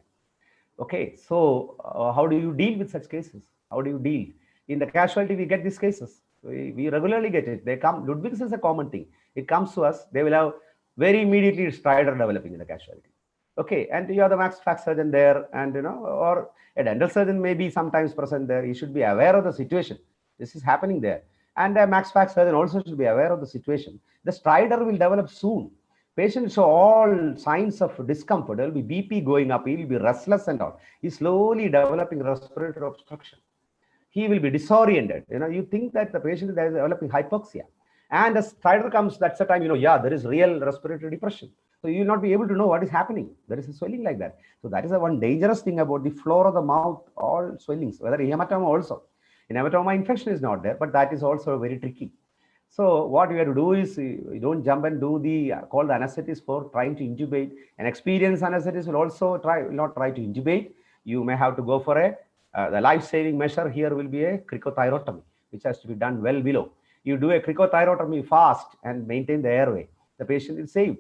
B: Okay, so how do you deal with such cases? How do you deal? In the casualty, we get these cases. We regularly get it. They come. Ludwig's is a common thing. It comes to us. They will have very immediately stridor developing in the casualty. Okay, and you are the Max Fac surgeon there, and or a dental surgeon may be sometimes present there. You should be aware of the situation. This is happening there, and a Max Fac surgeon also should be aware of the situation. The stridor will develop soon. Patients show all signs of discomfort. There will be BP going up. He will be restless and all. He's slowly developing respiratory obstruction. He will be disoriented. You think that the patient is developing hypoxia. And the stridor comes, that's the time, yeah, there is real respiratory depression. So you will not be able to know what is happening. There is a swelling like that. So that is the one dangerous thing about the floor of the mouth, all swellings, whether hematoma also. In hematoma, infection is not there, but that is also very tricky. So what we have to do is, you don't jump and do the call the anesthetist for trying to intubate. An experienced anesthetist will also not try to intubate. You may have to go for the life-saving measure here will be a cricothyrotomy, which has to be done well below. You do a cricothyrotomy fast and maintain the airway, the patient is saved.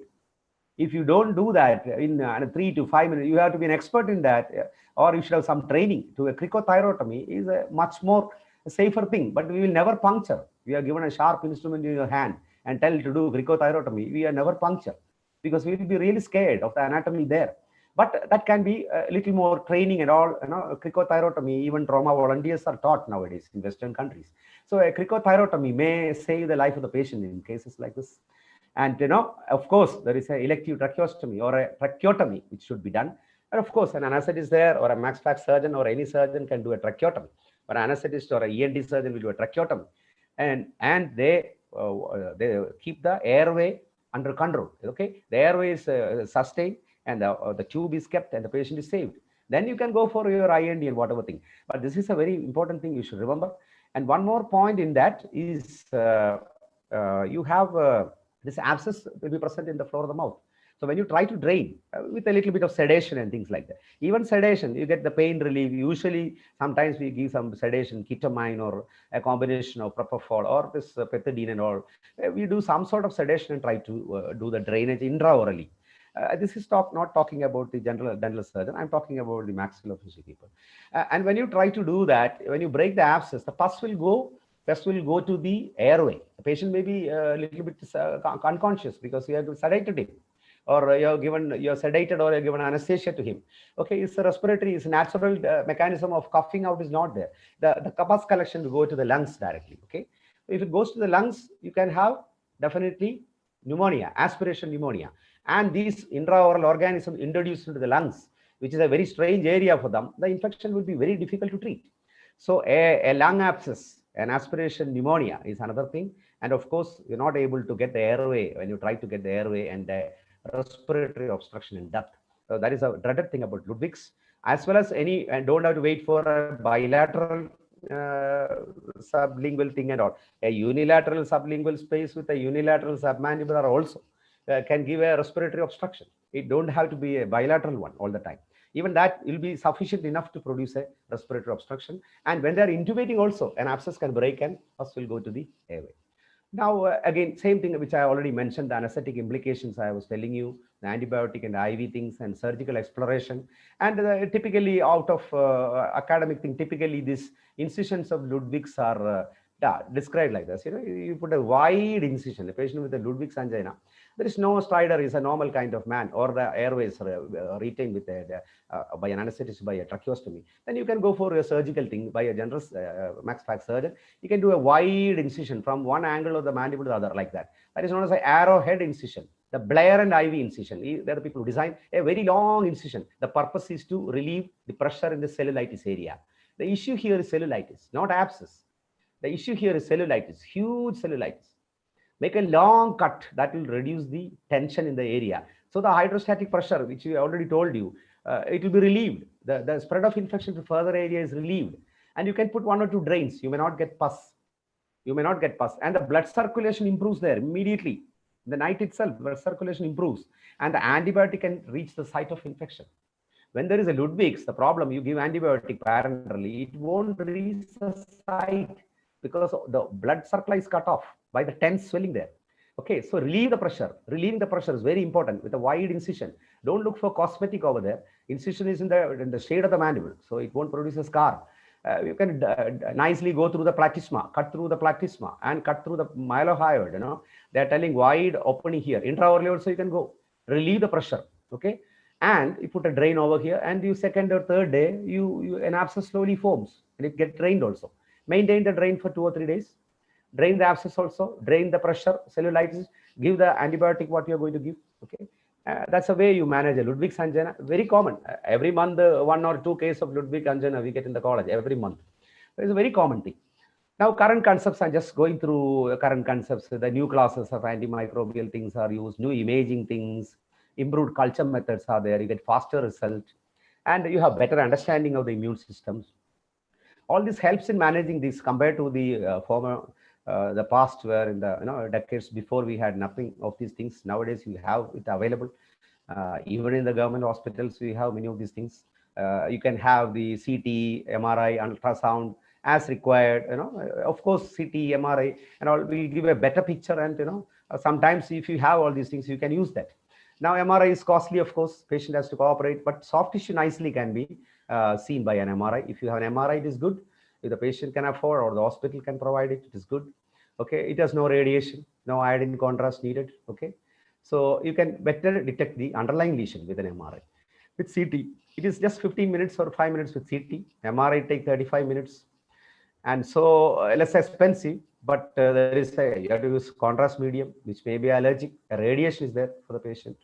B: If you don't do that in 3 to 5 minutes, you have to be an expert in that, or you should have some training. To a cricothyrotomy is a much more safer thing, but we will never puncture. We are given a sharp instrument in your hand and tell to do cricothyrotomy. We are never puncture because we will be really scared of the anatomy there. But that can be a little more training and all. Cricothyrotomy, even trauma volunteers are taught nowadays in Western countries. So a cricothyrotomy may save the life of the patient in cases like this. And of course, there is an elective tracheostomy or a tracheotomy which should be done. And of course, an anesthetist there or a max fac surgeon or any surgeon can do a tracheotomy. But an anesthetist or a ENT surgeon will do a tracheotomy, and they keep the airway under control. Okay, the airway is sustained and the tube is kept and the patient is saved. Then you can go for your IND and whatever thing. But this is a very important thing you should remember. And one more point in that is you have this abscess will be present in the floor of the mouth. So when you try to drain with a little bit of sedation and things like that, even sedation, you get the pain relief. Usually, sometimes we give some sedation, ketamine or a combination of propofol or this pethidine and all. We do some sort of sedation and try to do the drainage intraorally. This is not talking about the general dental surgeon. I'm talking about the maxillofacial people. And when you try to do that, when you break the abscess, the pus will go to the airway. The patient may be a little bit unconscious because you have sedated him, or you're sedated or you're given anesthesia to him. Okay, it's a respiratory, it's a natural mechanism of coughing out is not there. The pus collection will go to the lungs directly. Okay, if it goes to the lungs, you can have definitely pneumonia, aspiration pneumonia, and these intraoral organisms introduced into the lungs, which is a very strange area for them. The infection will be very difficult to treat. So a lung abscess, an aspiration pneumonia is another thing. And of course, you're not able to get the airway when you try to get the airway, and the respiratory obstruction and death. So that is a dreaded thing about Ludwig's, as well as and don't have to wait for a bilateral sublingual thing and all. A unilateral sublingual space with a unilateral submandibular also can give a respiratory obstruction. It don't have to be a bilateral one all the time. Even that will be sufficient enough to produce a respiratory obstruction. And when they're intubating also, an abscess can break and pus will go to the airway. Now, again, same thing which I already mentioned, the anesthetic implications I was telling you, the antibiotic and IV things and surgical exploration. And typically out of academic thing, typically these incisions of Ludwig's are described like this. You put a wide incision, a patient with a Ludwig's angina. There is no stridor, is a normal kind of man, or the airways retained with by an anesthetist, by a tracheostomy. Then you can go for a surgical thing by a general max fac surgeon. You can do a wide incision from one angle of the mandible to the other like that. That is known as an arrowhead incision. The Blair and Ivy incision. There are people who design a very long incision. The purpose is to relieve the pressure in the cellulitis area. The issue here is cellulitis, not abscess. The issue here is cellulitis, huge cellulitis. Make a long cut that will reduce the tension in the area. So the hydrostatic pressure, which we already told you, it will be relieved. The spread of infection to further area is relieved. And you can put 1 or 2 drains. You may not get pus. You may not get pus. And the blood circulation improves there immediately. The night itself, blood circulation improves. And the antibiotic can reach the site of infection. When there is a Ludwig's, the problem, you give antibiotic parenterally, it won't reach the site because the blood supply is cut off by the tense swelling there. Okay, so relieve the pressure. Relieving the pressure is very important with a wide incision. Don't look for cosmetic over there. Incision is in the shade of the mandible, so it won't produce a scar. You can nicely go through the platysma, cut through the platysma, and cut through the mylohyoid. They're telling wide opening here. Intraorally also you can go. Relieve the pressure. Okay, and you put a drain over here, and you second or third day, an abscess slowly forms, and it gets drained also. Maintain the drain for 2 or 3 days. Drain the abscess also, drain the pressure, cellulitis, give the antibiotic what you're going to give. Okay, that's the way you manage a Ludwig's angina. Very common. Every month, 1 or 2 cases of Ludwig angina we get in the college every month. It's a very common thing. Now, current concepts, I'm just going through current concepts. The new classes of antimicrobial things are used, new imaging things, improved culture methods are there. You get faster result, and you have better understanding of the immune systems. All this helps in managing this compared to the the past, where in the decades before we had nothing of these things. Nowadays, you have it available. Even in the government hospitals, we have many of these things. You can have the CT, MRI, ultrasound as required. Of course, CT, MRI, and all will give a better picture. And sometimes if you have all these things, you can use that. Now, MRI is costly, of course. Patient has to cooperate, but soft tissue nicely can be seen by an MRI. If you have an MRI, it is good. If the patient can afford or the hospital can provide it, it is good. Okay, it has no radiation, no iodine contrast needed. Okay, so you can better detect the underlying lesion with an MRI. With CT, it is just 15 minutes or 5 minutes with CT. MRI take 35 minutes, and so less expensive. But there is you have to use contrast medium, which may be allergic. Radiation is there for the patient,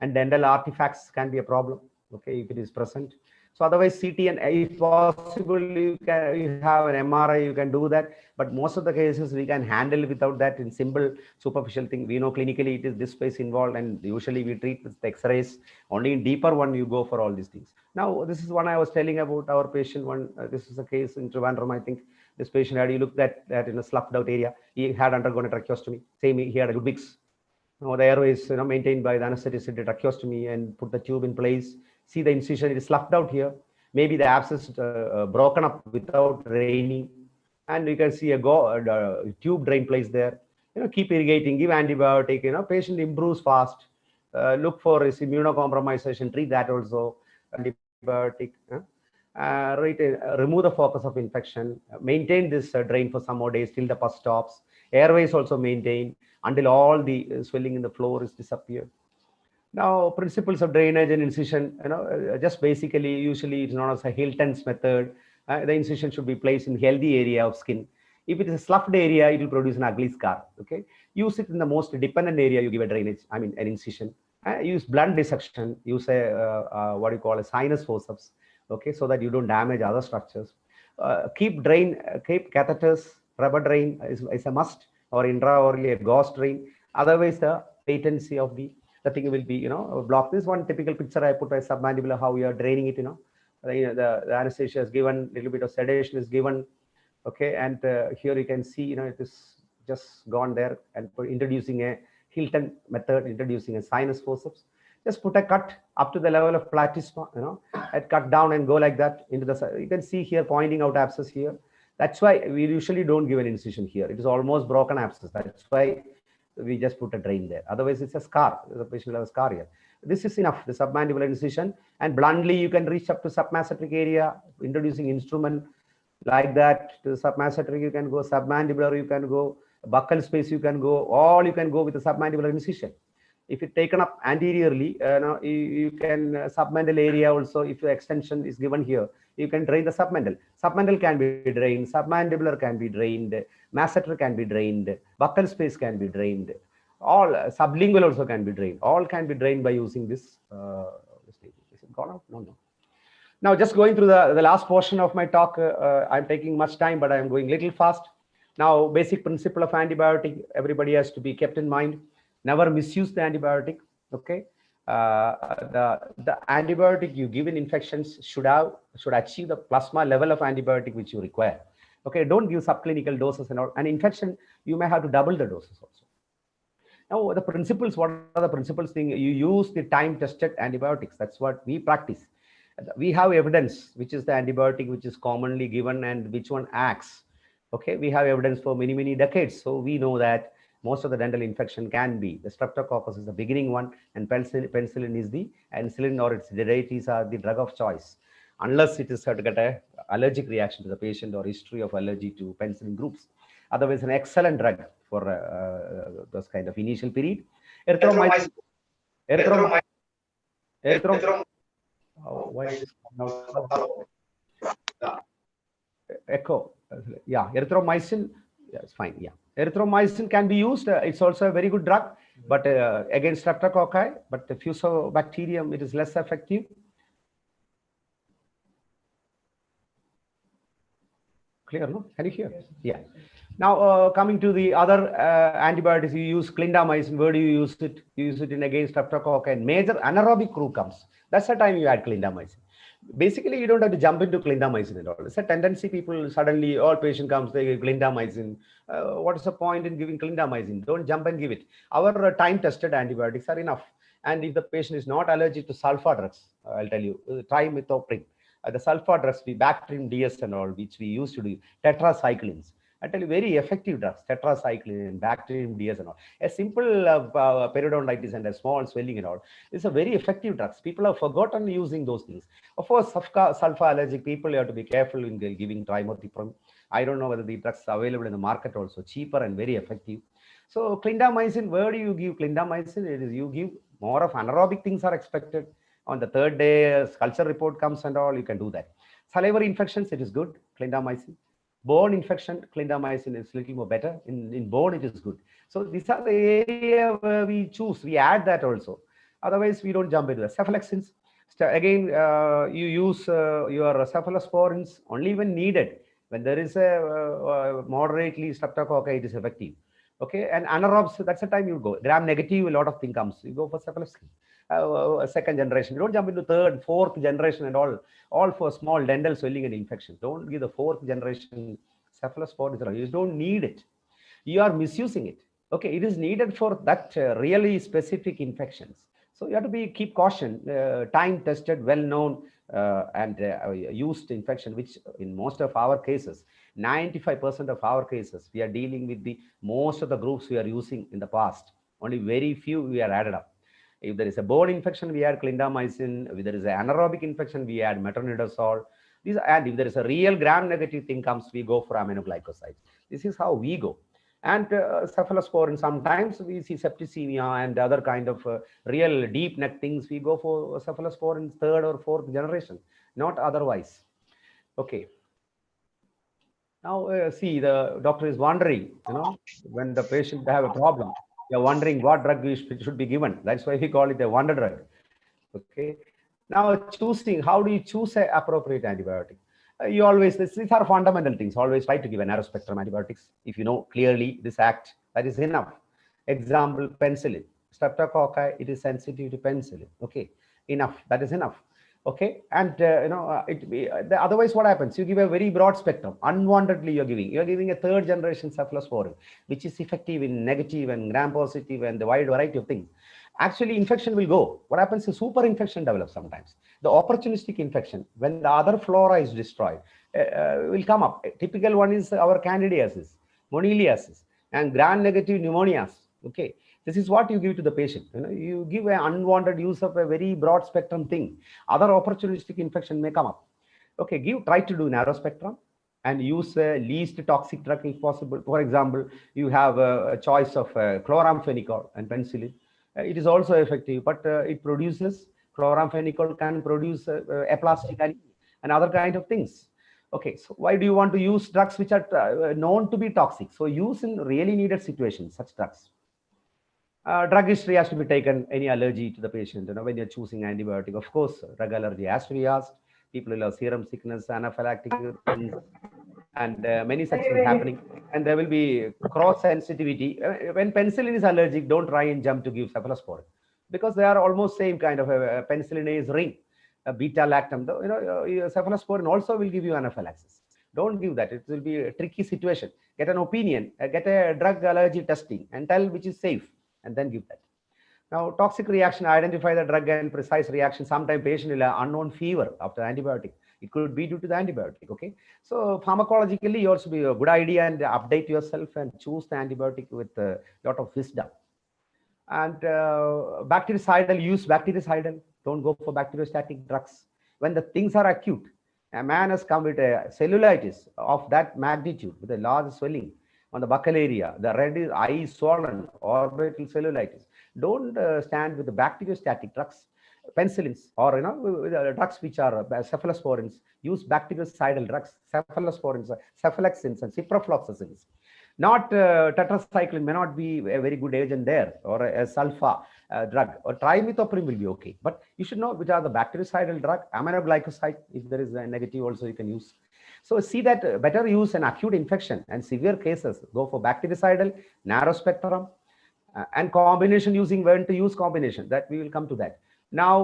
B: and dental artifacts can be a problem. Okay, if it is present. So otherwise, CT, and if possible, you have an MRI, you can do that. But most of the cases we can handle without that in simple superficial thing. We know clinically it is this space involved, and usually we treat with X-rays. Only in deeper one you go for all these things. Now, this is one I was telling about our patient. This is a case in Trivandrum, I think. This patient had, you looked at that in a sloughed out area. He had undergone a tracheostomy. Same, he had a Ludwig's. The airways maintained by the anesthetist, did a tracheostomy and put the tube in place. See the incision, it is sloughed out here. Maybe the abscess broken up without draining, and you can see a tube drain placed there. Keep irrigating, give antibiotic. Patient improves fast. Look for his immunocompromisation, treat that also. Antibiotic. Remove the focus of infection. Maintain this drain for some more days till the pus stops. Airways also maintain until all the swelling in the floor is disappeared. Now, principles of drainage and incision, just basically, usually it's known as a Hilton's method. The incision should be placed in healthy area of skin. If it is a sloughed area, it will produce an ugly scar. Okay, use it in the most dependent area. You give a drainage, an incision. Use blunt dissection. Use a what you call a sinus forceps. Okay, so that you don't damage other structures. Keep catheters. Rubber drain is a must, or intraorally a gauze drain. Otherwise, the patency of the thing will be blocked. This one typical picture I put by submandibular, how you are draining it. The anesthesia is given, little bit of sedation is given. Okay, and here you can see it is just gone there, and introducing a Hilton method, introducing a sinus forceps. Just put a cut up to the level of platysma, and cut down and go like that into the. You can see here pointing out abscess here. That's why we usually don't give an incision here. It is almost broken abscess. That's why we just put a drain there. Otherwise, it's a scar. The patient will have a scar here. This is enough, the submandibular incision. And bluntly, you can reach up to submastotic area, introducing instrument like that. To the submastotic, you can go. Submandibular, you can go. Buccal space, you can go. All you can go with the submandibular incision. If it's taken up anteriorly, you can submental area also. If the extension is given here, you can drain the submental. Submental can be drained. Submandibular can be drained. Masseter can be drained. Buccal space can be drained. All sublingual also can be drained. All can be drained by using this. Is it gone out? No. Now, just going through the last portion of my talk. I'm taking much time, but I'm going little fast. Now, basic principle of antibiotic. Everybody has to be kept in mind. Never misuse the antibiotic. Okay, the antibiotic you give in infections should achieve the plasma level of antibiotic which you require. Okay, don't give subclinical doses and all. And infection, you may have to double the doses also. Now, the principles. What are the principles? Thing you use the time-tested antibiotics. That's what we practice. We have evidence which is the antibiotic which is commonly given and which one acts. Okay, we have evidence for many decades, so we know that most of the dental infection can be the Streptococcus is the beginning one, and penicillin is the penicillin or its derivatives are the drug of choice, unless it is to get a allergic reaction to the patient or history of allergy to penicillin groups. Otherwise, an excellent drug for those kind of initial period. Erythromycin. Why is echo? Yeah, erythromycin. Yeah, it's fine. Yeah. Erythromycin can be used. It's also a very good drug, but against streptococci, but the fusobacterium, it is less effective. Clear, no? Can you hear? Yeah. Now, coming to the other antibiotics, you use clindamycin. Where do you use it? You use it in against streptococcus and major anaerobic crew comes. That's the time you add clindamycin. Basically, you don't have to jump into clindamycin at all. It's a tendency. People suddenly, all patient comes, they give clindamycin. What is the point in giving clindamycin? Don't jump and give it. Our time-tested antibiotics are enough. And if the patient is not allergic to sulfa drugs, I'll tell you, trimethoprim. The sulfa drugs, the Bactrim DS and all, which we used to do, tetracyclines. I tell you, very effective drugs, tetracycline, Bactrim DS and all. A simple periodontitis and a small swelling and all, it's a very effective drugs. People have forgotten using those things. Of course, sulfa allergic people, you have to be careful in giving trimethoprim. I don't know whether the drugs are available in the market also, cheaper and very effective. So clindamycin, where do you give clindamycin? It is you give more of anaerobic things are expected. On the third day, culture report comes and all, you can do that. Salivary infections, it is good, clindamycin. Bone infection, clindamycin is a little more better. In bone, it is good. So these are the area where we choose. We add that also. Otherwise, we don't jump into the cephalexins. Again, you use your cephalosporins only when needed. When there is a moderately streptococcus, it is effective. Okay, and anaerobes, that's the time you go. Gram negative, a lot of thing comes. You go for cephalosporin. Second generation. You don't jump into third, fourth generation and all for small dental swelling and infection. Don't give the fourth generation cephalosporin. You don't need it. You are misusing it. Okay, it is needed for that really specific infections. So you have to keep caution, time tested, well known and used infection, which in most of our cases, 95% of our cases, we are dealing with the most of the groups we are using in the past. Only very few we are added up. If there is a bone infection, we add clindamycin. If there is an anaerobic infection, we add metronidazole. And if there is a real gram-negative thing comes, we go for aminoglycosides. This is how we go. And cephalosporin, sometimes we see septicemia and other kind of real deep neck things. We go for cephalosporin third or fourth generation, not otherwise. Okay. Now, see, the doctor is wondering, when the patient have a problem, you're wondering what drug should be given. That's why we call it a wonder drug. Okay. Now, choosing, how do you choose an appropriate antibiotic? You always, these are fundamental things. Always try to give a narrow spectrum antibiotics. If you know clearly this act, that is enough. Example, penicillin. Streptococcus, it is sensitive to penicillin. Okay, enough. That is enough. Okay, and otherwise what happens? You give a very broad spectrum. Unwantedly, you're giving a third generation cephalosporin, which is effective in negative and gram-positive and the wide variety of things. Actually, infection will go. What happens is super infection develops sometimes. The opportunistic infection, when the other flora is destroyed, will come up. A typical one is our candidiasis, moniliasis, and gram-negative pneumonias. Okay, this is what you give to the patient. You give an unwanted use of a very broad spectrum thing. Other opportunistic infection may come up. Okay, try to do narrow spectrum and use least toxic drug if possible. For example, you have a choice of chloramphenicol and penicillin. It is also effective, but it produces, chloramphenicol can produce aplastic and other kind of things. Okay, so why do you want to use drugs which are known to be toxic? So use in really needed situations, such drugs. Drug history has to be taken, any allergy to the patient, when you're choosing antibiotic. Of course, drug allergy has to be asked. People will have serum sickness, anaphylactic things, and many such things happening. And there will be cross sensitivity. When penicillin is allergic, don't try and jump to give cephalosporin, because they are almost same kind of a penicillinase ring, a beta-lactam. Cephalosporin also will give you anaphylaxis. Don't give that. It will be a tricky situation. Get an opinion, get a drug allergy testing and tell which is safe, and then give that. Now, toxic reaction, identify the drug and precise reaction. Sometimes patient will have unknown fever after antibiotic. It could be due to the antibiotic. Okay, so pharmacologically, you also be a good idea and update yourself and choose the antibiotic with a lot of wisdom. And bactericidal, use bactericidal. Don't go for bacteriostatic drugs when the things are acute. A man has come with a cellulitis of that magnitude with a large swelling on the buccal area, the red is eye swollen, orbital cellulitis. Don't stand with the bacteriostatic drugs, penicillins, or drugs which are cephalosporins. Use bactericidal drugs, cephalosporins, cephalexins, and ciprofloxacins. Not tetracycline may not be a very good agent there, or a sulfa drug, or trimethoprim will be okay. But you should know which are the bactericidal drug, aminoglycoside. If there is a negative, also you can use. So see that better use an acute infection and severe cases, go for bactericidal, narrow spectrum, and combination using when to use combination, that we will come to that. Now,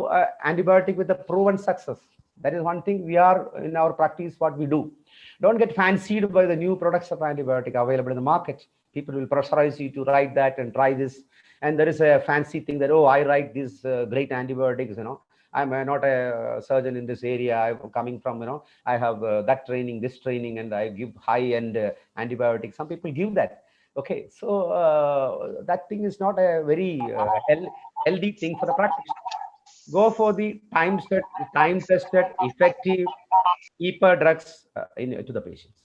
B: antibiotic with a proven success. That is one thing we are in our practice, what we do. Don't get fancied by the new products of antibiotic available in the market. People will pressurize you to write that and try this. And there is a fancy thing that, oh, I write these great antibiotics, I'm not a surgeon in this area. I'm coming from, I have that training, this training, and I give high-end antibiotics. Some people give that. Okay, so that thing is not a very healthy thing for the practice. Go for the time-tested, effective, cheaper drugs to the patients.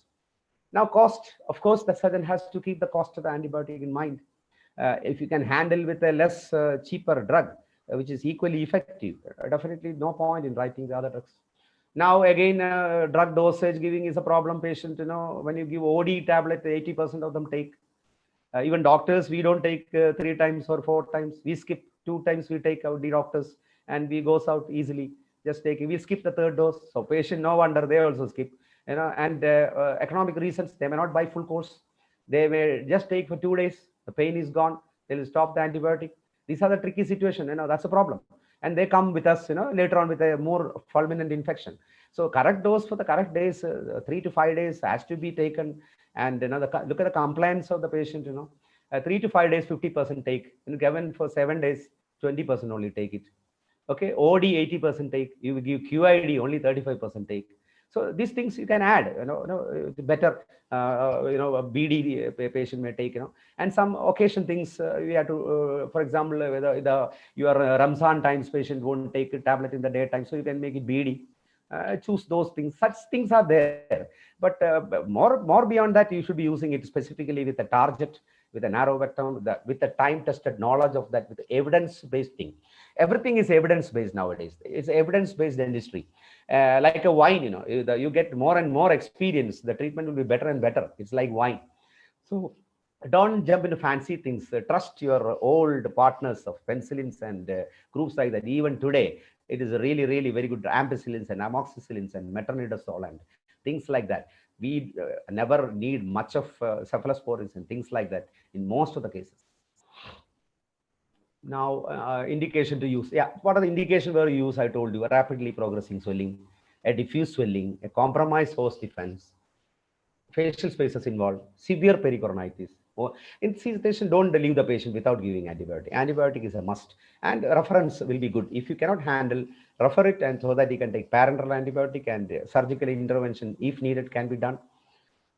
B: Now, cost, of course, the surgeon has to keep the cost of the antibiotic in mind. If you can handle with a less cheaper drug, which is equally effective, definitely no point in writing the other drugs. Now, again, drug dosage giving is a problem. Patient, when you give OD tablet, 80% of them take. Even doctors, we don't take 3 times or 4 times. We skip 2 times. We take out the doctors, and we goes out easily. Just taking, we skip the 3rd dose. So patient, no wonder they also skip. And economic reasons, they may not buy full course. They may just take for 2 days. The pain is gone. They will stop the antibiotic. These are the tricky situation. That's a problem. And they come with us, later on with a more fulminant infection. So correct dose for the correct days, 3 to 5 days has to be taken. And look at the compliance of the patient. 3 to 5 days, 50% take. Given for 7 days, 20% only take it. Okay, OD 80% take. You give QID only 35% take. So these things you can add. Better. A BD patient may take. And some occasion things we have to. For example, whether your Ramzan times patient won't take a tablet in the daytime, so you can make it BD. Choose those things. Such things are there, but more beyond that, you should be using it specifically with a target, with a narrow vector, with the time-tested knowledge of that, with evidence-based thing. Everything is evidence-based nowadays. It's evidence-based industry. Like a wine, you get more and more experience. The treatment will be better and better. It's like wine. So don't jump into fancy things. Trust your old partners of penicillins and groups like that. Even today, it is really, really very good ampicillins and amoxicillins and metronidazole and things like that. We never need much of cephalosporins and things like that in most of the cases. Now, indication to use. Yeah, what are the indications where you use? I told you, a rapidly progressing swelling, a diffuse swelling, a compromised host defense, facial spaces involved, severe pericoronitis. In this situation, don't leave the patient without giving antibiotic. Antibiotic is a must, and reference will be good. If you cannot handle, refer it, and so that you can take parenteral antibiotic, and surgical intervention, if needed, can be done.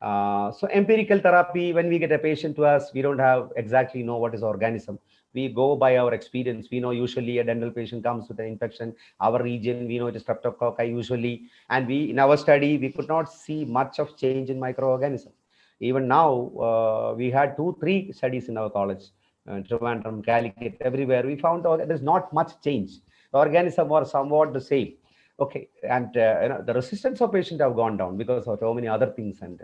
B: So empirical therapy, when we get a patient to us, we don't have exactly know what is organism. We go by our experience. We know usually a dental patient comes with an infection. Our region, we know it is streptococci usually. And in our study, we could not see much of change in microorganism. Even now, we had 2-3 studies in our college, Trivandrum, Calicut, everywhere. We found there's not much change. The organism were somewhat the same. Okay, and the resistance of patients have gone down because of so many other things, and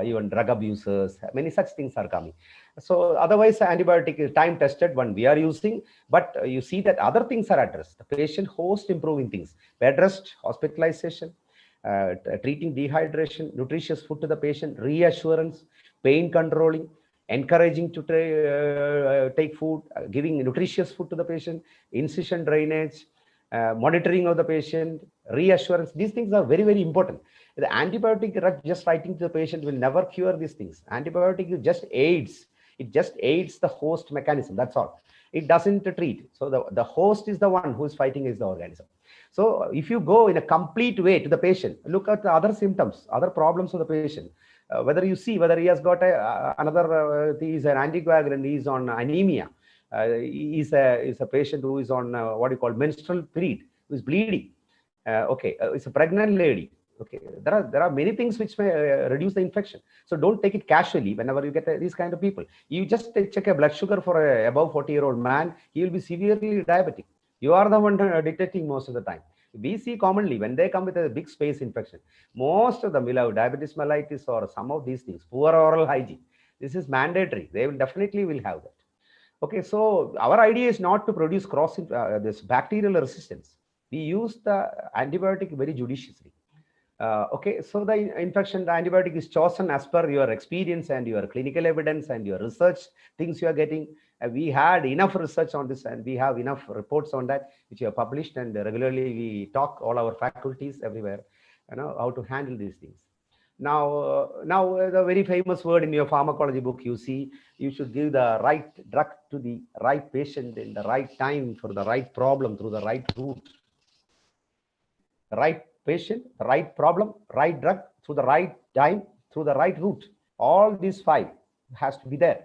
B: even drug abusers, many such things are coming. So otherwise, antibiotic is time tested one we are using, but you see that other things are addressed. The patient host improving things, bed rest, hospitalization, treating dehydration, nutritious food to the patient, reassurance, pain controlling, encouraging to take food, giving nutritious food to the patient, incision drainage, monitoring of the patient, reassurance. These things are very, very important. The antibiotic just writing to the patient will never cure these things. Antibiotic just aids. It just aids the host mechanism. That's all. It doesn't treat. So the host is the one who is fighting against the organism. So if you go in a complete way to the patient, look at the other symptoms, other problems of the patient. Whether you see whether he has got he is an anticoagulant, he is on anemia. Is a patient who is on what you call menstrual period, who is bleeding. It's a pregnant lady. Okay, there are many things which may reduce the infection. So don't take it casually whenever you get these kind of people. You just check a blood sugar for a above 40-year-old man, he will be severely diabetic. You are the one detecting most of the time. We see commonly when they come with a big space infection, most of them will have diabetes mellitus or some of these things, poor oral hygiene. This is mandatory. They will definitely will have that. Okay, so our idea is not to produce this bacterial resistance. We use the antibiotic very judiciously. Okay, so the infection, the antibiotic is chosen as per your experience and your clinical evidence and your research things you are getting. We had enough research on this, and we have enough reports on that which you have published, and regularly we talk all our faculties everywhere, how to handle these things. Now, the very famous word in your pharmacology book, you see, you should give the right drug to the right patient in the right time for the right problem through the right route. The right patient, the right problem, right drug through the right time through the right route. All these 5 has to be there.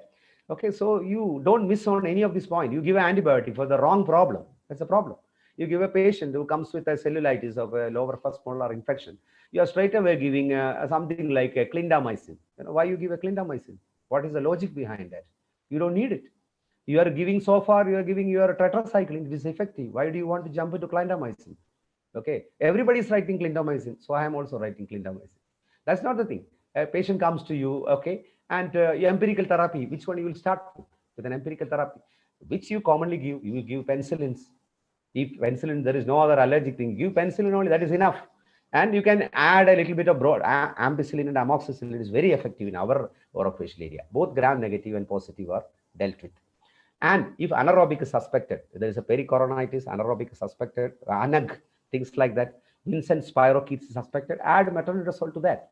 B: Okay, so you don't miss on any of this point. You give an antibiotic for the wrong problem. That's a problem. You give a patient who comes with a cellulitis of a lower first molar infection. You are straight away giving something like a clindamycin. Why you give a clindamycin? What is the logic behind that? You don't need it. You are giving so far, you are giving your tetracycline, it is effective. Why do you want to jump into clindamycin? Okay, everybody is writing clindamycin, so I am also writing clindamycin. That's not the thing. A patient comes to you, okay, and empirical therapy, which one you will start with an empirical therapy, which you commonly give? You will give penicillins. If penicillin, there is no other allergic thing, give penicillin only, that is enough. And you can add a little bit of broad ampicillin and amoxicillin is very effective in our orofacial area. Both gram-negative and positive are dealt with. And if anaerobic is suspected, there is a pericoronitis, anaerobic is suspected, anag, things like that, Vincent spirochetes is suspected, add metronidazole to that.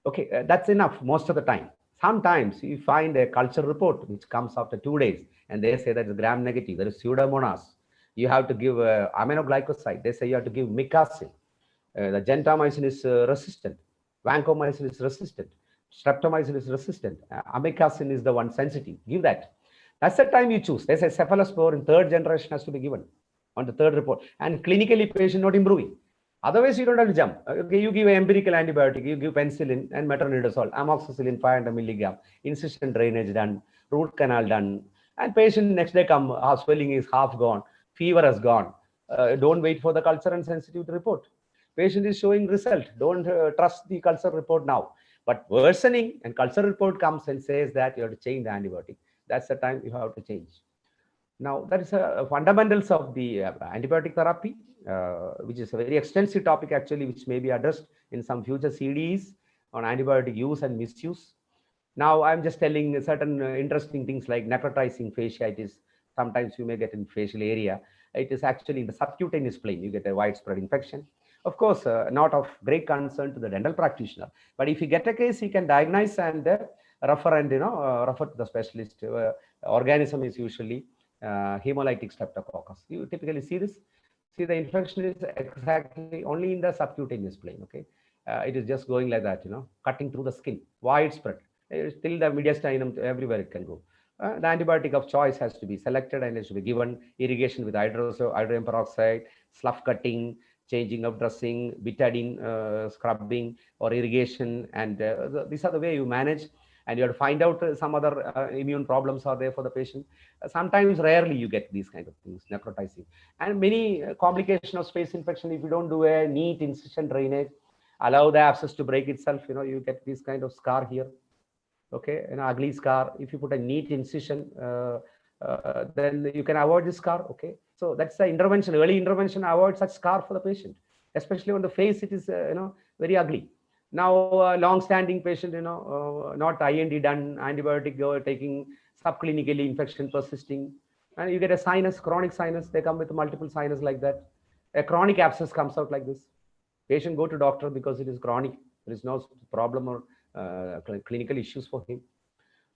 B: Okay, that's enough most of the time. Sometimes you find a culture report which comes after 2 days and they say that it's gram-negative, there is pseudomonas. You have to give aminoglycoside. They say you have to give micacin. The gentamicin is resistant. Vancomycin is resistant. Streptomycin is resistant. Amikacin is the one sensitive. Give that. That's the time you choose. They say cephalospore in 3rd generation has to be given on the 3rd report. And clinically, patient not improving. Otherwise, you don't have to jump. Okay, you give an empirical antibiotic, you give penicillin and metronidazole, amoxicillin 500 milligram, incision drainage done, root canal done, and patient next day come, swelling is half gone, fever has gone. Don't wait for the culture and sensitivity report. Patient is showing result. Don't trust the culture report now. But worsening and culture report comes and says that you have to change the antibiotic. That's the time you have to change. Now, that is fundamentals of the antibiotic therapy, which is a very extensive topic actually, which may be addressed in some future CDs on antibiotic use and misuse. Now, I'm just telling certain interesting things like necrotizing fasciitis. Sometimes you may get in facial area. It is actually in the subcutaneous plane. You get a widespread infection. Of course, not of great concern to the dental practitioner. But if you get a case, you can diagnose and refer to the specialist. Organism is usually hemolytic streptococcus. You typically see this. See, the infection is exactly only in the subcutaneous plane. Okay, it is just going like that, cutting through the skin, widespread. Till the mediastinum, everywhere it can go. The antibiotic of choice has to be selected and it should be given. Irrigation with hydrogen peroxide, slough cutting, changing of dressing, betadine scrubbing or irrigation, and these are the way you manage. And you have to find out some other immune problems are there for the patient. Sometimes, rarely you get these kind of things, necrotizing. And many complications of space infection, if you don't do a neat incision drainage, allow the abscess to break itself, you get this kind of scar here. Okay, an ugly scar. If you put a neat incision, then you can avoid this scar. Okay, so that's the intervention. Early intervention avoids such scar for the patient, especially on the face. It is very ugly. Now, long-standing patient, not IND done, antibiotic taking, subclinically infection persisting, and you get a sinus, chronic sinus. They come with multiple sinus like that. A chronic abscess comes out like this. Patient go to doctor because it is chronic. There is no problem or clinical issues for him.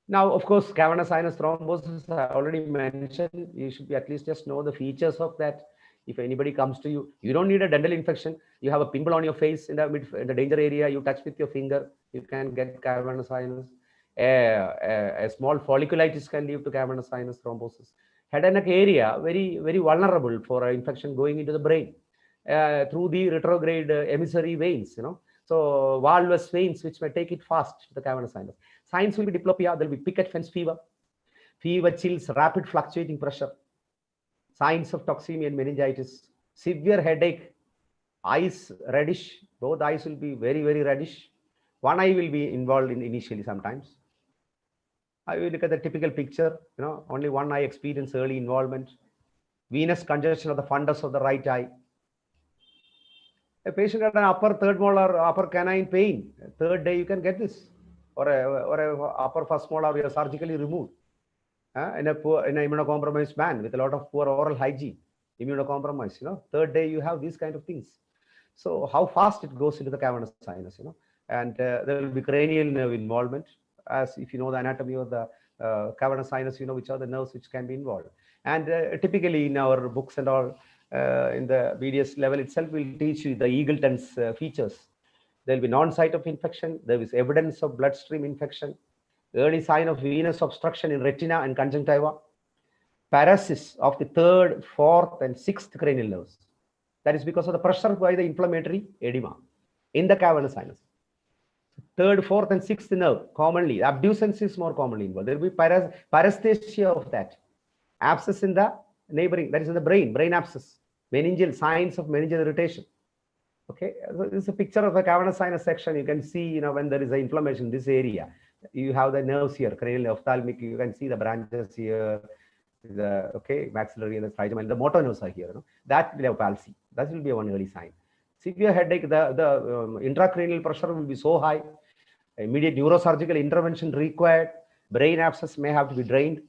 B: Now, of course, cavernous sinus thrombosis, I already mentioned. You should be at least just know the features of that. If anybody comes to you, you don't need a dental infection. You have a pimple on your face in the danger area. You touch with your finger, you can get cavernous sinus. A small folliculitis can lead to cavernous sinus thrombosis. Head and neck area, very, very vulnerable for an infection going into the brain through the retrograde emissary veins, So valvulus veins, which may take it fast to the cavernous sinus. Signs will be diplopia. There will be picket fence fever, chills, rapid fluctuating pressure, signs of toxemia and meningitis, severe headache, eyes reddish. Both eyes will be very, very reddish. One eye will be involved in initially sometimes. I will look at the typical picture. Only one eye experience early involvement. Venous congestion of the fundus of the right eye. A patient had an upper third molar, upper canine pain. Third day you can get this, or a upper first molar we are surgically removed. In an immunocompromised man with a lot of poor oral hygiene, immunocompromised. Third day you have these kind of things. So how fast it goes into the cavernous sinus, and there will be cranial nerve involvement. As if you know the anatomy of the cavernous sinus, you know which are the nerves which can be involved. And typically in our books and all, in the BDS level itself, will teach you the Eagleton's features. There will be non-site of infection. There is evidence of bloodstream infection. Early sign of venous obstruction in retina and conjunctiva. Paralysis of the third, fourth, and sixth cranial nerves. That is because of the pressure by the inflammatory edema in the cavernous sinus. Third, fourth, and sixth nerve commonly. Abducens is more commonly involved. There will be paresthesia of that. Abscess in the neighboring, that is in the brain abscess. Meningeal signs of meningeal irritation. Okay, so this is a picture of a cavernous sinus section. You can see, when there is an inflammation in this area, you have the nerves here, cranial, ophthalmic. You can see the branches here, the maxillary and the trigeminal, and the motor nerves are here. That will have palsy. That will be one early sign. Severe headache. The intracranial pressure will be so high. Immediate neurosurgical intervention required. Brain abscess may have to be drained.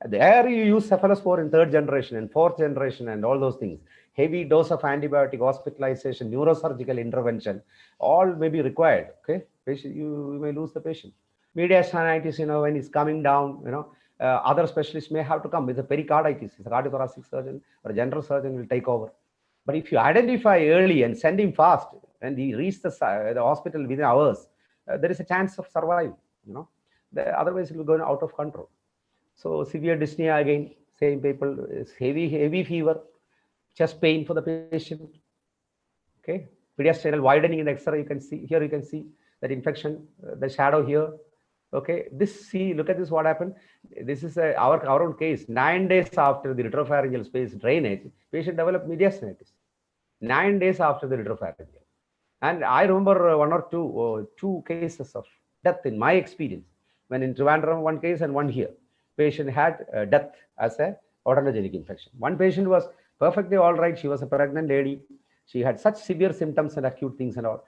B: There you use cephalospore in third generation and fourth generation and all those things. Heavy dose of antibiotic, hospitalization, neurosurgical intervention, all may be required. Okay, patient, you may lose the patient. Mediastinitis, when it's coming down, other specialists may have to come with a pericarditis. A cardiothoracic surgeon or a general surgeon will take over. But if you identify early and send him fast, and he reaches the hospital within hours, there is a chance of survival. Otherwise it will go out of control. So severe dyspnea again, same people, is heavy fever, chest pain for the patient. Okay, mediastinal widening in the X-ray. You can see here. You can see that infection, the shadow here. Okay, look at this. What happened? This is our own case. 9 days after the retropharyngeal space drainage, patient developed mediastinitis. 9 days after the retropharyngeal, and I remember one or two cases of death in my experience. When in Trivandrum, one case and one here. Patient had death as a odonogenic infection. One patient was perfectly all right. She was a pregnant lady. She had such severe symptoms and acute things and all.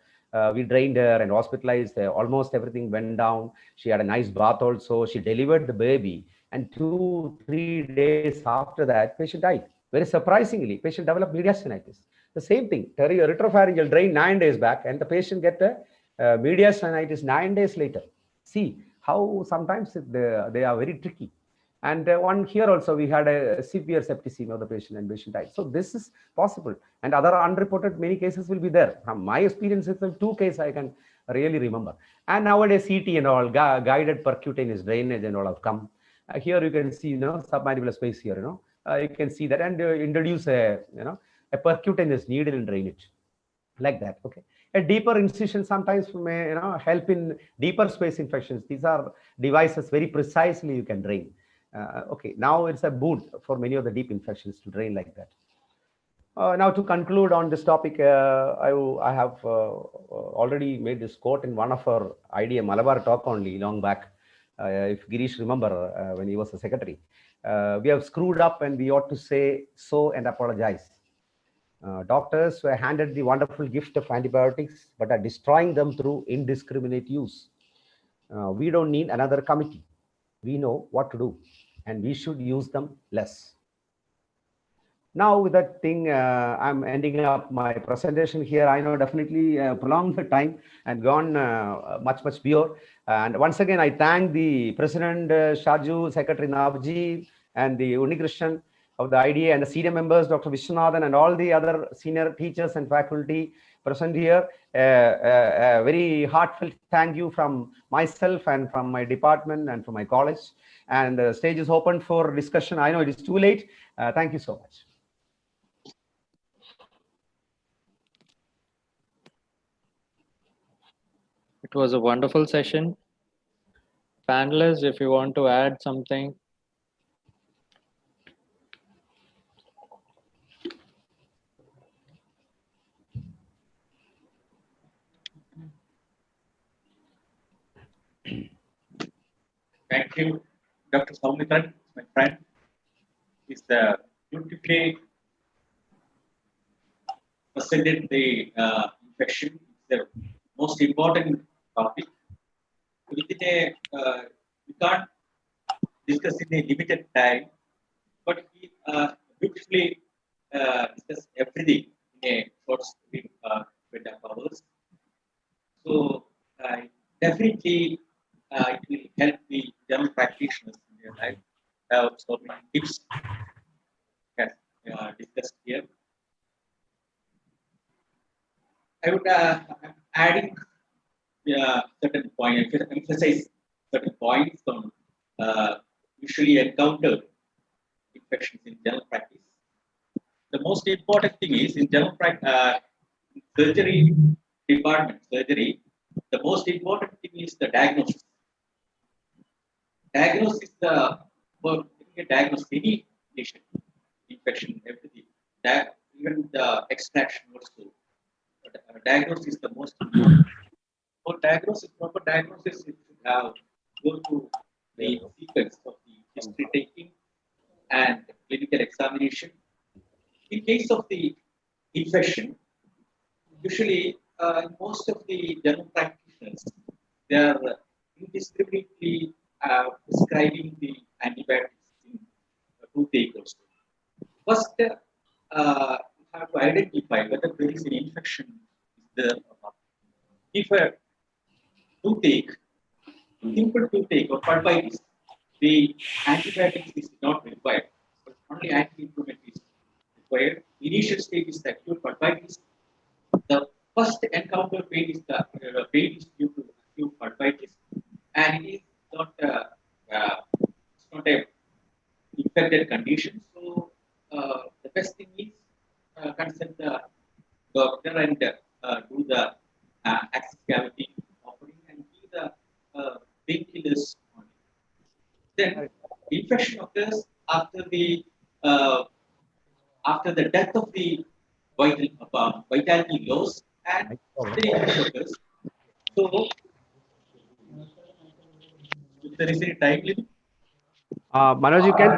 B: We drained her and hospitalized her. Almost everything went down. She had a nice bath also. She delivered the baby. And 2-3 days after that, patient died. Very surprisingly, patient developed mediastinitis. The same thing, retropharyngeal drain 9 days back, and the patient get a mediastinitis 9 days later. See how sometimes they are very tricky. And one here also, we had a severe septicemia of the patient, and patient died. So this is possible. And other unreported many cases will be there. From my experience, it's 2 cases I can really remember. And nowadays CT and all, guided percutaneous drainage and all have come. Here you can see, submandibular space here, you can see that, and introduce a percutaneous needle and drainage like that. Okay. A deeper incision sometimes may help in deeper space infections. These are devices very precisely you can drain. Okay, now it's a boon for many of the deep infections to drain like that. Now to conclude on this topic, I have already made this quote in one of our IDA Malabar talk only long back. If Girish remember when he was a secretary, we have screwed up and we ought to say so and apologize. Doctors were handed the wonderful gift of antibiotics, but are destroying them through indiscriminate use. We don't need another committee. We know what to do, and we should use them less. Now with that thing, I'm ending up my presentation here. I know definitely prolonged the time and gone much beyond. And once again, I thank the President Shaju, Secretary Navji, and the Unnikrishnan of the IDA, and the senior members, Dr. Vishwanathan, and all the other senior teachers and faculty present here. A very heartfelt thank you from myself and from my department and from my college. And the stage is open for discussion. I know it is too late. Thank you so much.
D: It was a wonderful session. Panelists, if you want to add something.
G: Thank you, Dr. Soumithran, my friend. It's the beautifully presented the infection. It's the most important topic. Within a, we can't discuss in a limited time, but he beautifully discussed everything in a short stream, 20 hours. So definitely it will help the general practitioners in their life. So many tips discussed here. I would adding certain points, emphasize certain points on usually encountered infections in general practice. The most important thing is in general practice, surgery department, surgery, the most important thing is the diagnosis. Diagnosis is the for diagnose any lesion, infection, everything. Even the extraction also. Diagnosis is the most important. For diagnosis, proper diagnosis, it should have go to the sequence of the history taking and clinical examination. In case of the infection, usually most of the general practitioners, they are indiscriminately prescribing the antibiotics in toothache also. First, you have to identify whether there is an infection there or not. If a toothache, simple toothache or pulpitis, the antibiotics is not required, but only anti-inflammatory is required. Initial stage is the acute pulpitis. The first encounter pain is the pain is due to acute pulpitis, and it is not it's not a infected condition. So the best thing is consult the doctor and do the access cavity opening and give the painkillers on it. Then infection occurs after the death of the vitality loss and then infection occurs. So if there is any time limit.
B: Manoj, you can.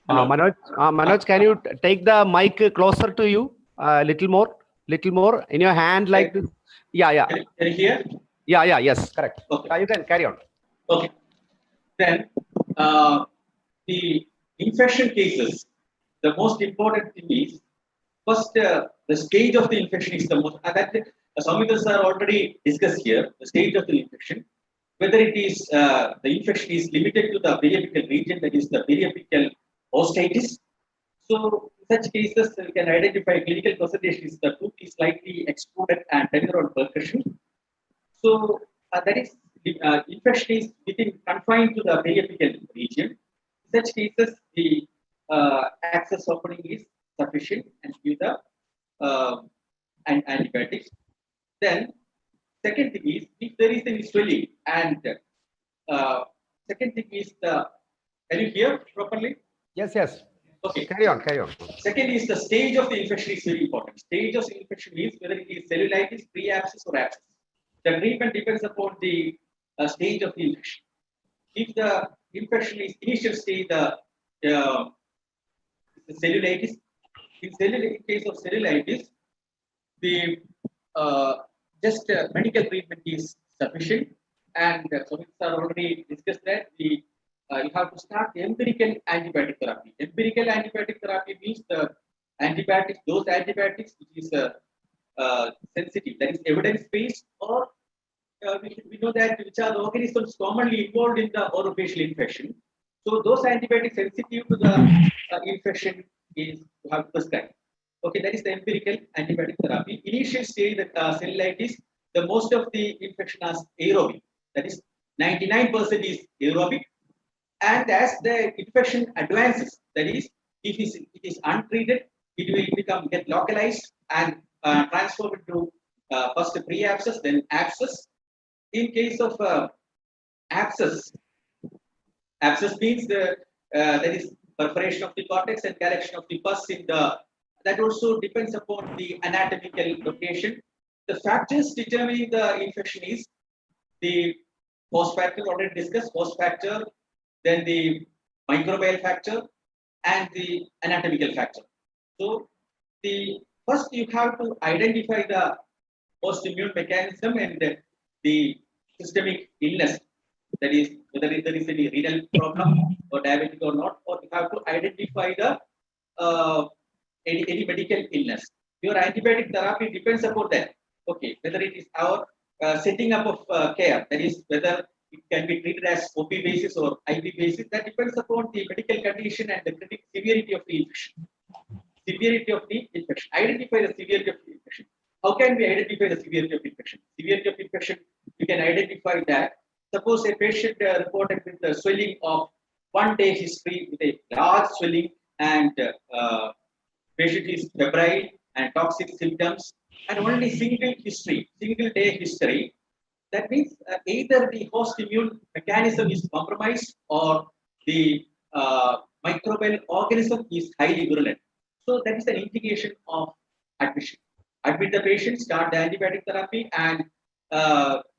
B: Manoj, can you take the mic closer to you? Little more in your hand, like this. Yeah.
G: Can you hear?
B: Yeah. Yes, correct.
G: Okay.
B: You can carry on.
G: Okay. Then the infection cases, the most important thing is first the stage of the infection is the most. That Soumithran sir already discussed here. The stage of the infection, whether it is the infection is limited to the periapical region, that is the periapical osteitis. So in such cases, we can identify clinical presentation is the tooth is slightly extruded and tender on percussion. So that is infection is confined to the periapical region. In such cases, the access opening is sufficient and give the antibiotics. Then second thing is if there is any swelling and second thing is the. Can you hear properly?
B: Yes.
G: Okay.
B: Carry on.
G: Second is the stage of the infection is very important. Stage of the infection means whether it is cellulitis, pre-abscess or abscess. The treatment depends upon the stage of the infection. If the infection is initial stage, the cellulitis. In case of cellulitis, the just medical treatment is sufficient, and Soumithran already discussed that the you have to start empirical antibiotic therapy. Empirical antibiotic therapy means the antibiotics, those antibiotics which is sensitive, that is evidence-based, or we know that which are the organisms commonly involved in the orofacial infection. So those antibiotics sensitive to the infection is you have to prescribe. Okay, that is the empirical antibiotic therapy. Initial stage, the cellulitis, the most of the infection is aerobic. That is 99% is aerobic. And as the infection advances, that is, if it is untreated, it will get localized and transform into first pre-abscess, then abscess. In case of abscess means that is perforation of the cortex and direction of the pus in the. That also depends upon the anatomical location. The factors determining the infection is the host factor already discussed, host factor, then the microbial factor, and the anatomical factor. So the first you have to identify the post-immune mechanism and the systemic illness. That is, whether there is any renal problem or diabetic or not, or you have to identify the any medical illness. Your antibiotic therapy depends upon that. Okay, whether it is our setting up of care, that is whether it can be treated as OP basis or IV basis, that depends upon the medical condition and the severity of the infection. Severity of the infection. Identify the severity of the infection. How can we identify the severity of infection? Severity of infection, we can identify that. Suppose a patient reported with the swelling of 1 day history with a large swelling and patient is febrile and toxic symptoms and only single day history. That means either the host immune mechanism is compromised or the microbial organism is highly virulent. So that is an indication of admission. Admit the patient, start the antibiotic therapy, and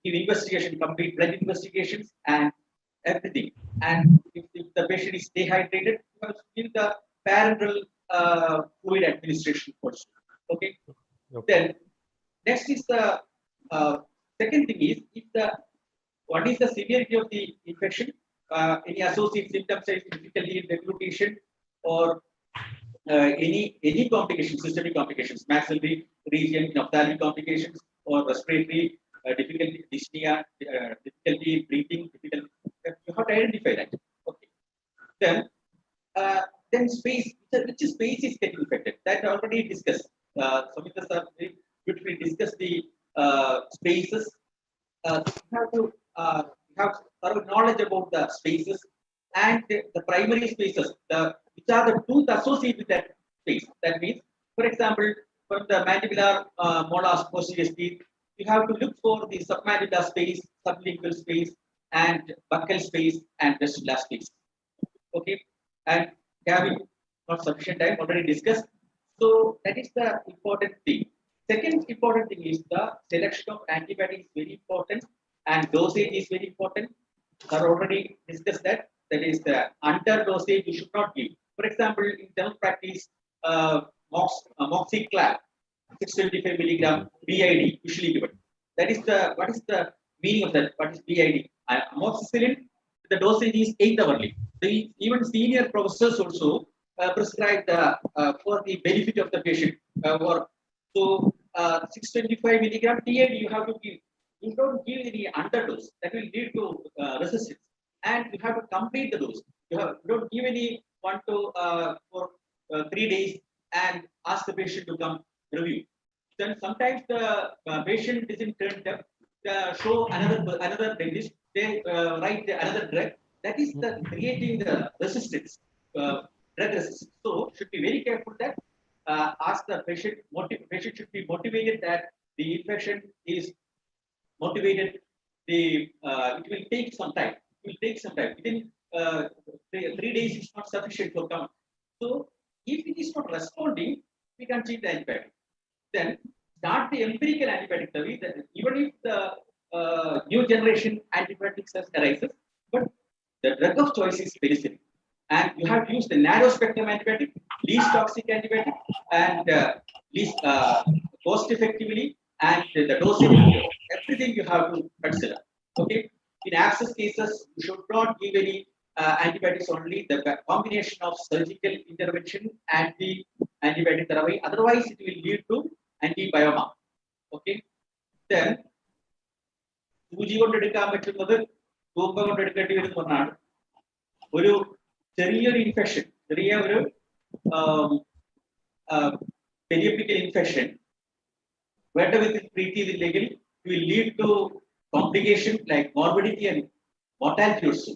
G: give investigation, complete blood investigations and everything. And if the patient is dehydrated, you have to give the parenteral fluid administration also. Okay. Then next is the second thing is what is the severity of the infection? Any associated symptoms such as difficulty in deglutition or any complications, systemic complications, maxillary region, ophthalmic complications, or respiratory difficulty, dyspnea, difficulty breathing, difficulty. You have to identify that. Okay. Then space, which space is getting infected? That already discussed. Soumithran sir beautifully discussed the spaces. You have to have thorough knowledge about the spaces and the primary spaces, which are the tooth associated with that space. That means, for example, from the mandibular molars posterior teeth, you have to look for the submandibular space, sublingual space, and buccal space and vestibular space. Okay, and having not sufficient time already discussed. So that is the important thing. Second important thing is the selection of antibiotics is very important and dosage is very important. I already discussed that. That is the under dosage you should not give. For example, in dental practice, moxiclav 625 milligram BID usually given. That is what is the meaning of that? What is BID? Amoxicillin, the dosage is 8 hourly. Even senior professors also prescribe for the benefit of the patient. So 625 milligram TID you have to give. You don't give any underdose. That will lead to resistance. And you have to complete the dose. You don't give any for 3 days and ask the patient to come review. Then sometimes the patient isn't turned up. Show another dentist. They write another drug. That is creating the resistance, drug resistance. So should be very careful that ask the patient. Patient should be motivated that the infection is motivated. It will take some time. It will take some time. Within 3 days is not sufficient for come. So if it is not responding, we can change the antibiotic. Then start the empirical antibiotic therapy. Even if the new generation antibiotics arises, but the drug of choice is penicillin, and you have to use the narrow spectrum antibiotic, least toxic antibiotic, and least cost effectively, and the dosage. Everything you have to consider. Okay. In abscess cases, you should not give any antibiotics only. The combination of surgical intervention and the antibiotic therapy. Otherwise, it will lead to antibioma. Okay. Then, infection, periapical infection, whatever is treated illegally, will lead to complications like morbidity and mortality also.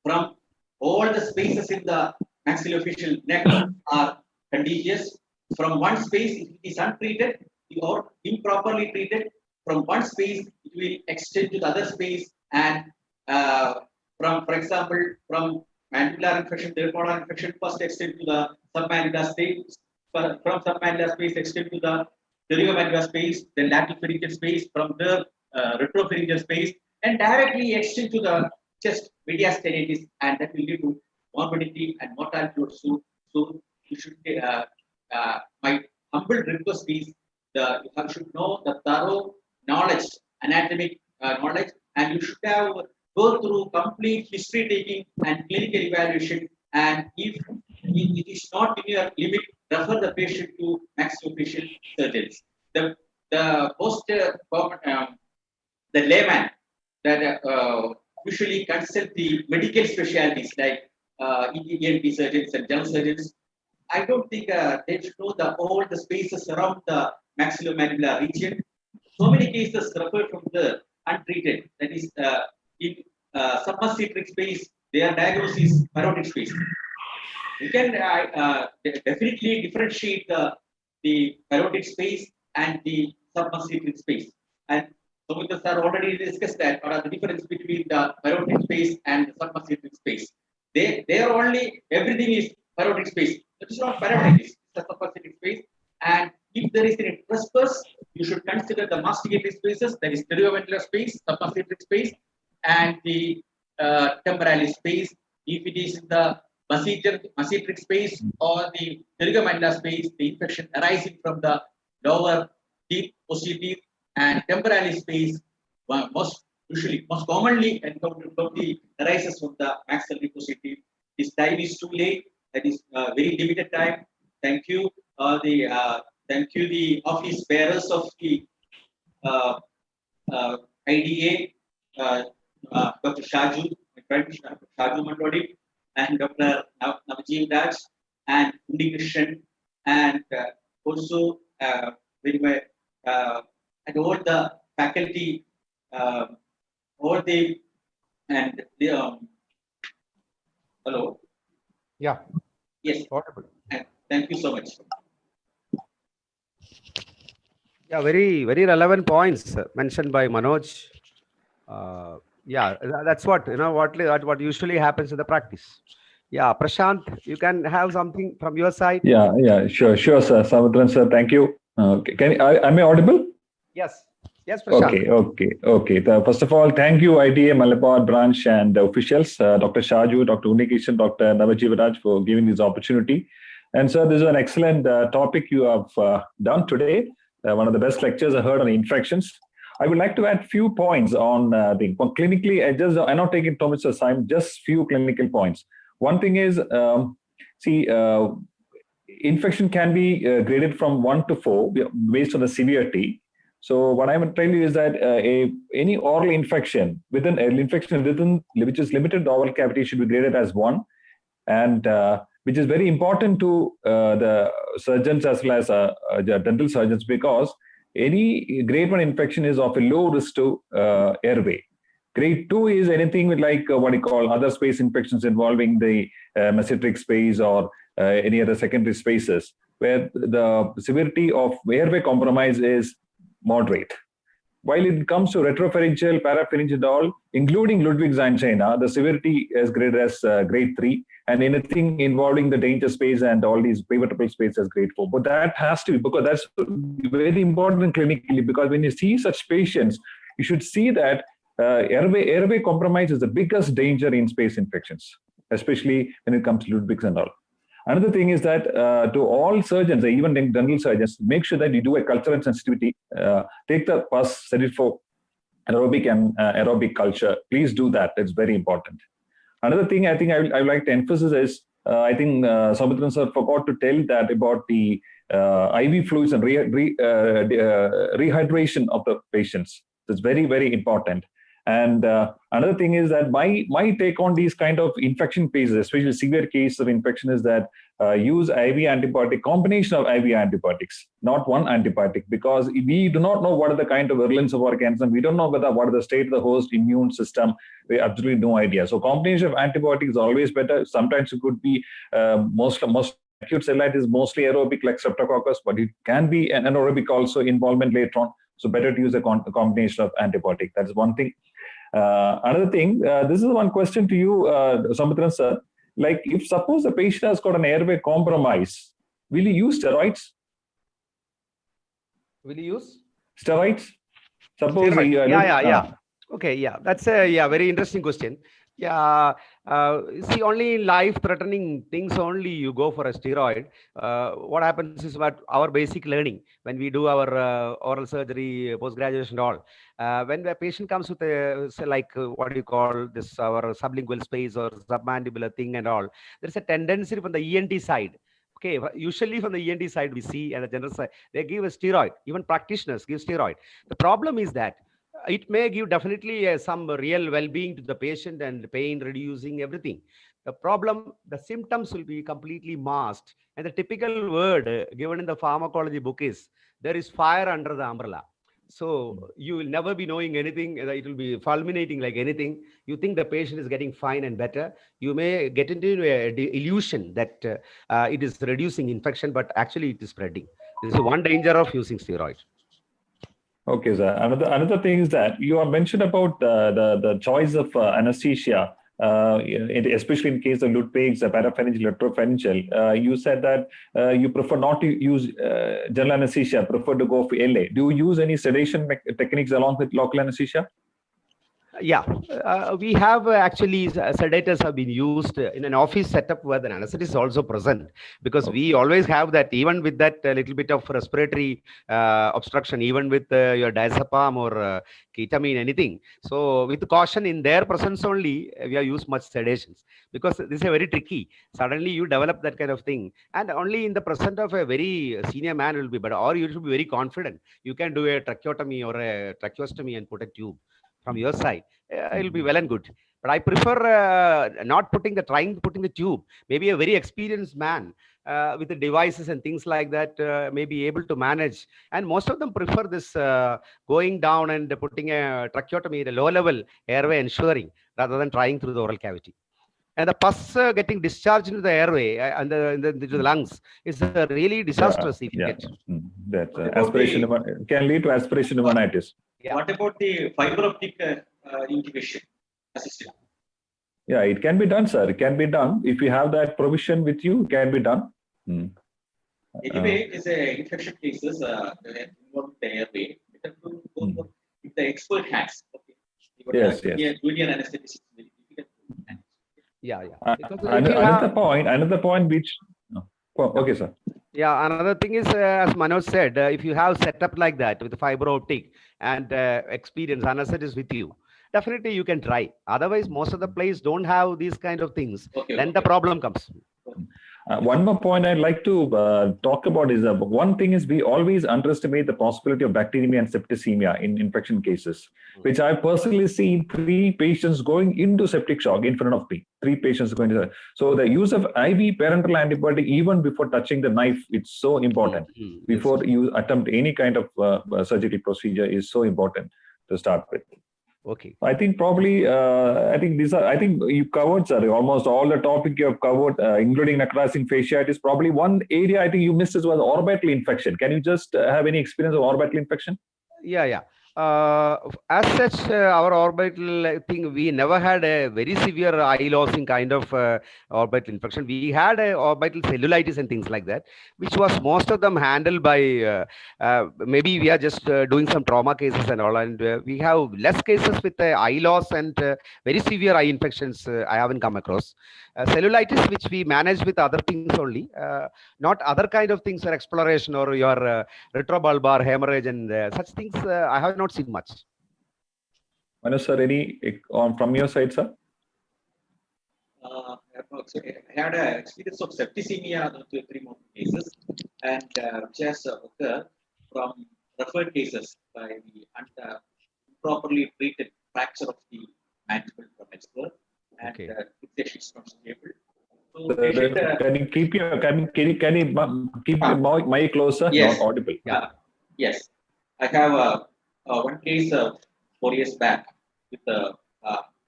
G: From all the spaces in the maxillofacial neck are contagious. From one space, if it is untreated or improperly treated, from one space it will extend to the other space, and for example, from mandibular infection, third molar infection, first extend to the submandibular space. From submandibular space, extend to the pterygomandibular space, then lateral pharyngeal space, from the retropharyngeal space, and directly extend to the chest mediastinitis, and that will lead to morbidity and mortality also. So you should, my humble request is you should know the thorough knowledge, anatomic knowledge, and you should have go through complete history taking and clinical evaluation. And if it is not in your limit, refer the patient to maxillofacial surgeons. The most common, the layman that usually consult the medical specialties like ENT surgeons and general surgeons. I don't think they should know all the spaces around the maxillomandibular region. So many cases referred from the untreated. That is in submacetic space, their diagnosis is parotid space. You can definitely differentiate the parotid space and the submacetic space. And Soumithran sir already discussed that. What are the difference between the parotid space and the submacetic space? They are only everything is parotid space. It is not parotid, it's the submacetic space. And if there is any trespass, you should consider the masticatory spaces, that is pterioventricular space, submacetic space, and the temporalis space. If it is in the macetic space or the pterygomandibular space, the infection arising from the lower deep posterior and temporalis space, most commonly encountered from the arises from the maxillary posterior. This time is too late. That is very limited time. Thank you. Thank you, the office bearers of the IDA, Dr. Shaju, my friend Shaju Mandodi, and Dr. Navjeev Raj, and Undi Krishnan, and also and all the faculty, all the and the hello.
B: Yeah.
G: Yes.
B: Audible.
G: Thank you so much.
B: Yeah, very relevant points mentioned by Manoj. Yeah, that's what what usually happens in the practice. Yeah, Prasanth, you can have something from your side.
H: Yeah, sure, sir. Soumithran sir, thank you. Am I audible?
B: Yes, Prasanth.
H: Okay. First of all, thank you, IDA Malabar branch and officials, Dr. Shaju, Dr. Unikishan, Dr. Navjeev Raj, for giving this opportunity. And sir, this is an excellent topic you have done today. One of the best lectures I heard on infections. I would like to add few points on clinically. I'm not taking too much time, just few clinical points. One thing is, infection can be graded from 1 to 4 based on the severity. So what I'm telling you is that any oral infection which is limited to oral cavity should be graded as 1, and which is very important to the surgeons as well as the dental surgeons, because any grade 1 infection is of a low risk to airway. Grade 2 is anything with like what you call other space infections involving the mesenteric space or any other secondary spaces, where the severity of airway compromise is moderate. While it comes to retropharyngeal, parapharyngeal, all, including Ludwig's angina, the severity is graded as grade 3, and anything involving the danger space and all these pivotal space as grade 4. But that has to be, because that's very important clinically, because when you see such patients, you should see that airway compromise is the biggest danger in space infections, especially when it comes to Ludwig's and all. Another thing is that to all surgeons, even dental surgeons, make sure that you do a culture and sensitivity. Take the pus, set it for aerobic and aerobic culture. Please do that. It's very important. Another thing I think I would like to emphasize is, I think Soumithran sir forgot to tell that about the IV fluids and rehydration of the patients. It's very, very important. And another thing is that my take on these kind of infection cases, especially severe cases of infection, is that use IV antibiotic, combination of IV antibiotics, not one antibiotic, because we do not know what are the kind of virulence of organism. We don't know what are the state of the host immune system. We have absolutely no idea. So combination of antibiotics is always better. Sometimes it could be most acute cellulitis is mostly aerobic like streptococcus, but it can be an anaerobic also involvement later on. So better to use a combination of antibiotic. That is one thing. Another thing, this is one question to you, Soumithran sir. Like, if suppose the patient has got an airway compromise, will you use steroids?
B: Will you use
H: steroids? Suppose
B: yeah. Okay, yeah, that's a very interesting question. Yeah, See, only in life-threatening things only you go for a steroid. What happens is what our basic learning when we do our oral surgery, post-graduation, all. When the patient comes with a, say, like what do you call this, our sublingual space or submandibular thing and all, there's a tendency from the ENT side. Okay, usually from the ENT side we see, and the general side they give a steroid. Even practitioners give steroid. The problem is that it may give definitely some real well-being to the patient and pain reducing everything. The problem, the symptoms will be completely masked. And the typical word given in the pharmacology book is there is fire under the umbrella. So you will never be knowing anything. It will be fulminating like anything. You think the patient is getting fine and better. You may get into a illusion that it is reducing infection, but actually it is spreading. This is one danger of using steroids.
H: Okay, sir. Another thing is that you have mentioned about the choice of anesthesia, especially in case of Ludwig's, parapharyngeal, retropharyngeal. You said that you prefer not to use general anesthesia, prefer to go for LA. Do you use any sedation techniques along with local anesthesia?
B: Yeah, we have actually sedators have been used in an office setup where the anesthetist is also present, because we always have that, even with that little bit of respiratory obstruction, even with your diazepam or ketamine, anything. So with caution, in their presence only, we have used much sedations, because this is very tricky. Suddenly you develop that kind of thing, and only in the presence of a very senior man will be better, or you should be very confident. You can do a tracheotomy or a tracheostomy and put a tube from your side. It'll be well and good, but I prefer not trying to put in the tube. Maybe a very experienced man with the devices and things like that may be able to manage, and most of them prefer this going down and putting a tracheotomy at a low level airway ensuring, rather than trying through the oral cavity. And the pus getting discharged into the airway and into the lungs is really disastrous if you get.
H: That aspiration can lead to aspiration pneumonitis.
G: Yeah. What about the fiber optic intubation assisted?
H: Yeah, it can be done, sir. It can be done. If you have that provision with you, it can be done.
G: Anyway, it's a infection cases involved the airway. If the expert has, okay.
H: Yes.
G: Junior anesthetist is very difficult to manage.
B: Yeah.
H: Another point which. Okay, sir.
B: Yeah, another thing is, as Manoj said, if you have set up like that with fiber optic and experience anesthetist with you, definitely you can try. Otherwise, most of the places don't have these kind of things. Then the problem comes.
H: One more point I'd like to talk about is one thing is we always underestimate the possibility of bacteremia and septicemia in infection cases, which I've personally seen 3 patients going into septic shock in front of me. 3 patients going to. So the use of IV parenteral antibiotic even before touching the knife, it's so important. Before you attempt any kind of surgical procedure is so important to start with.
B: Okay.
H: I think probably, I think you covered, sir, almost all the topic you have covered, including necrotizing fasciitis. Probably one area I think you missed was orbital infection. Can you just have any experience of orbital infection?
B: Yeah. As such, our orbital thing, we never had a very severe eye losing kind of orbital infection. We had a orbital cellulitis and things like that, which was most of them handled by maybe we are just doing some trauma cases and all, and we have less cases with eye loss and very severe eye infections. I haven't come across cellulitis, which we manage with other things only, not other kind of things or exploration or your retrobulbar hemorrhage and such things. I have not seen much.
H: Manoj, sir, any from your side, sir?
G: I had an experience of septicemia in 3 more cases, and which has occurred from referred cases by the improperly treated fracture of the mandible from expert, and fixation is not stable. So
H: can you keep your mic closer?
G: Yes.
H: Not audible.
G: Yes, I have one case 4 years back with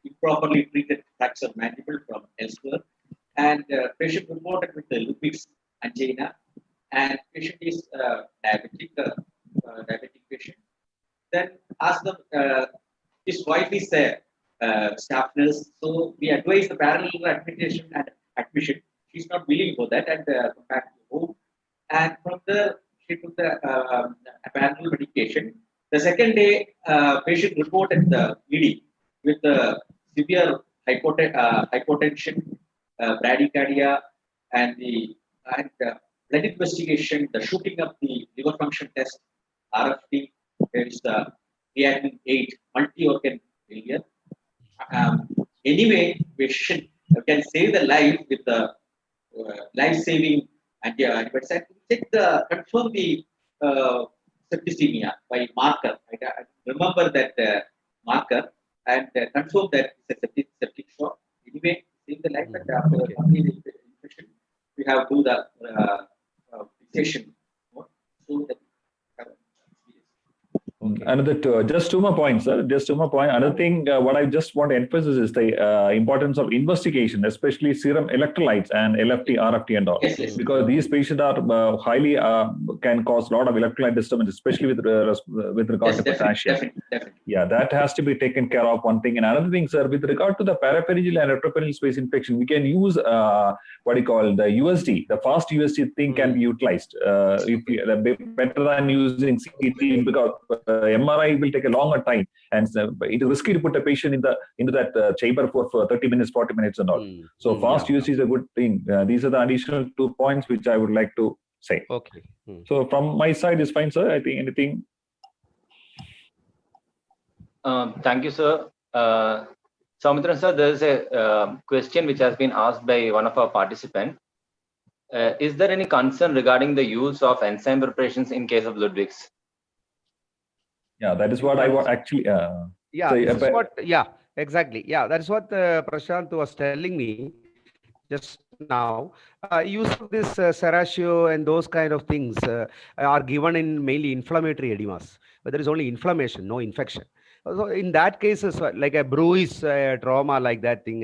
G: improperly treated fracture mandible from elsewhere, and patient reported with the Ludwig's angina, and patient is diabetic patient. Then ask them, his wife is a staff nurse, so we advise the parallel administration and admission. She's not willing for that, and come back to home. And from there, she took the parallel medication. The second day, patient reported the ED with severe hypotension, bradycardia, and blood investigation, the shooting of the liver function test, RFT, there is the creatinine 8, multi-organ failure. Anyway, we can save the life with the life-saving antibiotics. Confirm the septicemia by marker. I remember that marker and confirm that it's a septic shock. Anyway, save the life, and after the infection, we have to do the fixation. So that
H: Another just two more points, sir. Just two more points. Another thing, what I just want to emphasize is the importance of investigation, especially serum electrolytes and LFT, RFT, and all, because these patients are highly can cause a lot of electrolyte disturbance, especially with regard to potassium.
G: Definitely.
H: Yeah, that has to be taken care of. One thing, and another thing, sir, with regard to the parapharyngeal and retroperitoneal space infection, we can use what you call the USD. The fast USD thing can be utilized better than using CT, because MRI will take a longer time, and it is risky to put a patient into that chamber for 30 minutes, 40 minutes, and all. So fast USD is a good thing. These are the additional 2 points which I would like to say.
B: Okay.
H: So from my side is fine, sir. I think anything.
A: Thank you, sir. Soumithran sir, there is a question which has been asked by one of our participants. Is there any concern regarding the use of enzyme preparations in case of Ludwig's?
H: Yeah, that is what I want actually.
B: Exactly. Yeah, that is what Prasanth was telling me just now. Use of this Serratio and those kind of things are given in mainly inflammatory edemas, but there is only inflammation, no infection. So in that cases, like a bruise, trauma, like that thing,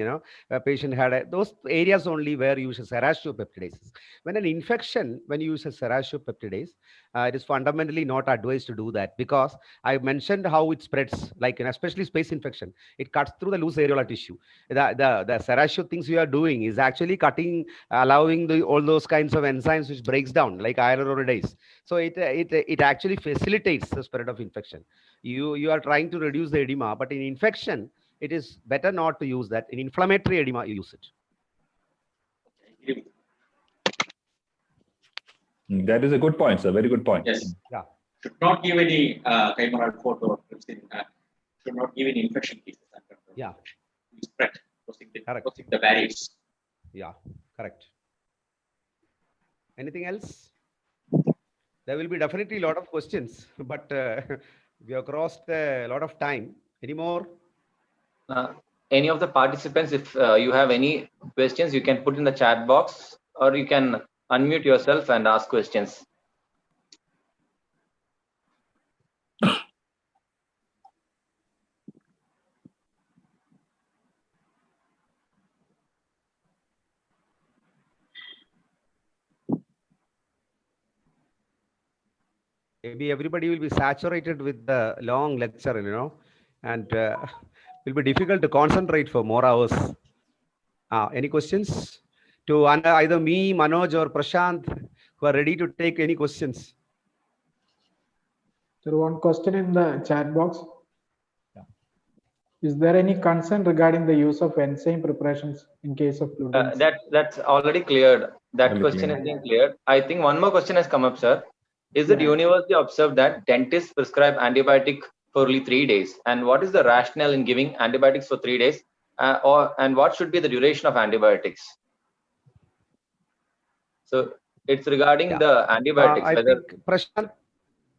B: a patient had those areas only where you use a Serratio peptidases. When an infection, when you use a Serratio peptidase, it is fundamentally not advised to do that, because I mentioned how it spreads, like especially space infection, it cuts through the loose areolar tissue. The Serratio things you are doing is actually cutting, allowing all those kinds of enzymes which breaks down, like hyaluronidase. So it actually facilitates the spread of infection. You are trying to reduce the edema, but in infection, it is better not to use that. In inflammatory edema, you use it.
H: That is a good point, sir. Very good point.
G: Yes.
B: Yeah.
G: Should not give any chimeral photo. Should not give any infection cases.
B: Yeah.
G: Spread. Crossing the barriers.
B: Yeah. Correct. Anything else? There will be definitely a lot of questions, but we have crossed a lot of time. Any more?
A: Any of the participants, if you have any questions, you can put in the chat box, or you can unmute yourself and ask questions.
B: Maybe everybody will be saturated with the long lecture, and will be difficult to concentrate for more hours. Any questions to either me, Manoj, or Prasanth, who are ready to take any questions?
I: There is one question in the chat box.
B: Yeah.
I: Is there any concern regarding the use of enzyme preparations in case of Ludwig's?
A: That's already cleared. That question has been cleared. I think one more question has come up, sir. Is it universally observed that dentists prescribe antibiotic for only 3 days? And what is the rationale in giving antibiotics for 3 days? And what should be the duration of antibiotics? So it's regarding the antibiotics.
B: I think Prasanth.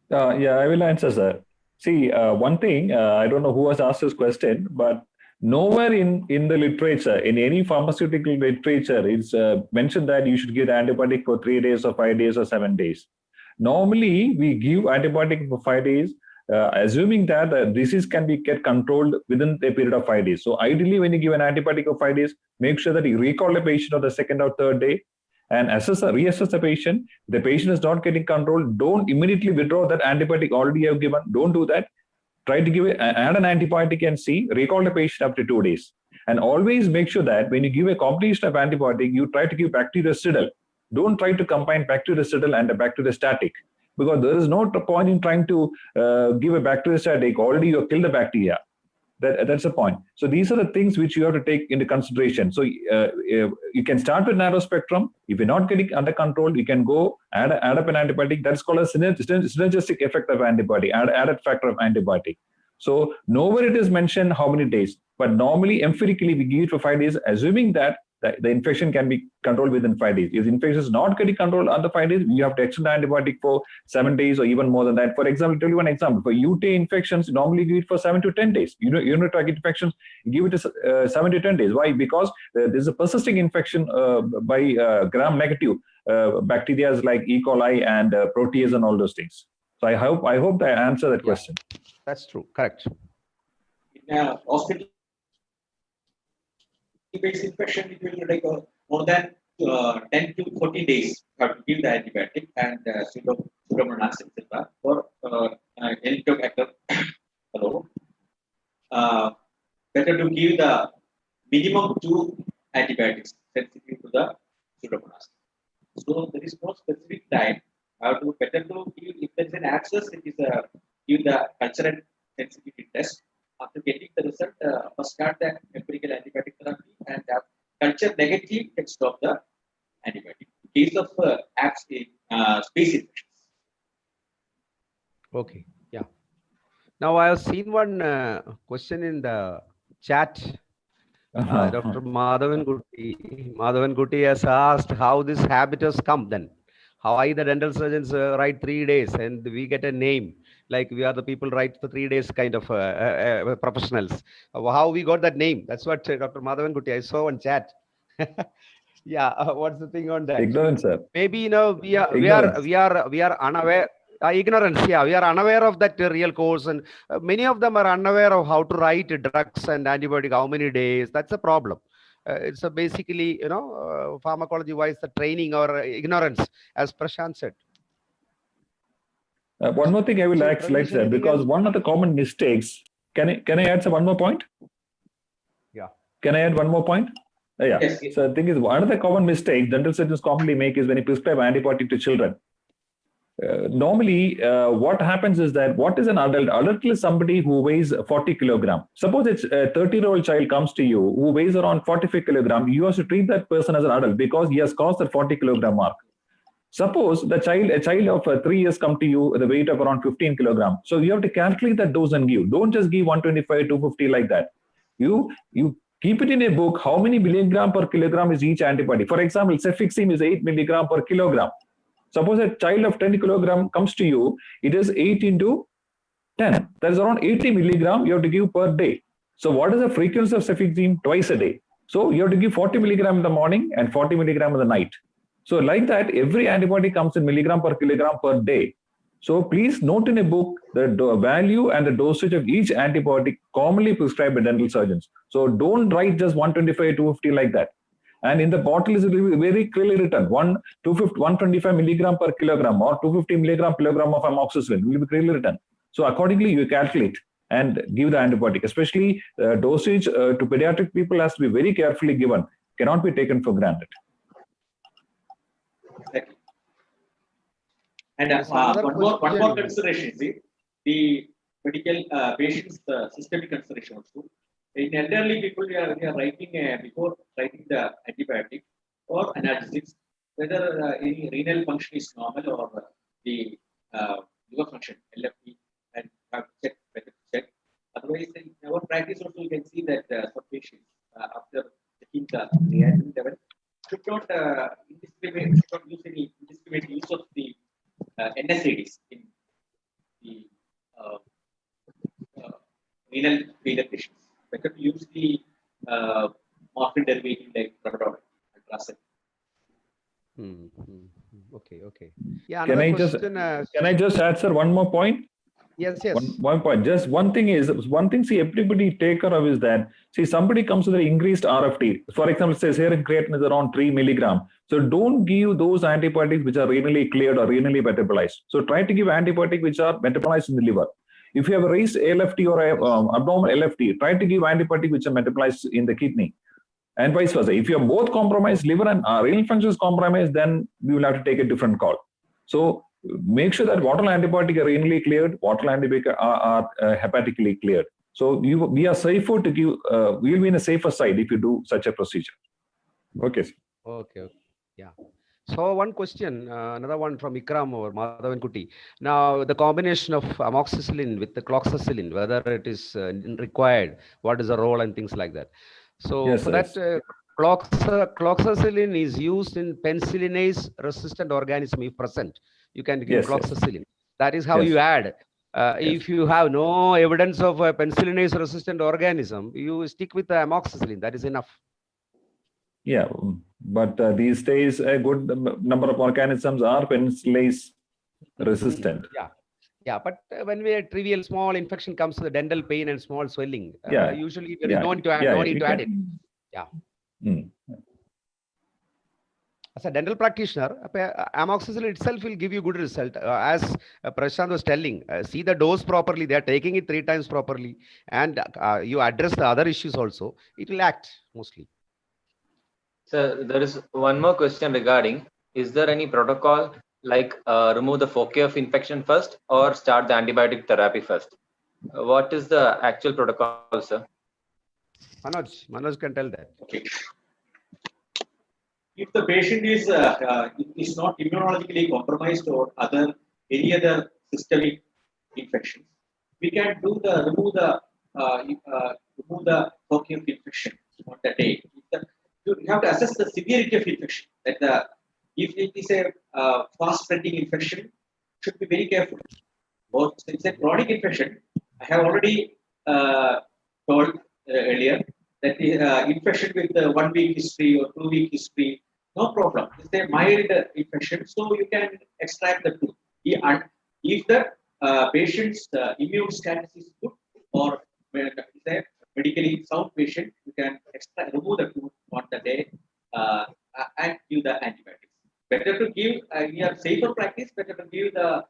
H: I will answer, sir. See, one thing, I don't know who has asked this question, but nowhere in the literature, in any pharmaceutical literature, it's mentioned that you should give the antibiotic for 3 days or 5 days or 7 days. Normally, we give antibiotic for 5 days, assuming that the disease can be get controlled within a period of 5 days. So ideally, when you give an antibiotic for 5 days, make sure that you recall the patient on the second or third day and reassess the patient. The patient is not getting controlled. Don't immediately withdraw that antibiotic already you have given. Don't do that. Try to give it, add an antibiotic and see, recall the patient up to 2 days. And always make sure that when you give a combination of antibiotic, you try to give bactericidal. Don't try to combine bactericidal and a bacteriostatic, because there is no point in trying to give a bacteriostatic. Already you have killed the bacteria. That's the point. So these are the things which you have to take into consideration. So you can start with narrow spectrum. If you're not getting under control, you can go add up an antibiotic. That's called a synergistic effect of antibiotic, added factor of antibiotic. So nowhere it is mentioned how many days, but normally empirically we give it for 5 days, assuming that the infection can be controlled within 5 days. If the infection is not getting controlled under 5 days, you have to extend the antibiotic for 7 days or even more than that. For example, I'll tell you one example. For UTI infections, normally give it for 7 to 10 days. Urinary tract infections, give it 7 to 10 days. Why? Because there's a persisting infection by gram-negative bacteria like E. coli and protease and all those things. So I hope I answer that question.
B: That's true. Correct.
G: In a hospital-based infection, it will take more than 10 to 14 days to give the antibiotic and pseudomonas, etc. For Helicobacter, better to give the minimum 2 antibiotics sensitive to the pseudomonas. So there is no specific time. Better to give, if there is an access, it is give the cultural sensitivity test. After getting the result, must start the empirical antibiotic therapy, and culture negative can stop the antibiotic. In case of space infections.
B: Okay. Yeah. Now I have seen one question in the chat. Dr. Madhavan Gutti has asked how this habit has come then. Why the dental surgeons write 3 days and we get a name, like we are the people write for 3 days kind of professionals. How we got that name? That's what Dr. Madhavan Gutti, I saw on chat. Yeah, what's the thing on that?
H: Ignorance, sir.
B: Maybe we are unaware. Ignorance, yeah, we are unaware of that real course, and many of them are unaware of how to write drugs and antibiotic, how many days. That's a problem. It's basically, pharmacology wise, the training or ignorance, as Prasanth said.
H: One more thing I will like to say, because one of the common mistakes, can I add one more point?
B: Yeah.
H: Can I add one more point? Yeah. Yes. So the thing is, one of the common mistakes dental surgeons commonly make is when you prescribe antibiotic to children. Normally, what happens is that what is an adult? Adult is somebody who weighs 40 kilograms. Suppose it's a 30-year-old child comes to you who weighs around 45 kilograms. You have to treat that person as an adult because he has crossed the 40 kilogram mark. Suppose a child of 3 years come to you with a weight of around 15 kilograms. So you have to calculate that dose and give. Don't just give 125, 250 like that. You keep it in a book. How many milligram per kilogram is each antibiotic? For example, cefixime is 8 milligram per kilogram. Suppose a child of 10 kilogram comes to you, it is 8 into 10. That is around 80 milligram you have to give per day. So what is the frequency of cefixime? Twice a day. So you have to give 40 milligram in the morning and 40 milligram in the night. So like that, every antibiotic comes in milligram per kilogram per day. So please note in a book the value and the dosage of each antibiotic commonly prescribed by dental surgeons. So don't write just 125, 250 like that. And in the bottle is very clearly written 125 milligram per kilogram or 250 milligram per kilogram of amoxicillin will be clearly written. So accordingly, you calculate and give the antibiotic. Especially dosage to pediatric people has to be very carefully given. Cannot be taken for granted.
G: Exactly. And one more consideration, see, the medical patients systemic consideration also. In elderly people, we are writing before writing the antibiotic or analgesics, whether any renal function is normal or the liver function, LFT, and have check, better check. Otherwise, in our practice also, you can see that some patients after checking the reactant level should not use any indiscriminate use of the NSAIDs in the renal failure patients. Better to use the morphine derivative like Prasanth Paniker.
B: Okay. Yeah.
H: Can I just add, sir, one more point?
B: Yes.
H: One point. Just one thing, see, everybody take care of is that, see, somebody comes with an increased RFT. For example, says serum creatinine is around 3 milligram. So don't give those antibiotics which are renally cleared or renally metabolized. So try to give antibiotics which are metabolized in the liver. If you have a raised LFT or abnormal LFT, try to give antibiotics which are metabolized in the kidney, and vice versa. If you have both compromised, liver and renal function is compromised, then we will have to take a different call. So make sure that what all antibiotics are renally cleared, what all antibiotics are hepatically cleared. So we are safer to give, we will be in a safer side if you do such a procedure. Okay.
B: Okay. Yeah. So one question, another one from Ikram or Madhavan Kuti. Now the combination of amoxicillin with the cloxacillin, whether it is required, what is the role and things like that. So
H: Yes,
B: for
H: yes.
B: that, cloxacillin is used in penicillinase resistant organism if present. You can give
H: Yes, yes.
B: cloxacillin. That is how
H: Yes.
B: you add.
H: Yes.
B: If you have no evidence of a penicillinase resistant organism, you stick with the amoxicillin. That is enough.
H: Yeah, but these days a good number of organisms are penicillinase resistant.
B: Yeah, but when a trivial small infection comes to the dental pain and small swelling, usually there is no need to add it. Yeah. As a dental practitioner, amoxicillin itself will give you good result. As Prasanth was telling, see the dose properly. They are taking it 3 times properly, and you address the other issues also. It will act mostly.
A: So there is one more question regarding, is there any protocol like remove the foci of infection first or start the antibiotic therapy first? What is the actual protocol, sir?
B: Manoj can tell that.
G: Okay. If the patient is not immunologically compromised or any other systemic infections, we can remove the foci of infection on the day. You have to assess the severity of infection. That if it is a fast-spreading infection, should be very careful. Or if it's a chronic infection, I have already told earlier that the infection with 1 week history or 2 week history, no problem. It's a mild infection, so you can extract the tooth. If the patient's immune status is good or medically sound patient, you can remove the tooth on the day and give the antibiotics. Better to give, we are safer practice, better to give the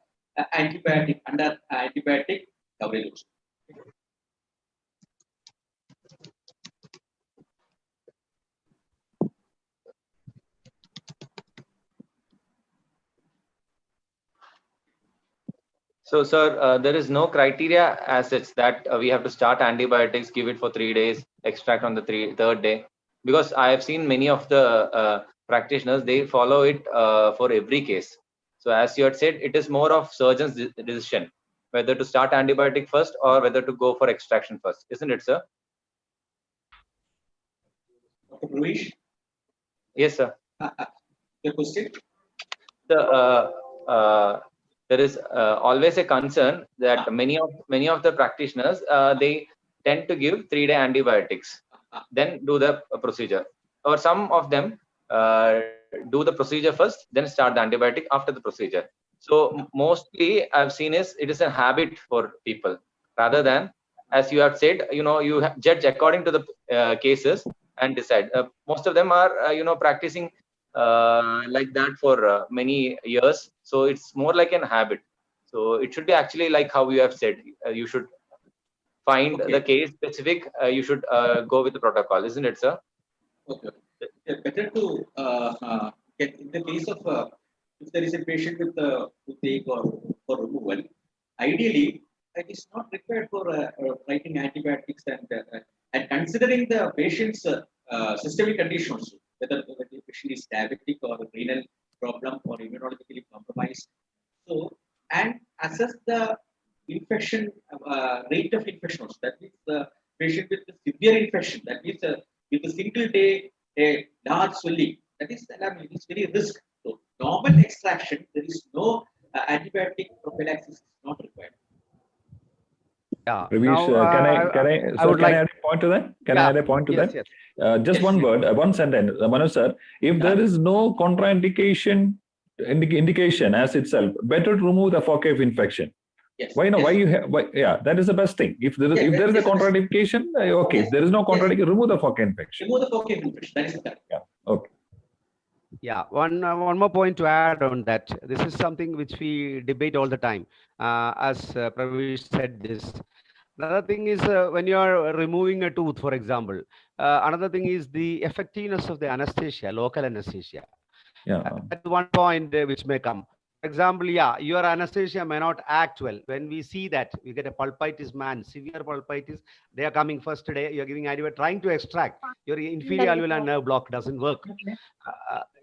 G: antibiotic under antibiotic coverage.
A: So, sir, there is no criteria as such that we have to start antibiotics, give it for 3 days, extract on the third day. Because I have seen many of the practitioners, they follow it for every case. So as you had said, it is more of surgeon's decision, whether to start antibiotic first or whether to go for extraction first. Isn't it, sir?
G: Dr. Pravesh?
A: Yes, sir.
G: The question?
A: There is always a concern that many of the practitioners they tend to give 3-day antibiotics, then do the procedure, or some of them do the procedure first, then start the antibiotic after the procedure. So mostly I've seen it is a habit for people rather than, as you have said, you judge according to the cases and decide. Most of them are practicing like that for many years, so it's more like an habit. So it should be actually like how you have said, you should find the case specific, you should go with the protocol, isn't it, sir?
G: Okay. Better to get in the case of if there is a patient with toothache or for removal, ideally it is not required for writing antibiotics and considering the patient's systemic conditions, whether the patient is diabetic or renal problem or immunologically compromised. So, and assess the infection rate of infection. That means the patient with the severe infection, that means with a single day a large swelling, that is alarming. It's very risk. So normal extraction, there is no antibiotic prophylaxis is not required.
B: Yeah.
H: Ravish, can I add a point to that? Can I add a point to that?
B: Yes.
H: Just one word, one sentence. Manoj sir, if there is no contraindication indication as itself, better to remove the foci of infection.
G: Yes.
H: Why not? Yes. That is the best thing. If there is a contraindication, okay. Yes. If there is no contraindication, remove the foci infection.
G: Remove the foci infection. That is correct.
H: Yeah. Okay.
B: Yeah, one more point to add on that. This is something which we debate all the time. As Pravesh said this. Another thing is when you are removing a tooth, for example. Another thing is the effectiveness of the anesthesia, local anesthesia.
H: Yeah.
B: That's one point which may come. example, yeah, your anesthesia may not act well. When we see that, you get a pulpitis man, severe pulpitis, they are coming first day, you're giving antibiotic, trying to extract, your inferior alveolar nerve block doesn't work.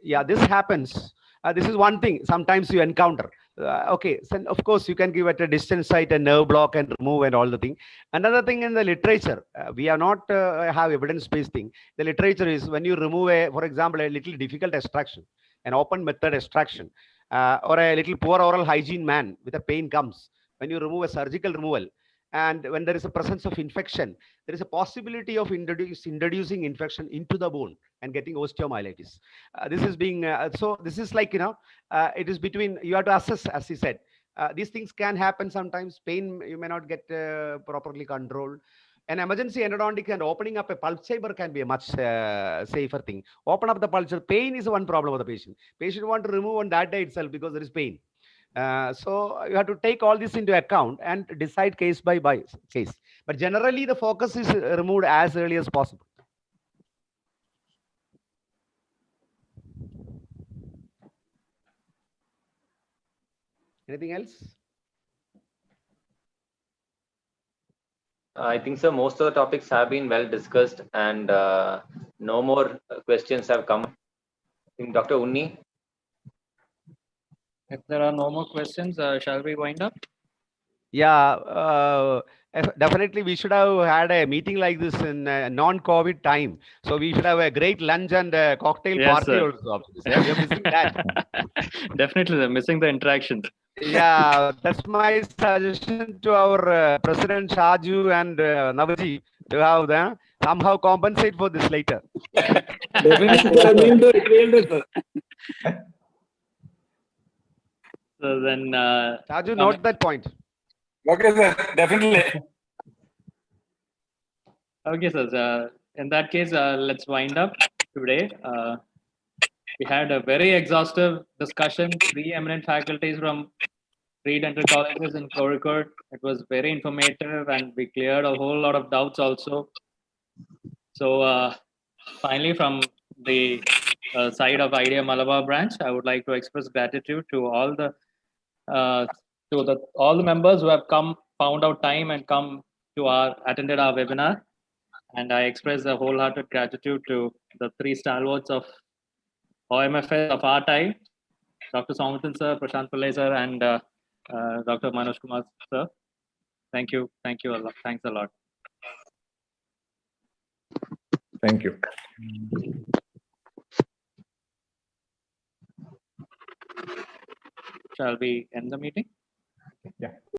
B: Yeah, this happens. This is one thing sometimes you encounter. Okay, so of course you can give at a distant site a nerve block and remove and all the thing. Another thing in the literature, we are not have evidence-based thing. The literature is when you remove a, for example, a little difficult extraction, an open method extraction, or a little poor oral hygiene man with a pain comes, when you remove a surgical removal, and when there is a presence of infection, there is a possibility of introducing infection into the bone and getting osteomyelitis. This is being, so this is like, it is between, you have to assess, as he said. These things can happen sometimes. Pain, you may not get properly controlled. An emergency endodontic and opening up a pulse chamber can be a much safer thing. Open up the pulse. Pain is one problem of the patient. Patient want to remove on that day itself because there is pain. So you have to take all this into account and decide case by case. But generally, the focus is removed as early as possible. Anything else?
A: I think so. Most of the topics have been well discussed, and no more questions have come. I think Dr. Unni.
D: If there are no more questions, shall we wind up?
B: Yeah, definitely we should have had a meeting like this in non-COVID time. So we should have a great lunch and cocktail
D: Yes,
B: party
D: sir.
B: also. Yeah, we are missing that.
D: Definitely, they're missing the interactions.
B: Yeah, that's my suggestion to our President Shaju and Navaji to have them somehow compensate for this later.
E: Definitely, sir. We'll do it. We'll do it, sir.
D: So then,
B: Shaju, note that point.
E: Okay, sir. Definitely.
D: okay, sir. In that case, let's wind up today. We had a very exhaustive discussion. 3 eminent faculties from 3 dental colleges in KOZHIKODE. It was very informative, and we cleared a whole lot of doubts also. So finally, from the side of IDEA Malabar branch, I would like to express gratitude to all the all the members who have found out time and come to attended our webinar. And I express a wholehearted gratitude to the 3 stalwarts of OMFS of our time, Dr. Soumithran sir, Prasanth Paniker sir, and Dr. Manoj Kumar sir. Thank you a lot. Thanks a lot.
H: Thank you.
D: Shall we end the meeting?
I: Yeah.